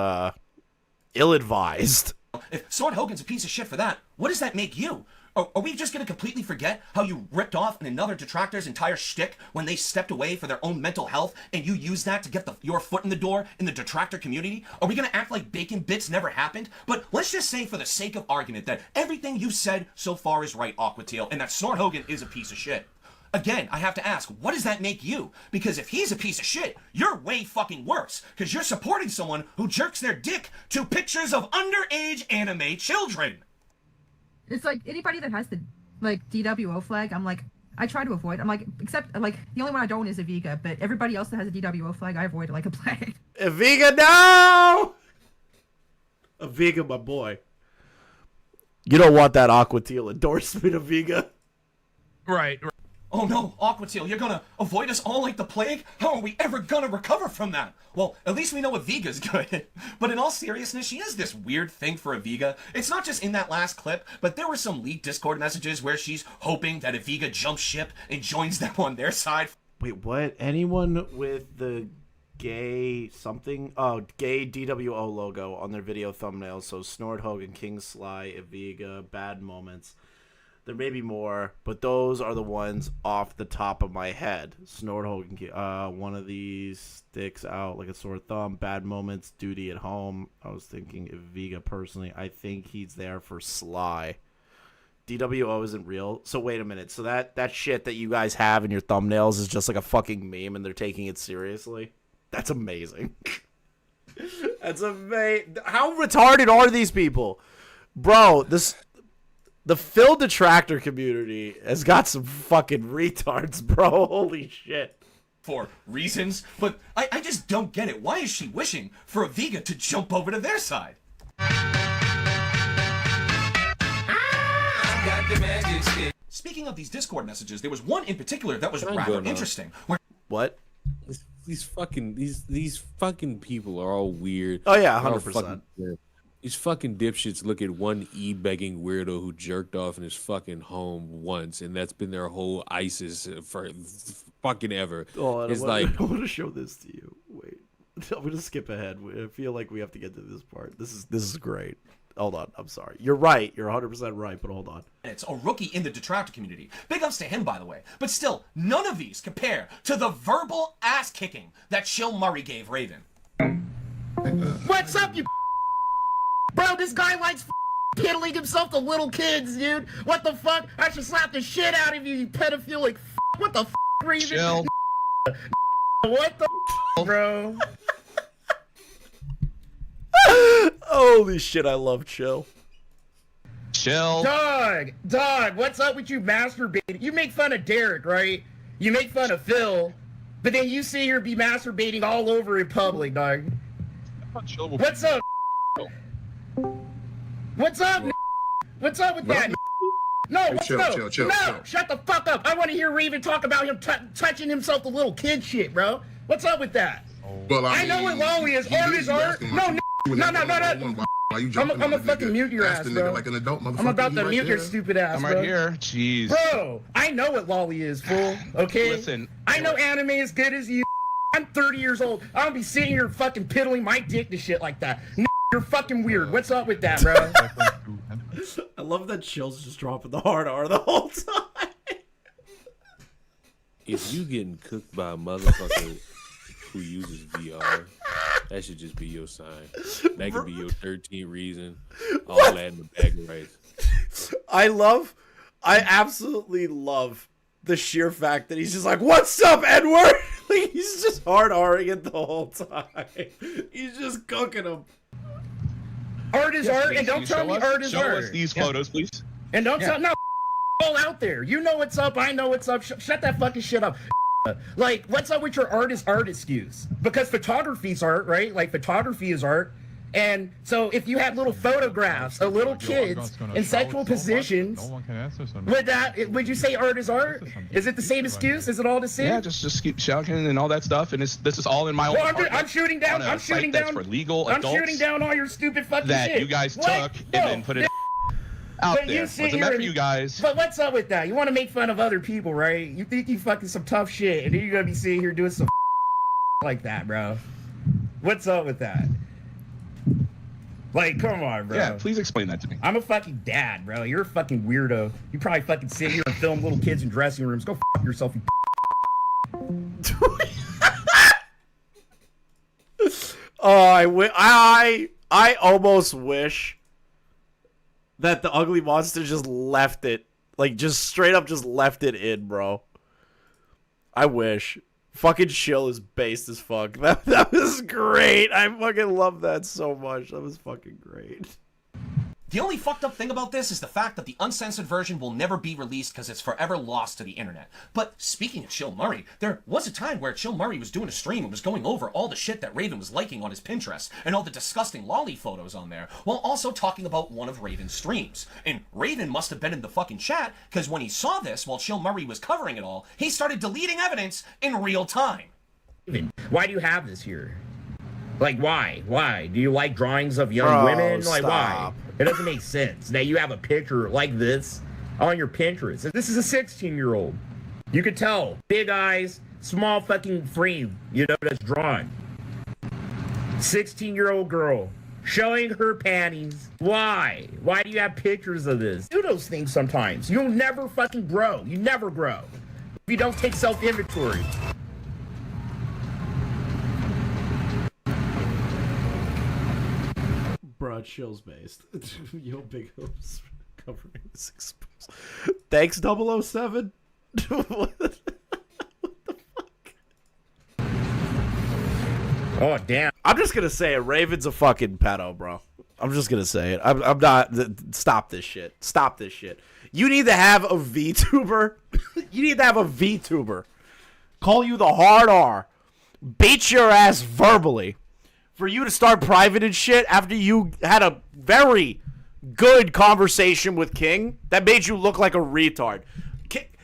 ill-advised. If Snort Hogan's a piece of shit for that, what does that make you? Are we just gonna completely forget how you ripped off another detractor's entire shtick when they stepped away for their own mental health, and you used that to get your foot in the door in the detractor community? Are we gonna act like Bacon Bits never happened? But let's just say, for the sake of argument, that everything you've said so far is right, Aquateal, and that Snort Hogan is a piece of shit. Again, I have to ask, what does that make you? Because if he's a piece of shit, you're way fucking worse, because you're supporting someone who jerks their dick to pictures of underage anime children. It's like anybody that has the DWO flag, I'm like, I try to avoid. I'm like, except the only one I don't is Aviga, but everybody else that has a DWO flag, I avoid it like a plague. Aviga, no! Aviga, my boy. You don't want that Aquateal endorsement, Aviga. Right. Oh no, Aquateal, you're gonna avoid us all like the plague? How are we ever gonna recover from that? Well, at least we know Aviga's good. But in all seriousness, she has this weird thing for Aviga. It's not just in that last clip, but there were some leaked Discord messages where she's hoping that Aviga jumps ship and joins them on their side. Wait, what? Anyone with the gay DWO logo on their video thumbnails, so Snort Hogan, King Sly, Aviga, Bad Moments. There may be more, but those are the ones off the top of my head. Snort Hogan, one of these sticks out like a sore thumb. Bad Moments, Duty at Home. I was thinking Aviga personally. I think he's there for Sly. DWO isn't real. So wait a minute. So that shit that you guys have in your thumbnails is just like a fucking meme and they're taking it seriously? That's amazing. That's amazing. How retarded are these people? Bro, the Phil detractor community has got some fucking retards, bro. Holy shit. For reasons, but I just don't get it. Why is she wishing for Aviga to jump over to their side? Speaking of these Discord messages, there was one in particular that was rather interesting. What? These fucking people are all weird. Oh yeah, 100%. These fucking dipshits look at one e-begging weirdo who jerked off in his fucking home once, and that's been their whole ISIS for fucking ever. Oh, I want to show this to you. Wait, I'm gonna skip ahead. I feel like we have to get to this part. This is great. Hold on, I'm sorry. You're right. You're 100% right, but hold on. It's a rookie in the detractor community. Big ups to him, by the way. But still, none of these compare to the verbal ass kicking that Chill Murray gave Raven. What's up, you? Bro, this guy likes piddling himself to little kids, dude. What the fuck? I should slap the shit out of you, you pedophilic. What the Raven? Chill. What the bro? Holy shit, I love Chill. Chill. Dog, what's up with you masturbating? You make fun of Derek, right? You make fun of Phil, but then you sit here and be masturbating all over in public, dog. What's up? What's up? What's up with that? No, what's up? No, shut the fuck up. I want to hear Raven talk about him touching himself the little kid shit, bro. What's up with that? Well, I know what Lolly is. Art is art. No. I'm gonna fucking mute your ass, bro. Like an adult motherfucker. I'm about to mute your stupid ass, I'm bro. right here. Jeez. Bro, I know what Lolly is, fool. Okay? Listen. I know anime as good as you. I'm 30 years old. I don't be sitting here fucking piddling my dick to shit like that. You're fucking weird. What's up with that, bro? I love that Chill's just dropping the hard R the whole time. If you getting cooked by a motherfucker who uses VR, that should just be your sign. That could be your 13th reason. All that in the bag of rice. I absolutely love the sheer fact that he's just like, "What's up, Edward?" Like, he's just hard R-ing it the whole time. He's just cooking him. Art is art, and don't tell me art is art. Show us these photos, please. And don't tell all out there. You know what's up. I know what's up. Shut that fucking shit up. Like, what's up with your art is art excuse? Because photography's art, right? Like, photography is art. And so if you had little photographs of little kids in sexual positions, would you say art is art? Is it the same excuse? Is it all the same? Yeah, just keep shouting and all that stuff. And this is all in my own. I'm shooting down. I'm shooting down. For legal I'm adults shooting down all your stupid fucking that shit. You guys took and then put it out there. Wasn't meant for you guys. But what's up with that? You want to make fun of other people, right? You think you fucking some tough shit, and then you're gonna be sitting here doing some like that, bro. What's up with that? Like, come on, bro. Yeah, please explain that to me. I'm a fucking dad, bro. You're a fucking weirdo. You probably fucking sit here and film little kids in dressing rooms. Go fuck yourself, you Oh, I almost wish that the ugly monster just left it. Like, just straight up just left it in, bro. I wish. Fucking Chill is based as fuck. That was great. I fucking love that so much. That was fucking great. The only fucked up thing about this is the fact that the uncensored version will never be released because it's forever lost to the internet. But speaking of Chill Murray, there was a time where Chill Murray was doing a stream and was going over all the shit that Raven was liking on his Pinterest and all the disgusting lolly photos on there, while also talking about one of Raven's streams. And Raven must have been in the fucking chat, because when he saw this while Chill Murray was covering it all, he started deleting evidence in real time. Why do you have this here? Like, why? Why? Do you like drawings of young women? Like, stop. why? It doesn't make sense that you have a picture like this on your Pinterest. This is a 16-year-old. You could tell. Big eyes, small fucking frame, you know, that's drawn. 16-year-old girl showing her panties. Why? Why do you have pictures of this? Do those things sometimes. You'll never fucking grow. You never grow if you don't take self-inventory. Broad Chill's based. Yo, big hopes covering this exposed. Thanks, 007. What the fuck? Oh, damn. I'm just gonna say it. Raven's a fucking pedo, bro. I'm just gonna say it. I'm not. Stop this shit. Stop this shit. You need to have a VTuber. You need to have a VTuber call you the hard R, beat your ass verbally, for you to start private and shit after you had a very good conversation with King that made you look like a retard.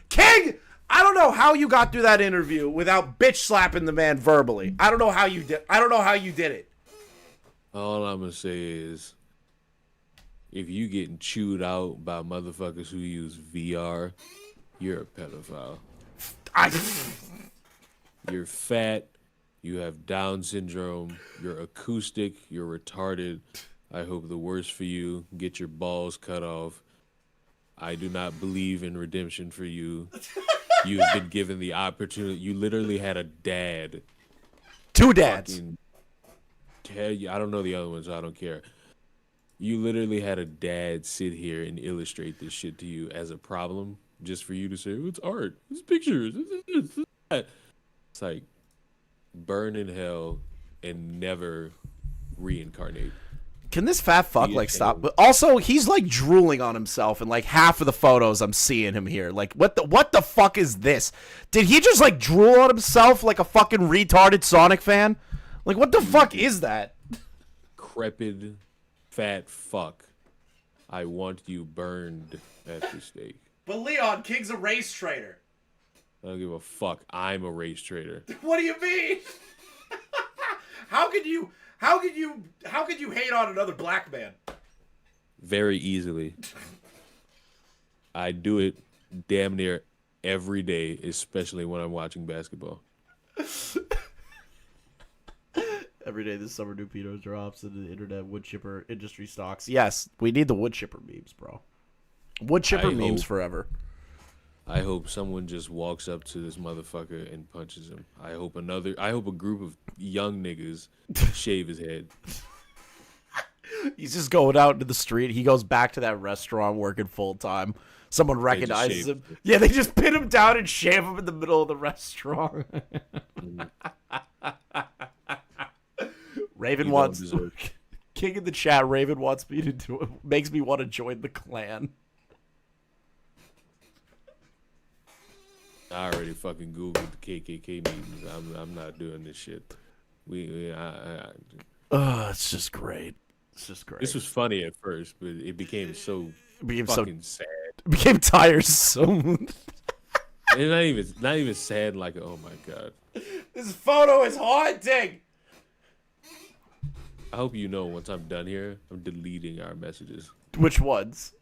King, I don't know how you got through that interview without bitch slapping the man verbally. I don't know how you did. I don't know how you did it. All I'm gonna say is, if you getting chewed out by motherfuckers who use VR, you're a pedophile. You're fat. You have Down syndrome. You're acoustic. You're retarded. I hope the worst for you. Get your balls cut off. I do not believe in redemption for you. You have been given the opportunity. You literally had a dad. Two dads. Tell you, I don't know the other one, so I don't care. You literally had a dad sit here and illustrate this shit to you as a problem, just for you to say, oh, it's art. It's pictures. It's like, burn in hell and never reincarnate. Can this fat fuck like stop? But also, he's like drooling on himself in like half of the photos I'm seeing him here. Like, what the fuck is this? Did he just like drool on himself like a fucking retarded Sonic fan? Like, what the fuck is that? Crepid, fat fuck. I want you burned at the stake. But Leon, King's a race trader. I don't give a fuck. I'm a race trader. What do you mean? How could you hate on another black man? Very easily. I do it damn near every day, especially when I'm watching basketball. Every day this summer, new pedo drops and the internet wood chipper industry stocks. Yes, we need the wood chipper memes, bro. Wood chipper memes forever. I hope someone just walks up to this motherfucker and punches him. I hope a group of young niggas shave his head. He's just going out into the street. He goes back to that restaurant working full time. Someone recognizes him. Yeah, they just pin him down and shave him in the middle of the restaurant. Raven wants King in the chat. Raven wants me to do it. Makes me want to join the clan. I already fucking googled the KKK meetings. I'm not doing this shit. It's just great. It's just great. This was funny at first, but it became so fucking sad. It became tiresome. And not even sad. Like, oh my god, this photo is haunting. I hope you know once I'm done here, I'm deleting our messages. Which ones?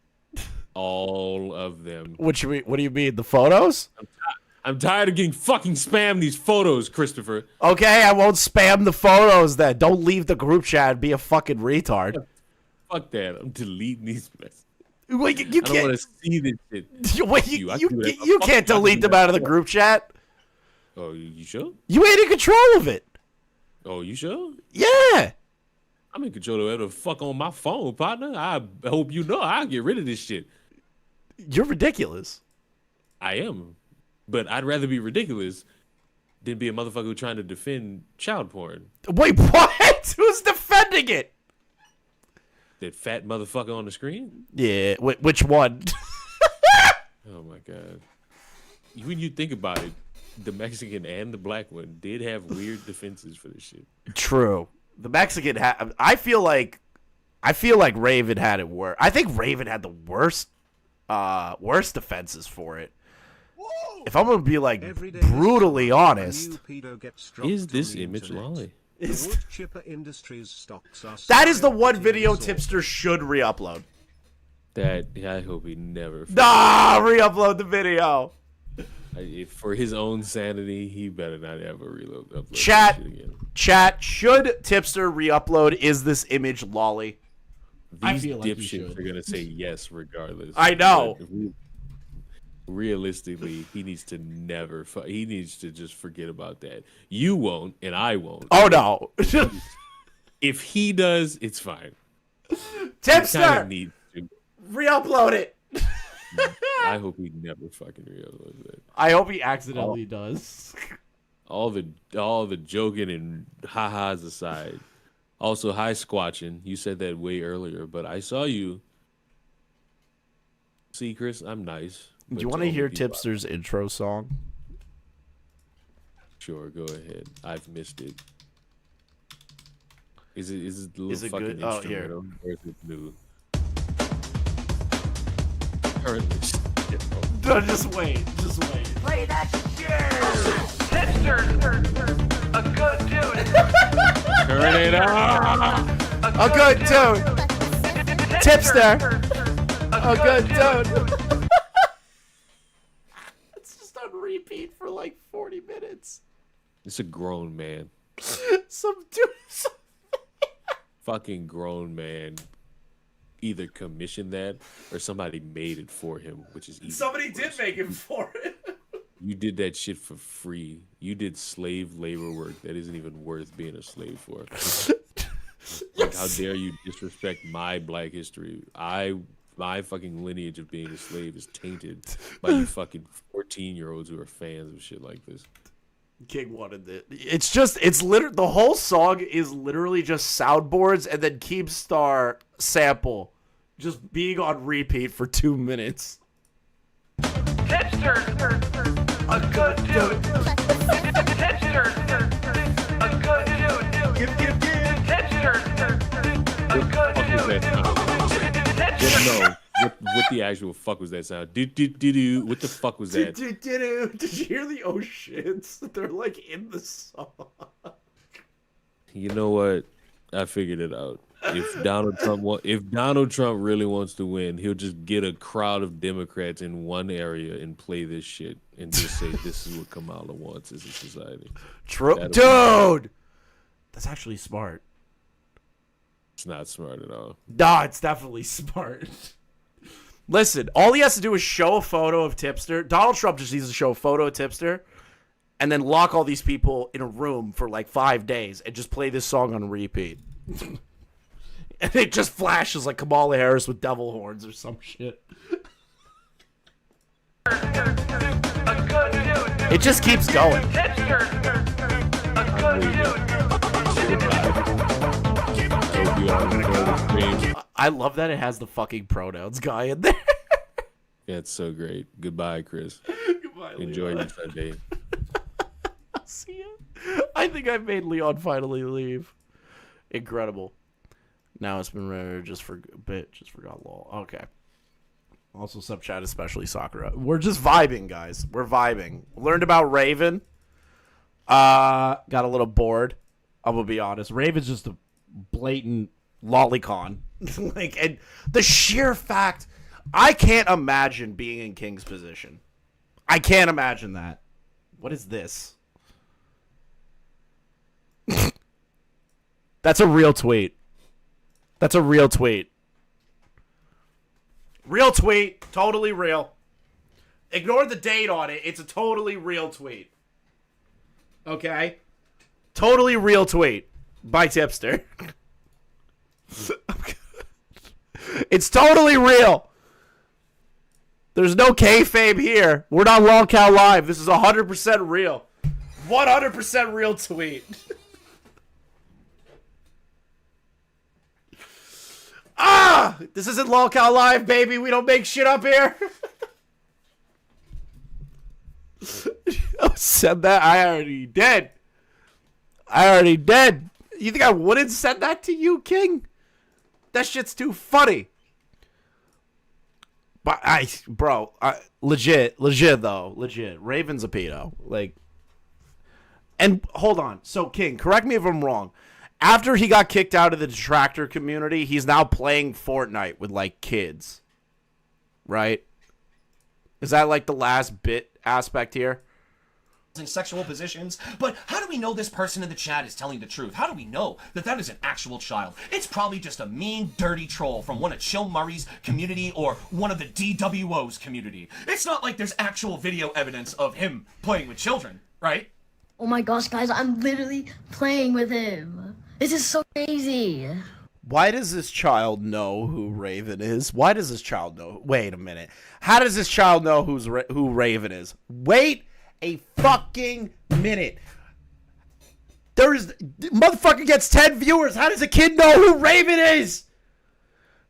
All of them. What do you mean? The photos? I'm tired of getting fucking spammed these photos, Christopher. Okay, I won't spam the photos then. Don't leave the group chat and be a fucking retard. Fuck that. I'm deleting these messages. Wait, you I don't can't want to see this shit. Wait, you can't delete them out of the group chat. Oh, you sure? You ain't in control of it. Oh, you sure? Yeah. I'm in control of whatever the fuck on my phone, partner. I hope you know I'll get rid of this shit. You're ridiculous. I am. But I'd rather be ridiculous than be a motherfucker who's trying to defend child porn. Wait, what? Who's defending it? That fat motherfucker on the screen? Yeah, which one? Oh my god. When you think about it, the Mexican and the black one did have weird defenses for this shit. True. The Mexican I feel like Raven had it worse. I think Raven had the worst defenses for it. If I'm gonna be like brutally honest, is this image lolly? That is the one video Tipster should re-upload. I hope he never. Re-upload the video. For his own sanity, he better not ever upload Chat, shit again. Chat, should Tipster re-upload Is This Image Lolly? These dipshits are gonna say yes regardless. I know. Realistically, he needs to never. He needs to just forget about that. You won't, and I won't. Oh no! If he does, it's fine. Tipster, needs to re-upload it. I hope he never fucking re-uploads it. I hope he accidentally does. All the joking and ha-has aside. Also, hi Squatchin. You said that way earlier, but I saw you. See, Chris, I'm nice. Do you want to hear Tipster's intro song? Sure, go ahead. I've missed it. Is it the little Is it fucking good? Oh, instrumental? here. Or is it new? Currently. No, just wait. Play that shit! Tipster! A good dude! Turn it on! A good dude! Tipster! A good dude! It's just on repeat for like 40 minutes. It's a grown man. Some dude. Fucking grown man. Either commissioned that or somebody made it for him, which is easy. Somebody did make him for it. You did that shit for free. You did slave labor work that isn't even worth being a slave for. Like, how dare you disrespect my black history? My fucking lineage of being a slave is tainted by you fucking 14-year-olds who are fans of shit like this. King wanted it. It's literally, the whole song is literally just soundboards and then Keemstar sample just being on repeat for 2 minutes. Tipster, a good dude. Tipster, a good dude. Tipster, a good dude. No. What the actual fuck was that sound? Do. What the fuck was that? Did you hear the oh shits? They're like in the song. You know what? I figured it out. If Donald Trump really wants to win, he'll just get a crowd of Democrats in one area and play this shit and just say this is what Kamala wants as a society. Dude, that's actually smart. It's not smart at all. Nah, it's definitely smart. Listen, all he has to do is show a photo of Tipster. Donald Trump just needs to show a photo of Tipster and then lock all these people in a room for like 5 days and just play this song on repeat. And it just flashes like Kamala Harris with devil horns or some shit. It just keeps going. I love that it has the fucking pronouns guy in there. Yeah, it's so great. Goodbye, Chris. Goodbye, Enjoy Leon. your Sunday. See ya. I think I made Leon finally leave. Incredible. Now it's been rare just for a bit. Just forgot lol. Okay. Also, sub chat, especially Sakura. We're just vibing, guys. We're vibing. Learned about Raven. Got a little bored. I'm gonna be honest. Raven's just a blatant lolicon. Like, and the sheer fact, I can't imagine being in King's position. I can't imagine that. What is this? That's a real tweet. That's a real tweet. Real tweet. Totally real. Ignore the date on it. It's a totally real tweet. Okay? Totally real tweet by Tipster. It's totally real. There's no kayfabe here. We're not Lolcow Live. This is 100% real. 100% real tweet. This isn't Lolcow Live, baby. We don't make shit up here. Said that? I already did. You think I wouldn't send that to you, King? That shit's too funny. But legit though. Raven's a pedo. Like, and hold on. So, King, correct me if I'm wrong. After he got kicked out of the detractor community, he's now playing Fortnite with, like, kids. Right? Is that, like, the last bit aspect here? In sexual positions, but how do we know this person in the chat is telling the truth? How do we know that that is an actual child? It's probably just a mean, dirty troll from one of Chill Murray's community or one of the DWO's community. It's not like there's actual video evidence of him playing with children, right? Oh my gosh, guys, I'm literally playing with him. This is so crazy. Why does this child know who Raven is? Why does this child know? Wait a minute. How does this child know who Raven is? Wait a fucking minute. Motherfucker gets 10 viewers. How does a kid know who Raven is?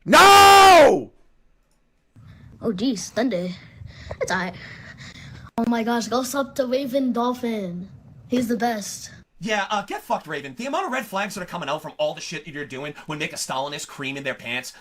No! Oh geez, Sunday. It's alright. Oh my gosh, go sub to RavensDolphin. He's the best. Yeah, get fucked, Raven. The amount of red flags that are coming out from all the shit that you're doing would make a Stalinist cream in their pants.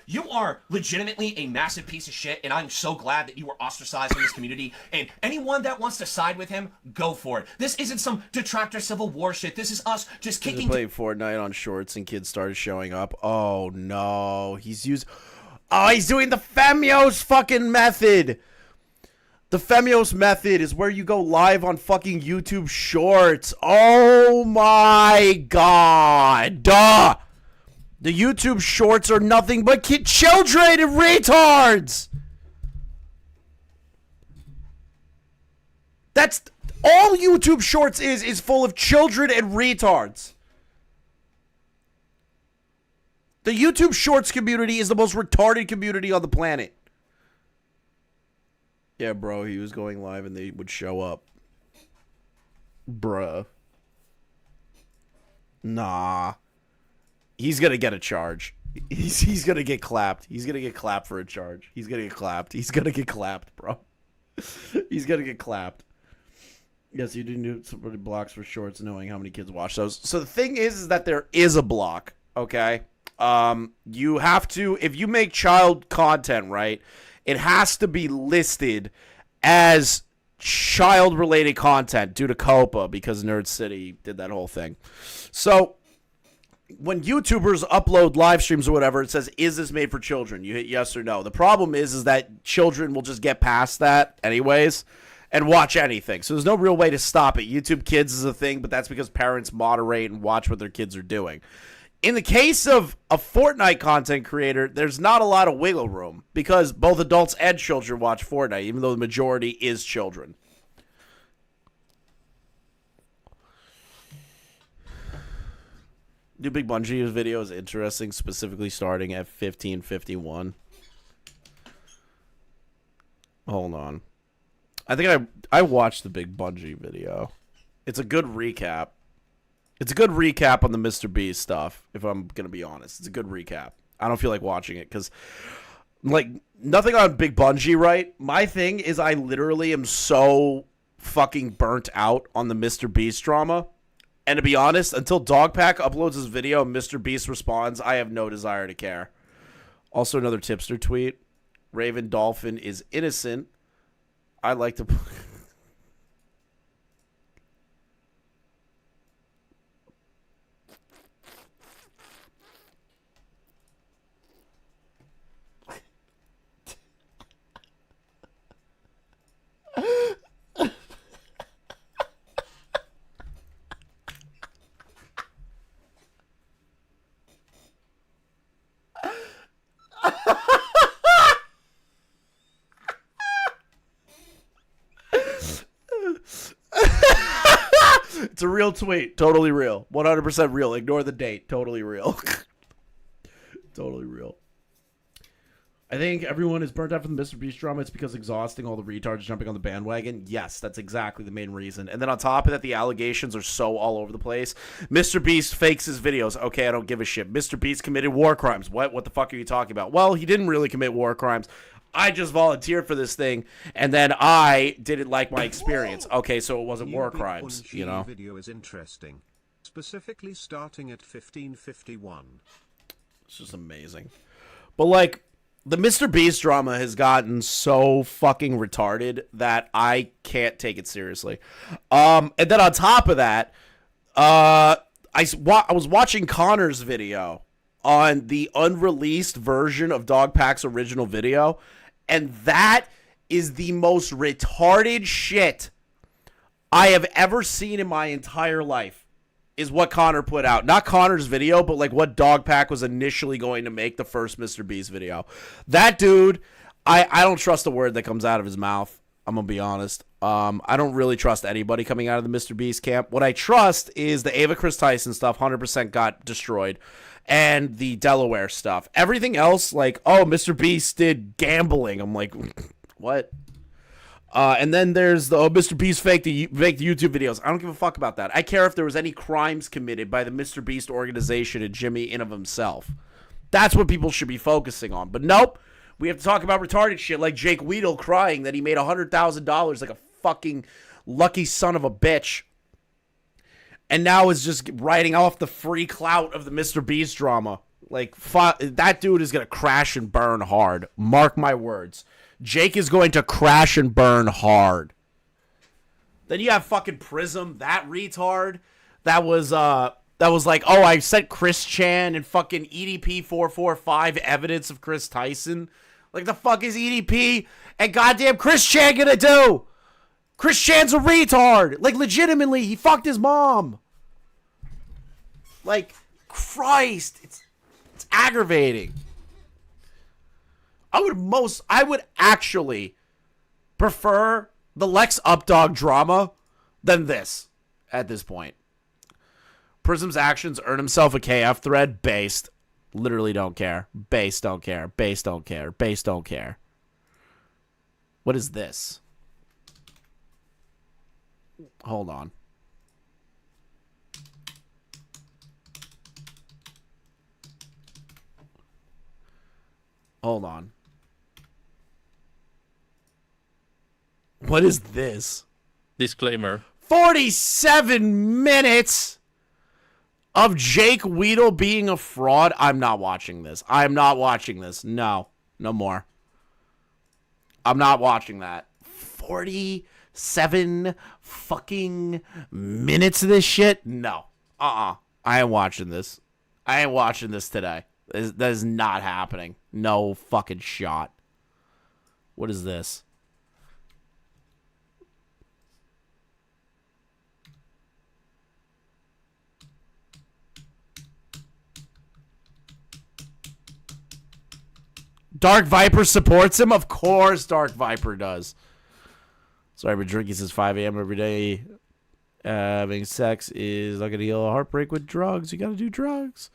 You are legitimately a massive piece of shit, and I'm so glad that you were ostracized from this community. And anyone that wants to side with him, go for it. This isn't some detractor civil war shit. This is us just kicking. Playing Fortnite on shorts and kids started showing up. Oh no, he's doing the Femios fucking method. The Femios method is where you go live on fucking YouTube Shorts. Oh my god. Duh. The YouTube Shorts are nothing but children and retards. That's all YouTube Shorts is full of children and retards. The YouTube Shorts community is the most retarded community on the planet. Yeah, bro, he was going live and they would show up. Bruh. Nah. He's gonna get a charge. He's gonna get clapped. He's gonna get clapped for a charge. He's gonna get clapped. He's gonna get clapped, bro. He's gonna get clapped. Yes, you do need somebody blocks for shorts, knowing how many kids watch those. So the thing is that there is a block, okay? You have to, if you make child content, right, it has to be listed as child-related content due to COPA because Nerd City did that whole thing. So when YouTubers upload live streams or whatever, it says, is this made for children? You hit yes or no. The problem is that children will just get past that anyways and watch anything. So there's no real way to stop it. YouTube Kids is a thing, but that's because parents moderate and watch what their kids are doing. In the case of a Fortnite content creator, there's not a lot of wiggle room because both adults and children watch Fortnite, even though the majority is children. New Big Bungie's video is interesting, specifically starting at 15:51. Hold on. I think I watched the Big Bungie video. It's a good recap. It's a good recap on the Mr. Beast stuff, if I'm going to be honest. It's a good recap. I don't feel like watching it because, like, nothing on Big Bungie, right? My thing is I literally am so fucking burnt out on the Mr. Beast drama. And to be honest, until Dogpack uploads his video and Mr. Beast responds, I have no desire to care. Also, another tipster tweet. RavensDolphin is innocent. I like to... It's a real tweet. Totally real. 100% real. Ignore the date. Totally real. Totally real. I think everyone is burnt out from the Mr. Beast drama. It's because exhausting all the retards jumping on the bandwagon. Yes, that's exactly the main reason. And then on top of that, the allegations are so all over the place. Mr. Beast fakes his videos. Okay, I don't give a shit. Mr. Beast committed war crimes. What the fuck are you talking about? Well, he didn't really commit war crimes. I just volunteered for this thing, and then I didn't like my experience. Okay, so it wasn't war crimes, you know? Video is interesting, specifically starting at 15:51. It's just amazing. But, like, the Mr. Beast drama has gotten so fucking retarded that I can't take it seriously. And then on top of that, I was watching Connor's video on the unreleased version of Dogpack's original video, and that is the most retarded shit I have ever seen in my entire life, is what Connor put out. Not Connor's video, but like what Dogpack was initially going to make the first Mr. Beast video. That dude, I don't trust a word that comes out of his mouth. I'm going to be honest. I don't really trust anybody coming out of the Mr. Beast camp. What I trust is the Ava Chris Tyson stuff 100% got destroyed. And the Delaware stuff. Everything else, like, oh, Mr. Beast did gambling. I'm like, what? And then there's the Mr. Beast faked the YouTube videos. I don't give a fuck about that. I care if there was any crimes committed by the Mr. Beast organization and Jimmy in of himself. That's what people should be focusing on. But nope, we have to talk about retarded shit like Jake Weedle crying that he made $100,000 like a fucking lucky son of a bitch. And now is just riding off the free clout of the Mr. Beast drama. Like, that dude is going to crash and burn hard. Mark my words. Jake is going to crash and burn hard. Then you have fucking Prism, that retard. That was like, oh, I sent Chris Chan and fucking EDP 445 evidence of Chris Tyson. Like, the fuck is EDP and goddamn Chris Chan gonna do? Chris Chan's a retard. Like, legitimately, he fucked his mom. Like, Christ, it's aggravating. I would actually prefer the Lex Updog drama than this at this point. Prism's actions earn himself a KF thread. Based. Literally don't care. Base don't care. Base don't care. Base don't care. What is this? Hold on. Hold on. What is this? Disclaimer. 47 minutes of Jake Weedle being a fraud. I'm not watching this. I'm not watching this. No. No more. I'm not watching that. 47 fucking minutes of this shit? No. I ain't watching this. I ain't watching this today. That is not happening. No fucking shot. What is this? Dark Viper supports him? Of course Dark Viper does. Sorry, but drinking since 5 a.m. every day. Having sex is not going to heal a heartbreak with drugs. You got to do drugs.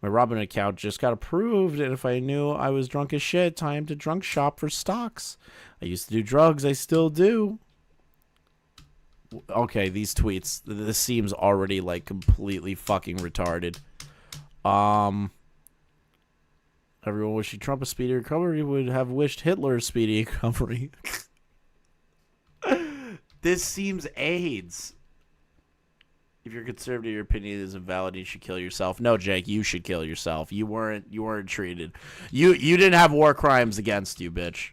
My Robin account just got approved, and if I knew I was drunk as shit, time to drunk shop for stocks. I used to do drugs. I still do. Okay, these tweets. This seems already, like, completely fucking retarded. Everyone wishing Trump a speedy recovery would have wished Hitler a speedy recovery. This seems AIDS. If you're conservative, your opinion is invalid. You should kill yourself. No, Jake, you should kill yourself. You weren't treated. You didn't have war crimes against you, bitch.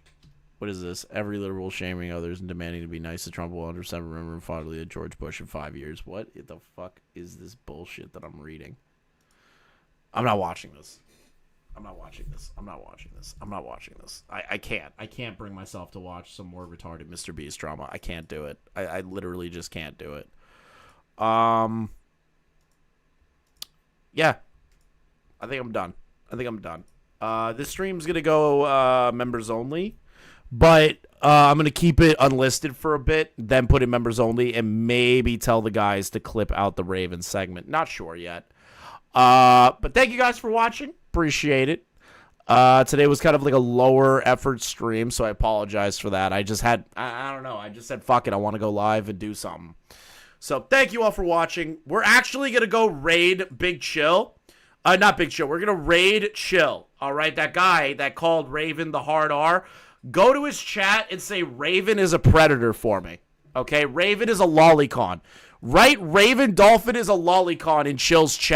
What is this? Every liberal shaming others and demanding to be nice to Trump will understand, remember, and fondly to George Bush in 5 years. What the fuck is this bullshit that I'm reading? I'm not watching this. I'm not watching this. I'm not watching this. I'm not watching this. I can't. I can't bring myself to watch some more retarded Mr. Beast drama. I can't do it. I literally just can't do it. Yeah. I think I'm done. This stream's going to go members only, but I'm going to keep it unlisted for a bit, then put it members only, and maybe tell the guys to clip out the Ravens segment. Not sure yet. But thank you guys for watching. Appreciate it. Today was kind of like a lower effort stream, so I apologize for that. I just had, I don't know, I just said, fuck it, I want to go live and do something. So thank you all for watching. We're actually going to go raid Big Chill. Not Big Chill. We're going to raid Chill. All right, that guy that called Raven the hard R. Go to his chat and say Raven is a predator for me. Okay, Raven is a lolicon. Right? RavensDolphin is a lolicon in Chill's chat.